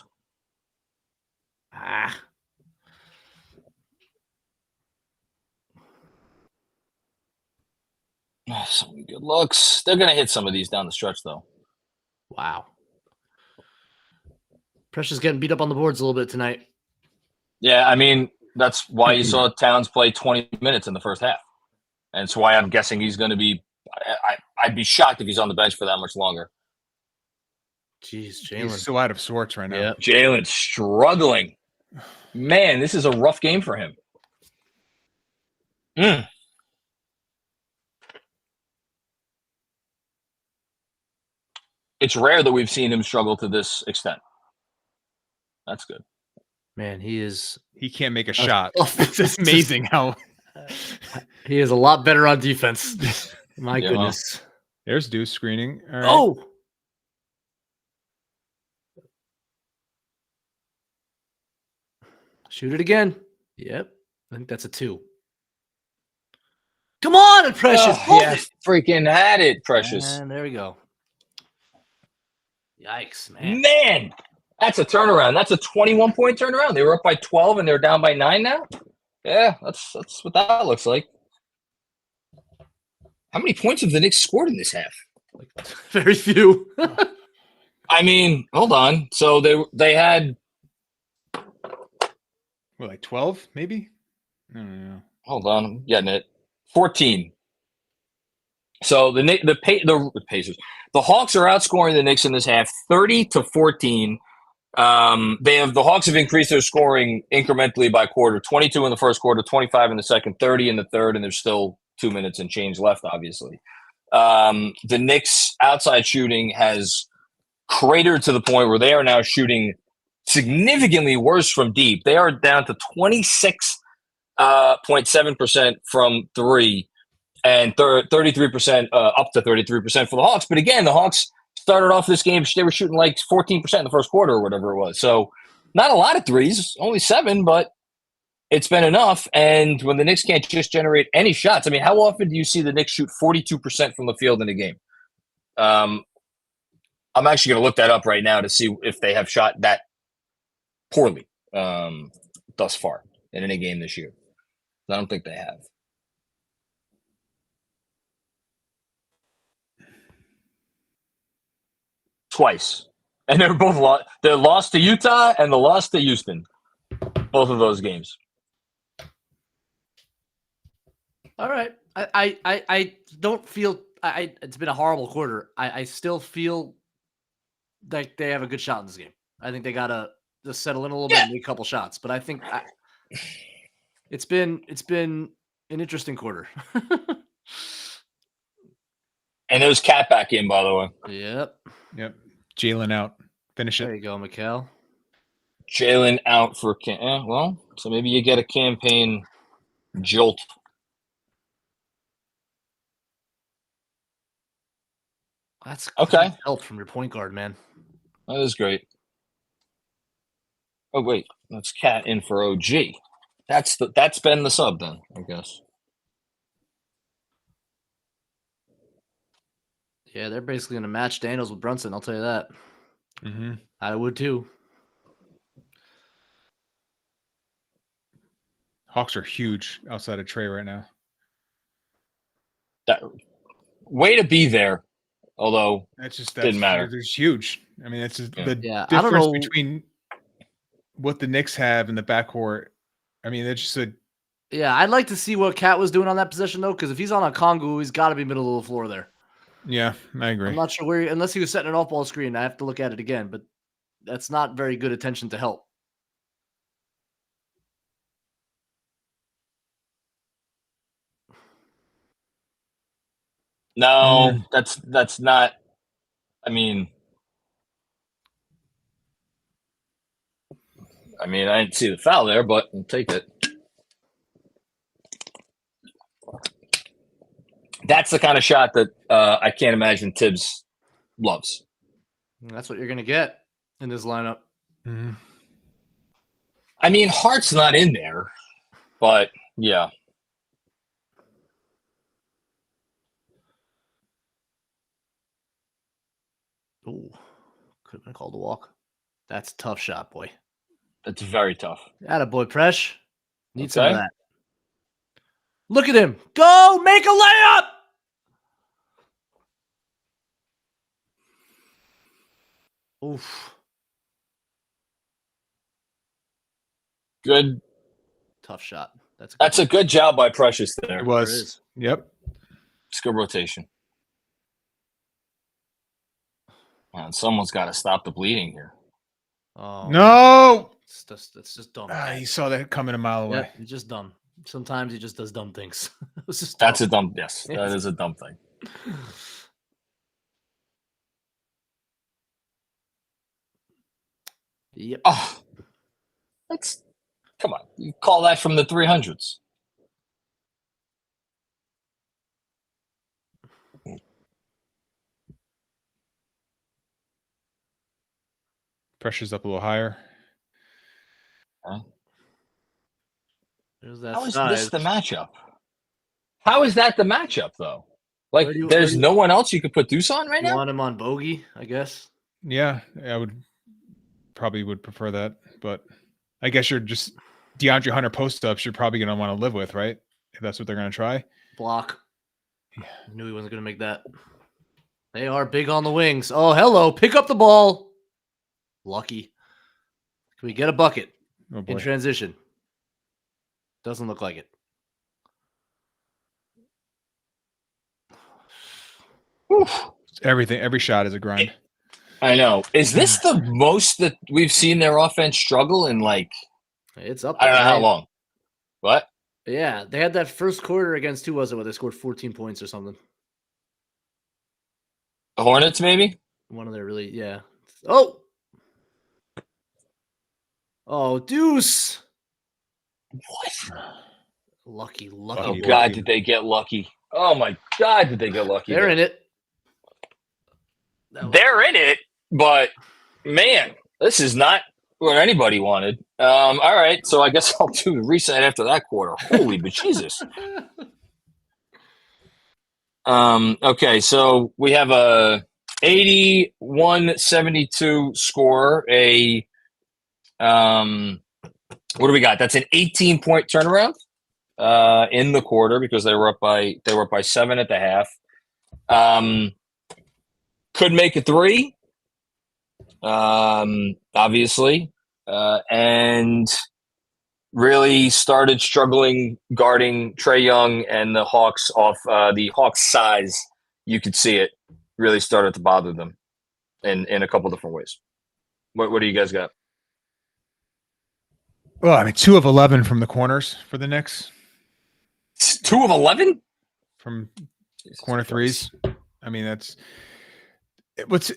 So many good looks. They're going to hit some of these down the stretch, though. Wow. Precious getting beat up on the boards a little bit tonight. Yeah, I mean, that's why you saw Towns play 20 minutes in the first half. And it's why I'm guessing he's going to be – I'd be shocked if he's on the bench for that much longer. Jeez, He's Jalen. so out of sorts right now. Yeah. Jalen's struggling. Man, this is a rough game for him. It's rare that we've seen him struggle to this extent. That's good. Man, he can't make a shot. tough- It's just amazing how he is a lot better on defense. My Yeah. goodness. there's Deuce screening. All right. Oh. Shoot it again. Yep. I think that's a 2. Come on, Precious. Oh, yeah, freaking had it, Precious. And there we go. Yikes, man. Man, that's a turnaround. That's a 21-point turnaround. They were up by 12 and they're down by 9 now. Yeah, that's what that looks like. How many points have the Knicks scored in this half? Very few. I mean, hold on. So they had. What, like 12, maybe? I don't know. Hold on, I'm getting it. 14. So the Pacers, the Hawks are outscoring the Knicks in this half, 30-14. The Hawks have increased their scoring incrementally by quarter, 22 in the first quarter, 25 in the second, 30 in the third, and there's still 2 minutes and change left, obviously. The Knicks' outside shooting has cratered to the point where they are now shooting significantly worse from deep. They are down to 26.7% from three and 33% up to 33% for the Hawks. But again, the Hawks started off this game, they were shooting like 14% in the first quarter or whatever it was. So not a lot of threes, only 7, but it's been enough. And when the Knicks can't just generate any shots, I mean, how often do you see the Knicks shoot 42% from the field in a game? I'm actually going to look that up right now to see if they have shot that poorly thus far in any game this year. I don't think they have. Twice. And they were both lost. They lost to Utah and the lost to Houston. Both of those games. All right. I don't feel it's been a horrible quarter. I still feel like they have a good shot in this game. I think they gotta just settle in a little bit and make a couple shots. But I think it's been an interesting quarter. And there's Cat back in, by the way. Yep. Jalen out. Finish There it. you go, Mikal. Jalen out for so maybe you get a campaign jolt. That's Okay. help from your point guard, man. That is great. Oh wait, that's Cat in for OG. That's been the sub then, I guess. Yeah, they're basically gonna match Daniels with Brunson. I'll tell you that. Mm-hmm. I would too. Hawks are huge outside of Trey right now. That way to be there. Although That's didn't matter. It's huge. I mean, it's just the Yeah, I don't difference know. between what the Knicks have in the backcourt. I mean, it's just Yeah, I'd like to see what Cat was doing on that position though, because if he's on a Kongu, he's got to be middle of the floor there. yeah, I agree. I'm not sure where, unless he was setting an off-ball screen. I have to look at it again, but that's not very good attention to help. No, that's not. I mean, I didn't see the foul there, but I'll take it. That's the kind of shot that I can't imagine Tibbs loves. And that's what you're going to get in this lineup. Mm-hmm. I mean, Hart's not in there, but yeah. Ooh, could have been called a walk. That's a tough shot, boy. That's very tough. Attaboy, Presh. Need some Okay. of that. Look at him. Go make a layup. Oof. Good. Tough shot. That's a good job by Precious there. It There was. is. Yep. It's good rotation. Man, someone's got to stop the bleeding here. Oh No. it's just dumb. You saw that coming a mile away. Yeah, he's just dumb. Sometimes he just does dumb things. It's just That's dumb. a dumb. Yes, that is a dumb thing. Yep. Oh, come on. You call that from the 300s? Pressure's up a little higher. There's that How is size. this the matchup? How is that the matchup, though? Like, Where do you- there's where do you- no one else you could put Deuce on right You now? want him on bogey, I guess. Yeah, I would prefer that, but I guess you're just DeAndre Hunter post ups. You're probably going to want to live with, right? If that's what they're going to try. Block. Knew he wasn't going to make that. They are big on the wings. Oh, hello. Pick up the ball. Lucky. Can we get a bucket Oh in boy. transition? Doesn't look like it. Oof. Every shot is a grind. I know. Is this the most that we've seen their offense struggle in, like, It's up I don't know how right? long? What? Yeah, they had that first quarter against who was it where they scored 14 points or something. The Hornets, maybe? One of their really, yeah. Oh, Deuce. What? Lucky. Oh, Lucky. God, did they get lucky? Oh, my God, did they get lucky? They're there. in it. They're in it, but, man, this is not what anybody wanted. All right, so I guess I'll do the reset after that quarter. Holy bejesus. Okay, so we have a 81-72 score. What do we got? That's an 18-point turnaround in the quarter because they were up by 7 at the half. Could make a 3, obviously, and really started struggling guarding Trae Young and the Hawks off the Hawks' size. You could see it really started to bother them in a couple different ways. What do you guys got? Well, I mean, 2 of 11 from the corners for the Knicks 2 of 11 from corner threes. I mean, it was.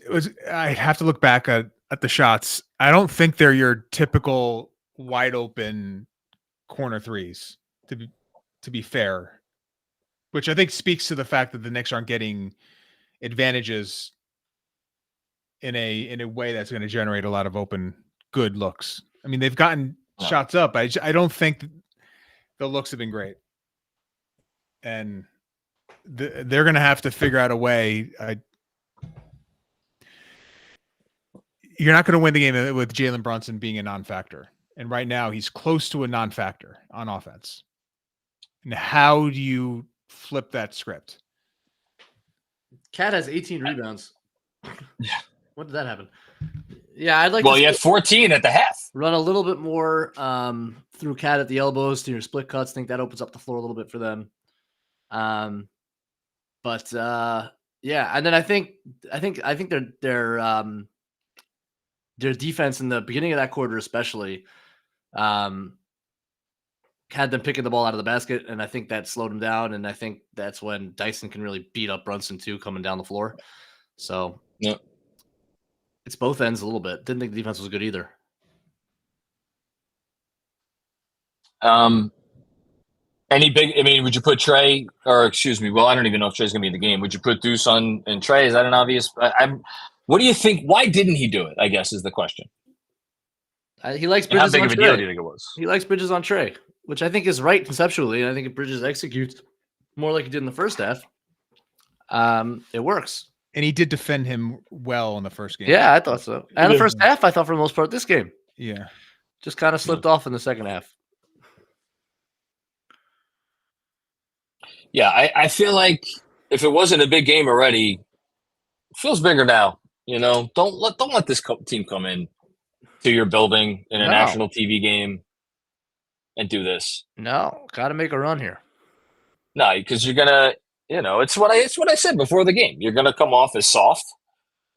I have to look back at the shots. I don't think they're your typical wide open corner threes. To be fair, which I think speaks to the fact that the Knicks aren't getting advantages in a way that's going to generate a lot of open good looks. I mean, they've gotten shots up. I don't think the looks have been great, and they're going to have to figure out a way. You're not going to win the game with Jalen Brunson being a non-factor, and right now he's close to a non-factor on offense. And how do you flip that script? Cat has 18 rebounds. Yeah. When did that happen? Yeah, I'd like Well, to you had 14 at the half. run a little bit more through Cat at the elbows to your split cuts. Think that opens up the floor a little bit for them. But yeah, and then I think their defense in the beginning of that quarter, especially, had them picking the ball out of the basket, and I think that slowed them down. And I think that's when Dyson can really beat up Brunson too, coming down the floor. So yeah, it's both ends a little bit. Didn't think the defense was good either. Any big? I mean, would you put Trae? Or excuse me. Well, I don't even know if Trae's gonna be in the game. Would you put Deuce on and Trae? Is that an obvious? What do you think? Why didn't he do it? I guess is the question. He likes And how Bridges big on of a deal do you Trae. think it was? He likes Bridges on Trae, which I think is right conceptually, and I think if Bridges executes more like he did in the first half, it works. And he did defend him well in the first game. Yeah, I thought so. And the first half, I thought for the most part, this game Yeah. just kind of slipped off in the second half. Yeah, I feel like if it wasn't a big game already, it feels bigger now. You know, don't let this team come in to your building in a No. national TV game and do this. No, got to make a run here. No, because you're gonna, you know, it's what I said before the game. You're gonna come off as soft,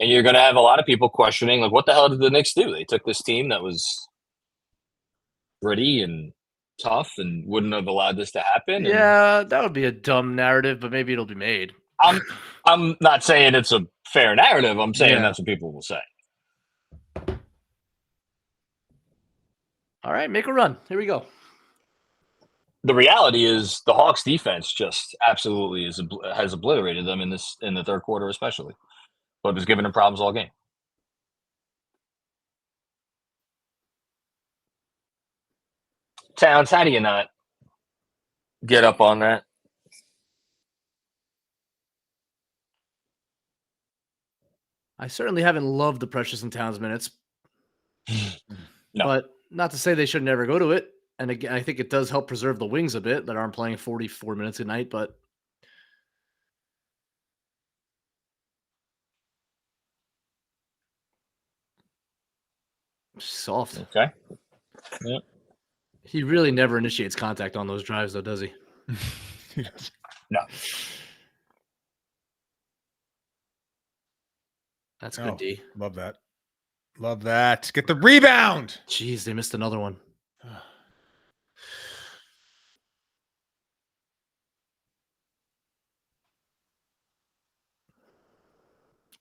And you're going to have a lot of people questioning, like, what the hell did the Knicks do? They took this team that was gritty and tough and wouldn't have allowed this to happen. Yeah, that would be a dumb narrative, but maybe it'll be made. I'm not saying it's a fair narrative. I'm saying that's what people will say. All right, make a run. Here we go. The reality is the Hawks defense just absolutely has obliterated them in the third quarter, especially. But was giving them problems all game. Towns, how do you not get up on that? I certainly haven't loved the Precious and Towns minutes. No. But not to say they should never go to it. And again, I think it does help preserve the wings a bit that aren't playing 44 minutes a night, but soft. Okay. Yeah. He really never initiates contact on those drives, though, does he? No. That's good, D. Love that. Love that. Get the rebound. Jeez, they missed another one.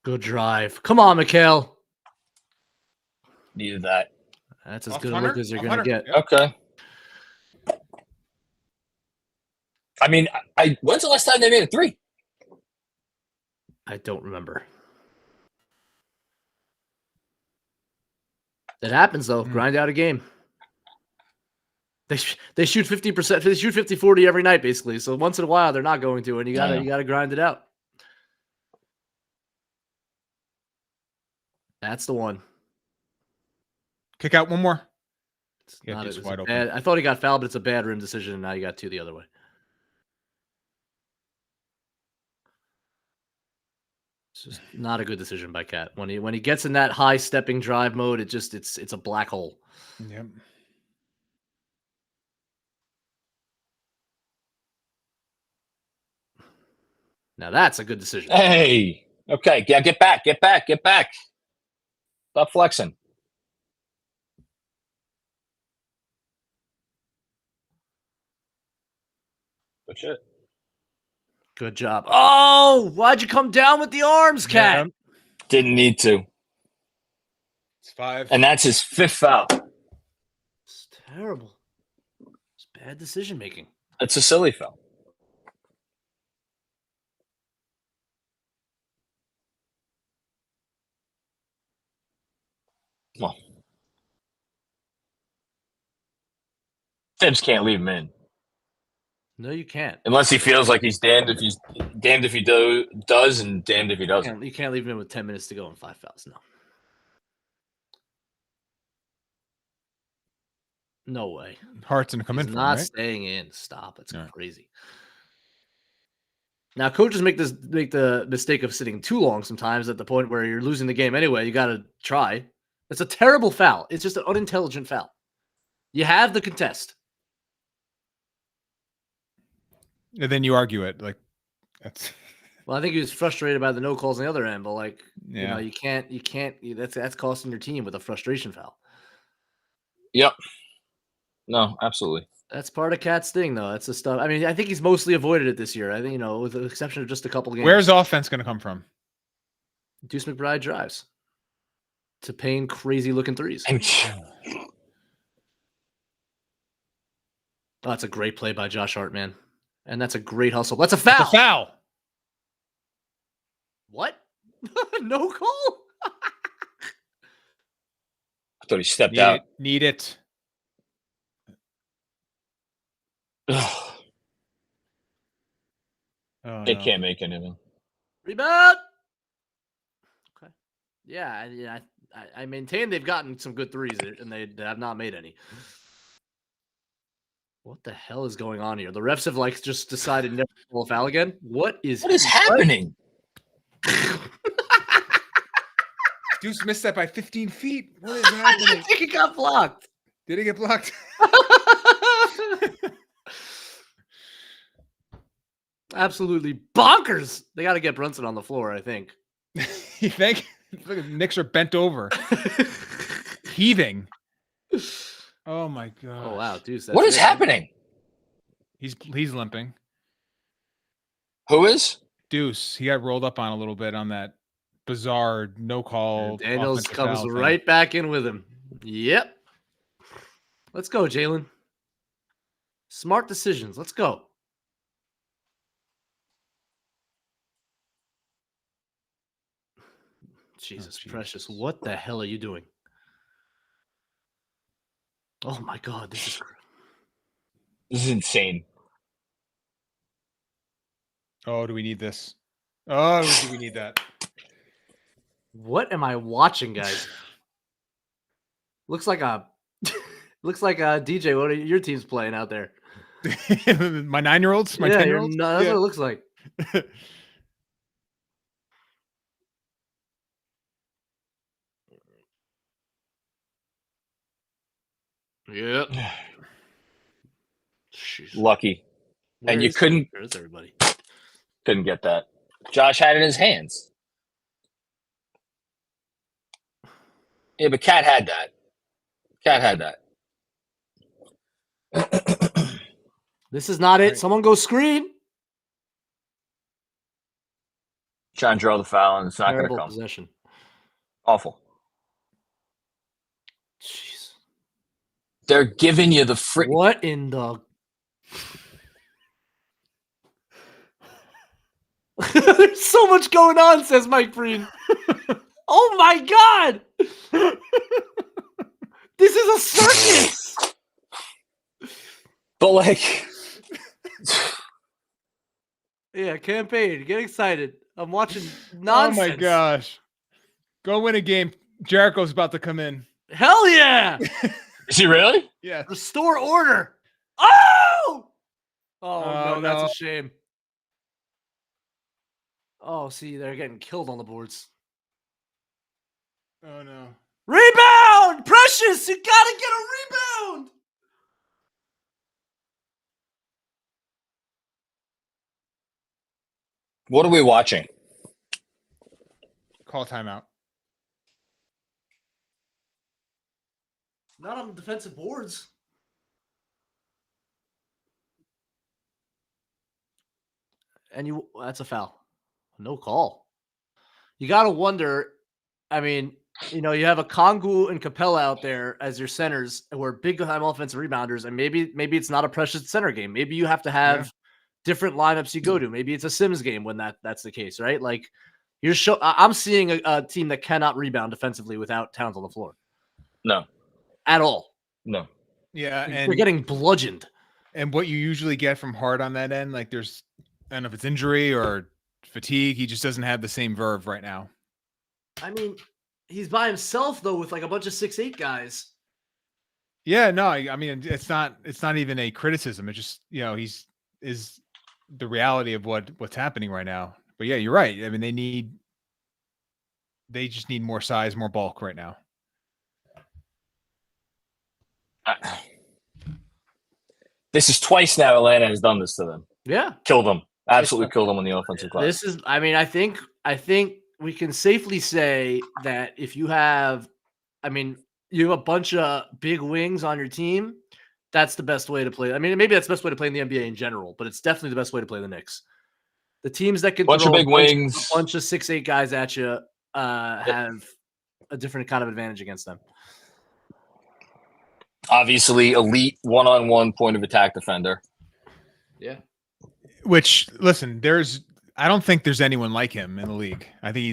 Good drive. Come on, Mikhail. Needed that. That's as Off good a Hunter? look as you're Off going to Hunter? get. Yep. Okay. I mean, when's the last time they made a three? I don't remember. It happens, though. Grind out a game. They shoot 50%. They shoot 50-40 every night, basically. So once in a while, they're not going to, and you gotta grind it out. That's the one. Kick out one more. It's Yeah, not, it's it's wide a open. bad, I thought he got fouled, but it's a bad rim decision, and now you got two the other way. It's just not a good decision by Cat. When he gets in that high stepping drive mode, it's a black hole. Yep. Now that's a good decision. Hey. Okay. Yeah, get back. Stop flexing. Good shit. Good job. Oh, why'd you come down with the arms, Cat? Yeah. Didn't need to. It's 5. And that's his 5th foul. It's terrible. It's bad decision making. It's a silly foul. Well, Tibbs can't leave him in No, you can't. unless he feels like he's damned if he does and damned if he doesn't. You can't leave him in with 10 minutes to go and 5 fouls. No. No way. Hart's gonna come He's in. not For him, right? staying in. Stop. It's Yeah. crazy. Now, coaches make the mistake of sitting too long sometimes at the point where you're losing the game anyway. You got to try. It's a terrible foul. It's just an unintelligent foul. You have the contest. And then you argue it like that's. Well, I think he was frustrated by the no calls on the other end, but Yeah. you can't. That's costing your team with a frustration foul. Yep. No, absolutely. That's part of Cat's thing, though. That's the stuff. I mean, I think he's mostly avoided it this year. I think, with the exception of just a couple games. Where's offense gonna come from? Deuce McBride drives to Payne crazy looking threes. And Oh, that's a great play by Josh Hart, man. And that's a great hustle. That's a foul. It's a foul. What? No call? I thought he stepped out. Need it. Ugh, Oh, they no. can't make anything. Rebound. Okay. Yeah, I maintain they've gotten some good threes, and they have not made any. What the hell is going on here? The refs have just decided never to call a foul again. What is happening? Deuce missed that by 15 feet. What is happening? I think it got blocked. Did it get blocked? Absolutely bonkers. They got to get Brunson on the floor, I think. You think? Look at Knicks are bent over, heaving. Oh my god! Oh wow, dude. What is happening? He's limping. Who is? Deuce. He got rolled up on a little bit on that bizarre no call. And Daniels offensive comes foul thing. right back in with him. Yep. Let's go, Jalen. Smart decisions. Let's go. Jesus precious. What the hell are you doing? Oh my god, this is insane. Oh, do we need this? Oh, do we need that? What am I watching, guys? Looks like a DJ. What are your teams playing out there? My 9-year-olds, my yeah, 10-year-olds. that's what it looks like. Yep. Lucky. And you couldn't. Where's everybody? Couldn't get that. Josh had it in his hands. Yeah, but Cat had that. Cat had that. This is not it. Someone go screen. Trying to draw the foul, and it's not going to Terrible come. possession. Awful. Jeez. They're giving you the free. What in the? There's so much going on, says Mike Breen. Oh my god! This is a circus. But like, Yeah, campaign. Get excited. I'm watching nonsense. Oh my gosh! Go win a game. Jericho's about to come in. Hell yeah! is he really? Yeah. Restore order. Oh! Oh Oh, no, that's no. a shame. Oh, see, they're getting killed on the boards. Oh no. Rebound! Precious, you gotta get a rebound! What are we watching? Call timeout. Not on the defensive boards. And that's a foul. No call. You got to wonder. I mean, you know, you have a Kongu and Capella out there as your centers who are big time offensive rebounders, and maybe it's not a Precious center game. Maybe you have to have different lineups you go to. Maybe it's a Sims game when that's the case, right? Like I'm seeing a team that cannot rebound defensively without Towns on the floor. No. At all. No. Yeah, and They're getting bludgeoned. And what you usually get from Hart on that end, like there's, I don't know if it's injury or fatigue. He just doesn't have the same verve right now. I mean, he's by himself though with like a bunch of 6'8" guys. Yeah, no, I mean it's not even a criticism. It just, you know, is the reality of what's happening right now. But yeah, you're right. I mean, they just need more size, more bulk right now. This is twice now Atlanta has done this to them. Yeah. Killed them. Absolutely killed them on the offensive glass. I think we can safely say that if you have a bunch of big wings on your team, that's the best way to play. I mean, maybe that's the best way to play in the NBA in general, but it's definitely the best way to play the Knicks. The teams that can bunch throw of big wings, a bunch of 6'8" guys at you have a different kind of advantage against them. Obviously, elite one-on-one point of attack defender. Yeah. Which, listen, I don't think there's anyone like him in the league. I think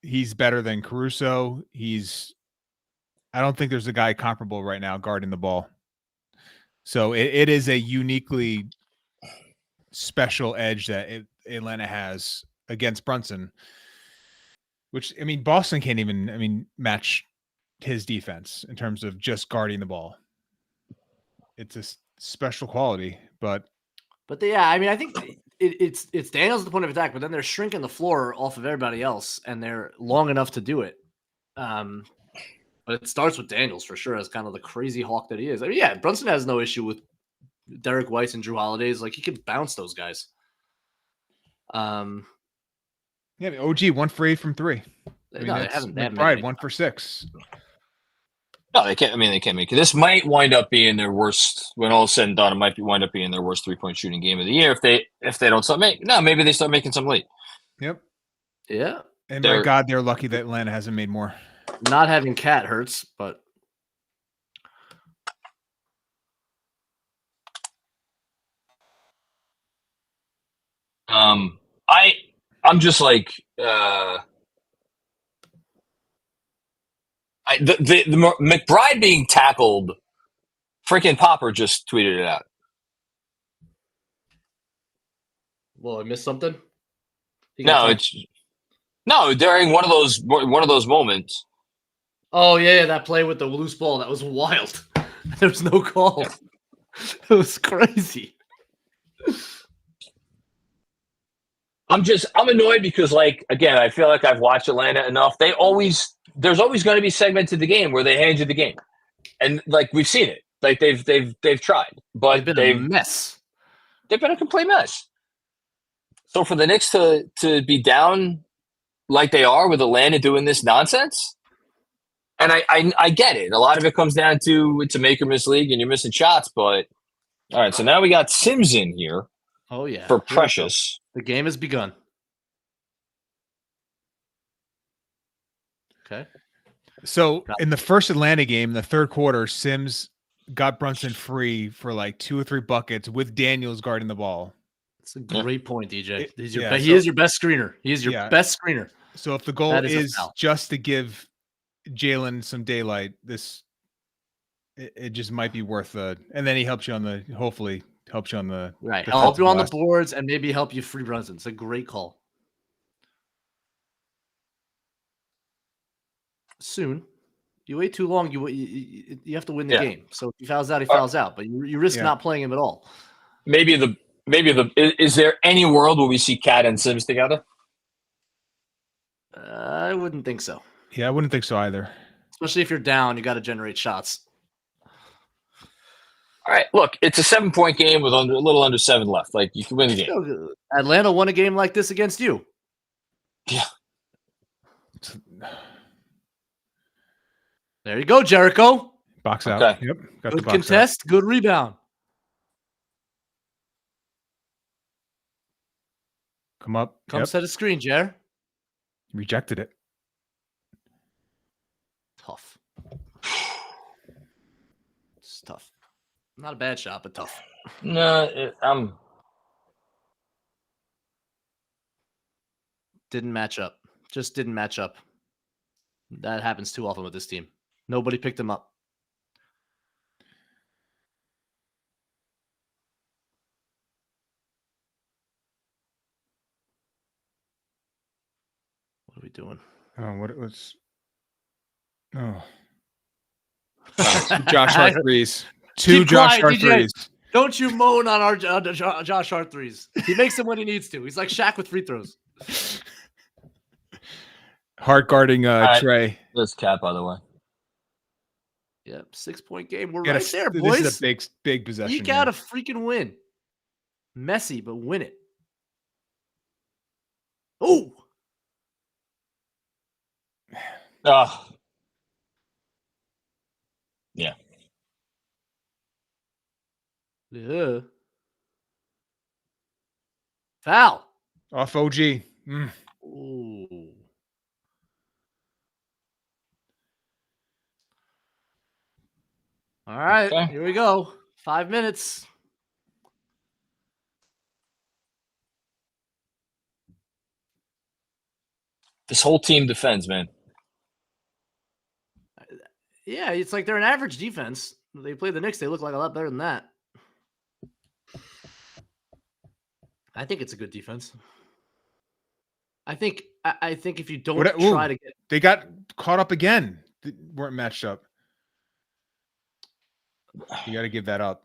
he's better than Caruso. I don't think there's a guy comparable right now guarding the ball. So it is a uniquely special edge that Atlanta has against Brunson, which, I mean, Boston can't even, match his defense in terms of just guarding the ball. It's a special quality, but yeah, I mean, I think it's Daniels at the point of attack, but then they're shrinking the floor off of everybody else, and they're long enough to do it. But it starts with Daniels for sure as kind of the crazy hawk that he is. I mean, yeah, Brunson has no issue with Derek White and Drew Holiday's. Like, he can bounce those guys. Yeah, I mean, OG 1 for 8 from 3. I mean, No, they that's haven't made McBride any. 1 for 6. No, they can't. I mean, they can't make it. This might wind up being their worst. When all is said and done, it might wind up being their worst 3-point shooting game of the year if they don't start making. No, maybe they start making some late. Yep. Yeah. And my God, they're lucky that Atlanta hasn't made more. Not having Cat hurts, but I'm just like the McBride being tackled. Freaking Popper just tweeted it out. well, I missed something. No, during one of those moments. Oh yeah, that play with the loose ball, that was wild. There was no call. It was crazy. I'm annoyed because, like, again, I feel like I've watched Atlanta enough. There's always going to be segments of the game where they hand you the game, and like we've seen it. Like they've tried, but They've been a mess. They've been a complete mess. So for the Knicks to be down like they are with Atlanta doing this nonsense, and I get it. A lot of it comes down to it's a make or miss league, and you're missing shots. But all right, so now we got Sims in here. Oh yeah, for Precious. The game has begun. Okay. So in the first Atlanta game, in the third quarter, Sims got Brunson free for like 2 or 3 buckets with Daniels guarding the ball. That's a great point, DJ. Yeah, he is your best screener. He is your best screener. So if the goal is just to give Jalen some daylight, it just might be worth it. And then he helps you on the hopefully helps you on the right. Help you on the boards and maybe help you free Brunson. It's a great call. Soon, you wait too long, you have to win the game. So if he fouls out, he fouls out. But you risk not playing him at all. Is there any world where we see Cat and Sims together? I wouldn't think so. Yeah, I wouldn't think so either. Especially if you're down, you got to generate shots. All right, look, it's a 7-point game with a little under 7 left. Like, you can win the game. Atlanta won a game like this against you. Yeah. There you go, Jericho. Box out. Okay. Yep. Got Good contest, good rebound. Come up. Come set a screen, Jer. Rejected it. Tough. It's tough. Not a bad shot, but tough. No, Didn't match up. Just didn't match up. That happens too often with this team. Nobody picked him up. What are we doing? Oh, what it was. Oh. Josh Hart threes. Two Josh Hart threes. Don't you moan on our Josh Hart threes. He makes them when he needs to. He's like Shaq with free throws. Hart guarding Trey. This Cat, by the way. Yep, 6-point game. We're right there, boys. This is a big possession. You got to freaking win. Messy, but win it. Oh. Yeah. Yeah. Foul. Off OG. Ooh. All right, Okay. Here we go. 5 minutes. This whole team defends, man. Yeah, it's like they're an average defense. They play the Knicks. They look like a lot better than that. I think it's a good defense. I think if you don't try to get, they got caught up again. They weren't matched up. You got to give that up.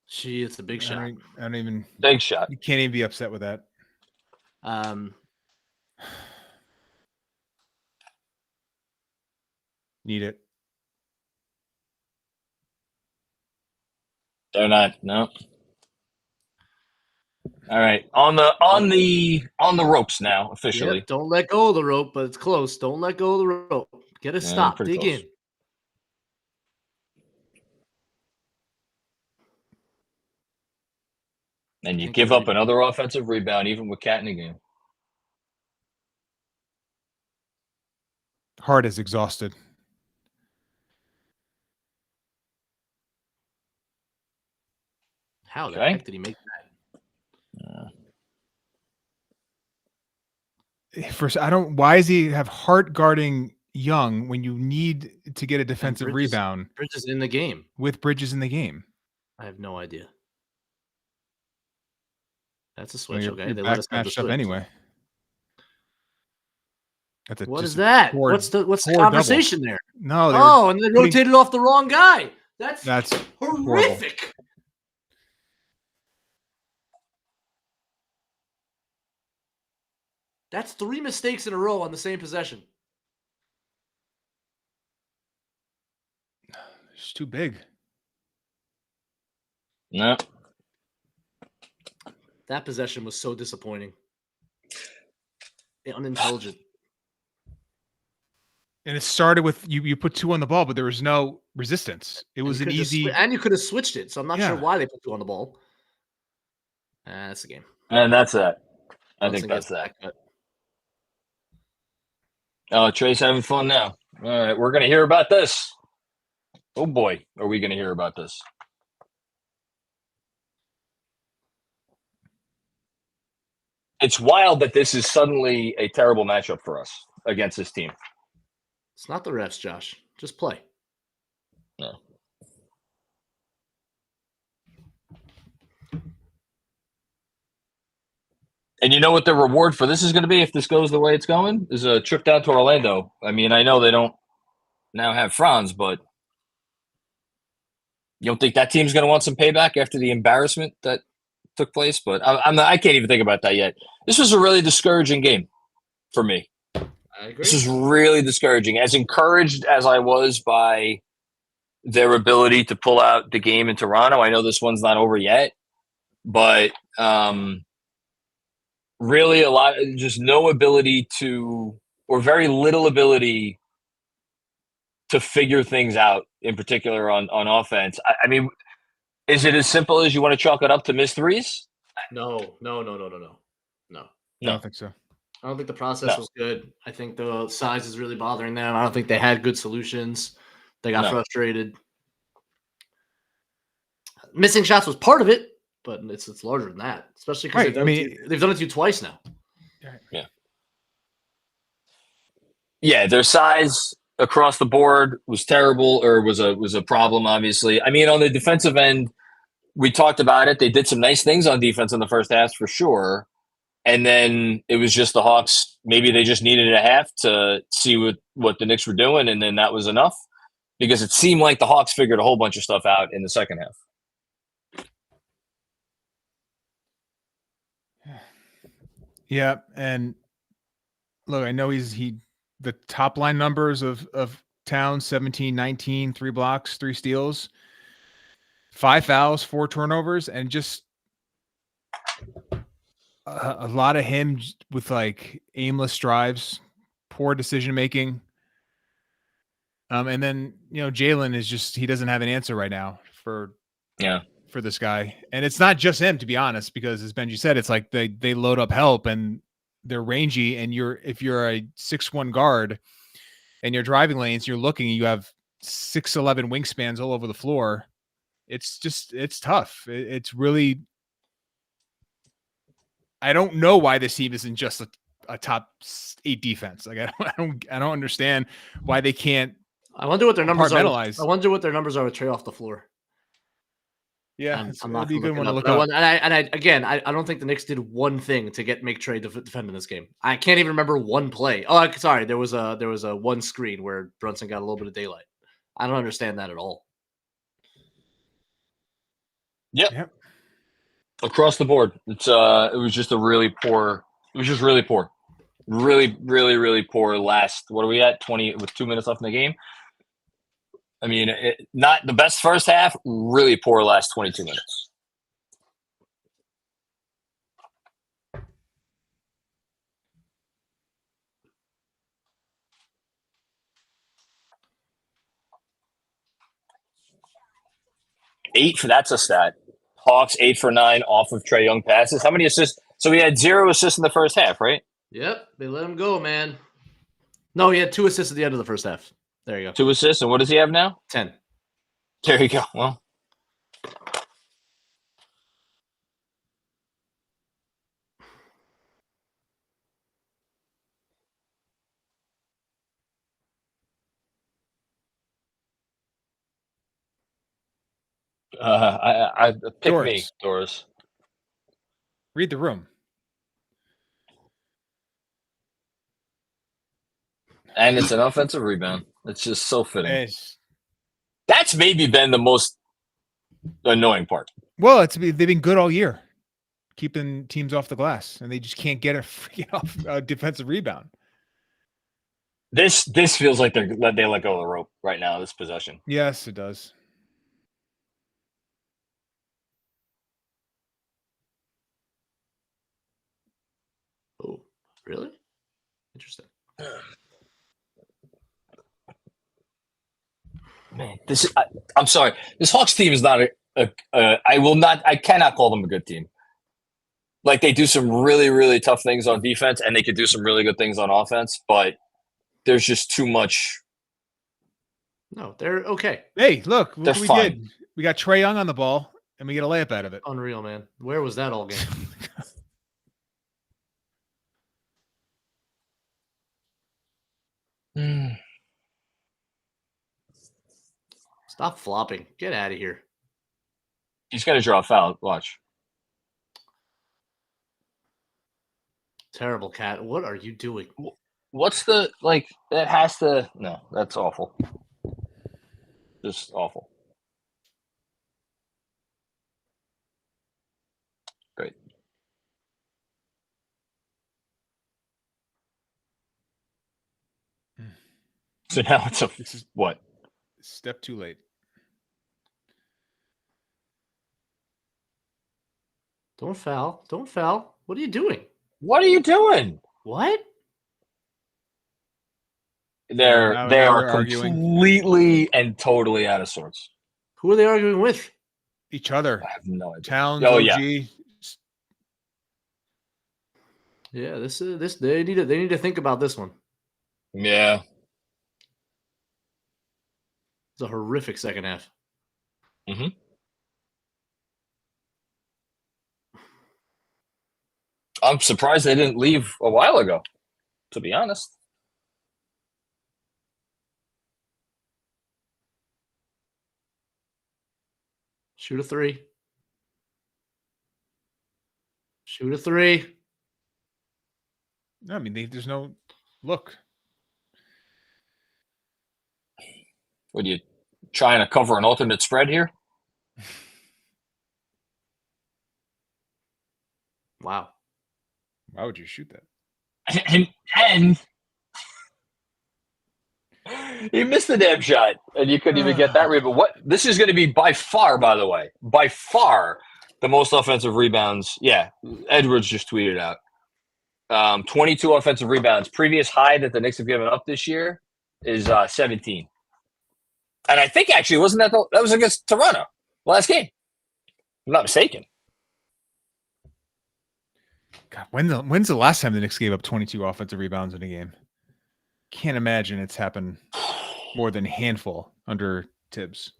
Gee, it's a big shot. I don't even. Big shot. You can't even be upset with that. Need it. They're not. No. All right, on the ropes now officially. Yep, don't let go of the rope, but it's close. Don't let go of the rope. Get a stop. pretty Dig close. in. And you give up another offensive rebound, even with Cat in the game. Hart is exhausted. How the heck did he make that? First, why does he have Hart guarding Young when you need to get a defensive rebound? Bridges in the game. With Bridges in the game. I have no idea. That's a switch, Well, okay? They let us have the matched up switch. anyway. What is that? What's the conversation there? No. And they rotated off the wrong guy. That's horrific. Horrible. That's 3 mistakes in a row on the same possession. It's too big. No. That possession was so disappointing. Unintelligent. And it started with you put 2 on the ball, but there was no resistance. It was an easy. And you could have switched it. So I'm not sure why they put 2 on the ball. That's the game. And that's that. I think that's that. Oh, Trey's having fun now. All right, we're going to hear about this. Oh, boy, are we going to hear about this. It's wild that this is suddenly a terrible matchup for us against this team. It's not the refs, Josh. Just play. No. And you know what the reward for this is going to be if this goes the way it's going? Is a trip down to Orlando. I mean, I know they don't now have Franz, but you don't think that team's going to want some payback after the embarrassment that took place? But I can't even think about that yet. This was a really discouraging game for me. I agree. This is really discouraging. As encouraged as I was by their ability to pull out the game in Toronto, I know this one's not over yet, but really just no ability to, or very little ability to figure things out, in particular on offense. I mean, is it as simple as you want to chalk it up to missed threes? No. I don't think so. I don't think the process was good. I think the size is really bothering them. I don't think they had good solutions. They got frustrated. Missing shots was part of it, but it's larger than that, especially because they've done it to you twice now. Yeah, their size across the board was terrible, or was a problem, obviously. I mean, on the defensive end, we talked about it. They did some nice things on defense in the first half for sure. And then it was just the Hawks. Maybe they just needed a half to see what the Knicks were doing, and then that was enough, because it seemed like the Hawks figured a whole bunch of stuff out in the second half. Yeah, and look, I know the top line numbers of Towns, 17, 19, 3 blocks, 3 steals, 5 fouls, 4 turnovers, and just a lot of him with like aimless drives, poor decision making. And then, Jalen is just, he doesn't have an answer right now for this guy. And it's not just him, to be honest, because as Benjy said, it's like they load up help and they're rangy, and if you're a 6'1" guard and you're driving lanes, you're looking, you have 6'11" wingspans all over the floor. It's tough. It's really, I don't know why this team isn't just a top 8 defense. Like I don't understand why they can't. I wonder what their numbers are. I wonder what their numbers are with Trey off the floor. Yeah, I'm not be a good one to look up. up. I don't think the Knicks did one thing to make Trey defend in this game. I can't even remember one play. Oh, sorry, there was a one screen where Brunson got a little bit of daylight. I don't understand that at all. Yep. Across the board, it was just really poor. Really, really, really poor. Last, what are we at? 20 with 2 minutes left in the game. I mean, not the best first half. Really poor last 22 minutes. 8 for that's a stat. Hawks 8 for 9 off of Trae Young passes. How many assists? So he had 0 assists in the first half, right? Yep, they let him go, man. No, he had 2 assists at the end of the first half. There you go. 2 assists, and what does he have now? 10. There you go. Well, I pick me, Doris. Read the room. And it's an offensive rebound. It's just so fitting. It's, That's maybe been the most annoying part. well, they've been good all year, keeping teams off the glass, and they just can't get a freaking off defensive rebound. This feels like they let go of the rope right now. This possession. Yes, it does. Oh, really? Interesting. Man, I'm sorry. This Hawks team is not I cannot call them a good team. Like, they do some really, really tough things on defense, and they could do some really good things on offense, but there's just too much. No, they're okay. Hey, look, They're what we fine. did. We got Trae Young on the ball, and we get a layup out of it. Unreal, man. Where was that all game? Stop flopping. Get out of here. He's going to draw a foul. Watch. Terrible, Cat. What are you doing? What's the, like, that has to, no, that's awful. Just awful. Great. So now it's This is what? step too late. Don't foul. Don't foul. What are you doing? What are you doing? What? They Now are we're arguing. completely and totally out of sorts. Who are they arguing with? Each other. I have no idea. Towns, Oh, OG. yeah. Yeah, this they need to think about this one. Yeah. It's a horrific second half. Mm-hmm. I'm surprised they didn't leave a while ago, to be honest. Shoot a 3. Shoot a 3. No, I mean, there's no look. What, are you trying to cover an alternate spread here? Wow. Why would you shoot that? And he missed the damn shot, and you couldn't even get that rebound. What? This is going to be by far, by the way, the most offensive rebounds. Yeah, Edwards just tweeted out 22 offensive rebounds. Previous high that the Knicks have given up this year is 17. And I think actually wasn't that was against Toronto last game? If I'm not mistaken. God, when's the last time the Knicks gave up 22 offensive rebounds in a game? Can't imagine it's happened more than a handful under Tibbs.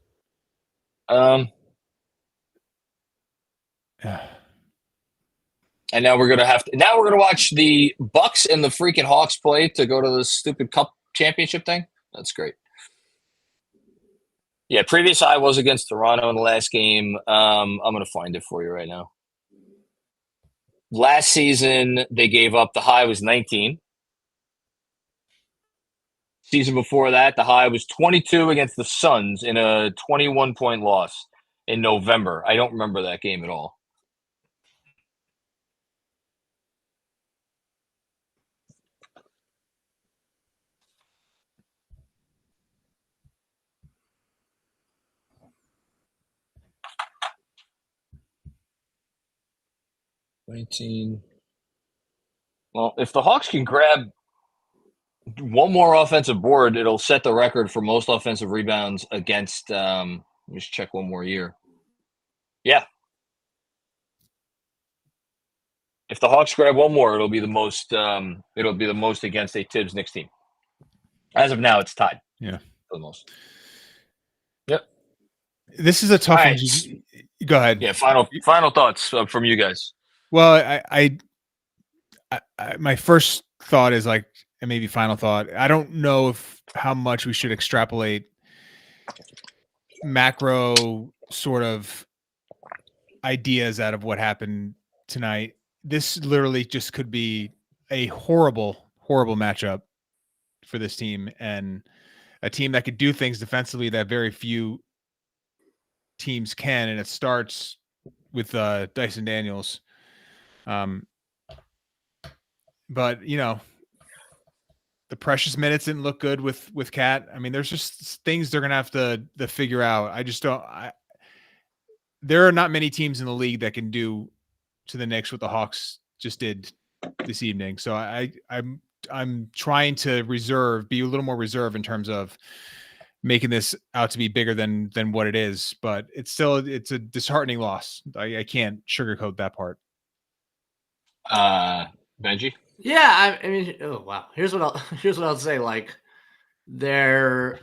And now we're gonna watch the Bucks and the freaking Hawks play to go to the stupid Cup championship thing. That's great. Yeah, previous high was against Toronto in the last game. I'm gonna find it for you right now. Last season they gave up, the high was 19. Season before that, the high was 22 against the Suns in a 21-point loss in November. I don't remember that game at all. Well, if the Hawks can grab one more offensive board, it'll set the record for most offensive rebounds against. Let me just check one more year. Yeah. If the Hawks grab one more, it'll be the most. It'll be the most against a Tibbs Knicks team. As of now, it's tied. Yeah, for the most. Yep. This is a tough one. Go ahead. Yeah. Final thoughts from you guys. Well, I my first thought is like, and maybe final thought. I don't know how much we should extrapolate macro sort of ideas out of what happened tonight. This literally just could be a horrible, horrible matchup for this team, and a team that could do things defensively that very few teams can. And it starts with Dyson Daniels. But you know, the precious minutes didn't look good with Cat. I mean, there's just things they're gonna have to figure out. I just don't. There are not many teams in the league that can do to the Knicks what the Hawks just did this evening. So I'm trying to be a little more reserved in terms of making this out to be bigger than what it is. But it's a disheartening loss. I can't sugarcoat that part. Benjy. Yeah, I mean, oh wow. Here's what I'll say. Like, they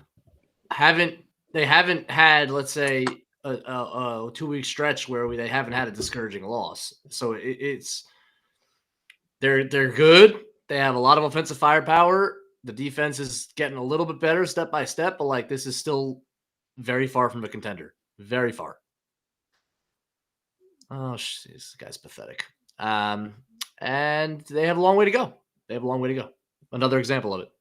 haven't had, let's say, a 2-week stretch where they haven't had a discouraging loss. So they're good. They have a lot of offensive firepower. The defense is getting a little bit better step by step, but like, this is still very far from a contender. Very far. Oh, this guy's pathetic. And they have a long way to go. Another example of it.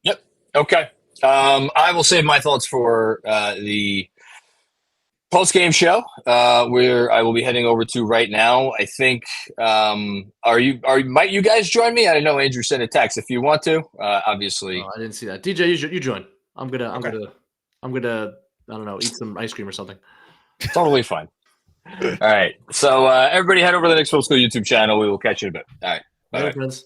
Yep. Okay. I will save my thoughts for the post-game show, where I will be heading over to right now. I think. Might you guys join me? I don't know. Andrew sent a text. If you want to, obviously. Oh, I didn't see that. DJ, you join. I'm gonna. I don't know. Eat some ice cream or something. Totally fine. All right. So everybody head over to the Knicks Film School YouTube channel. We will catch you in a bit. All right. Bye. Friends.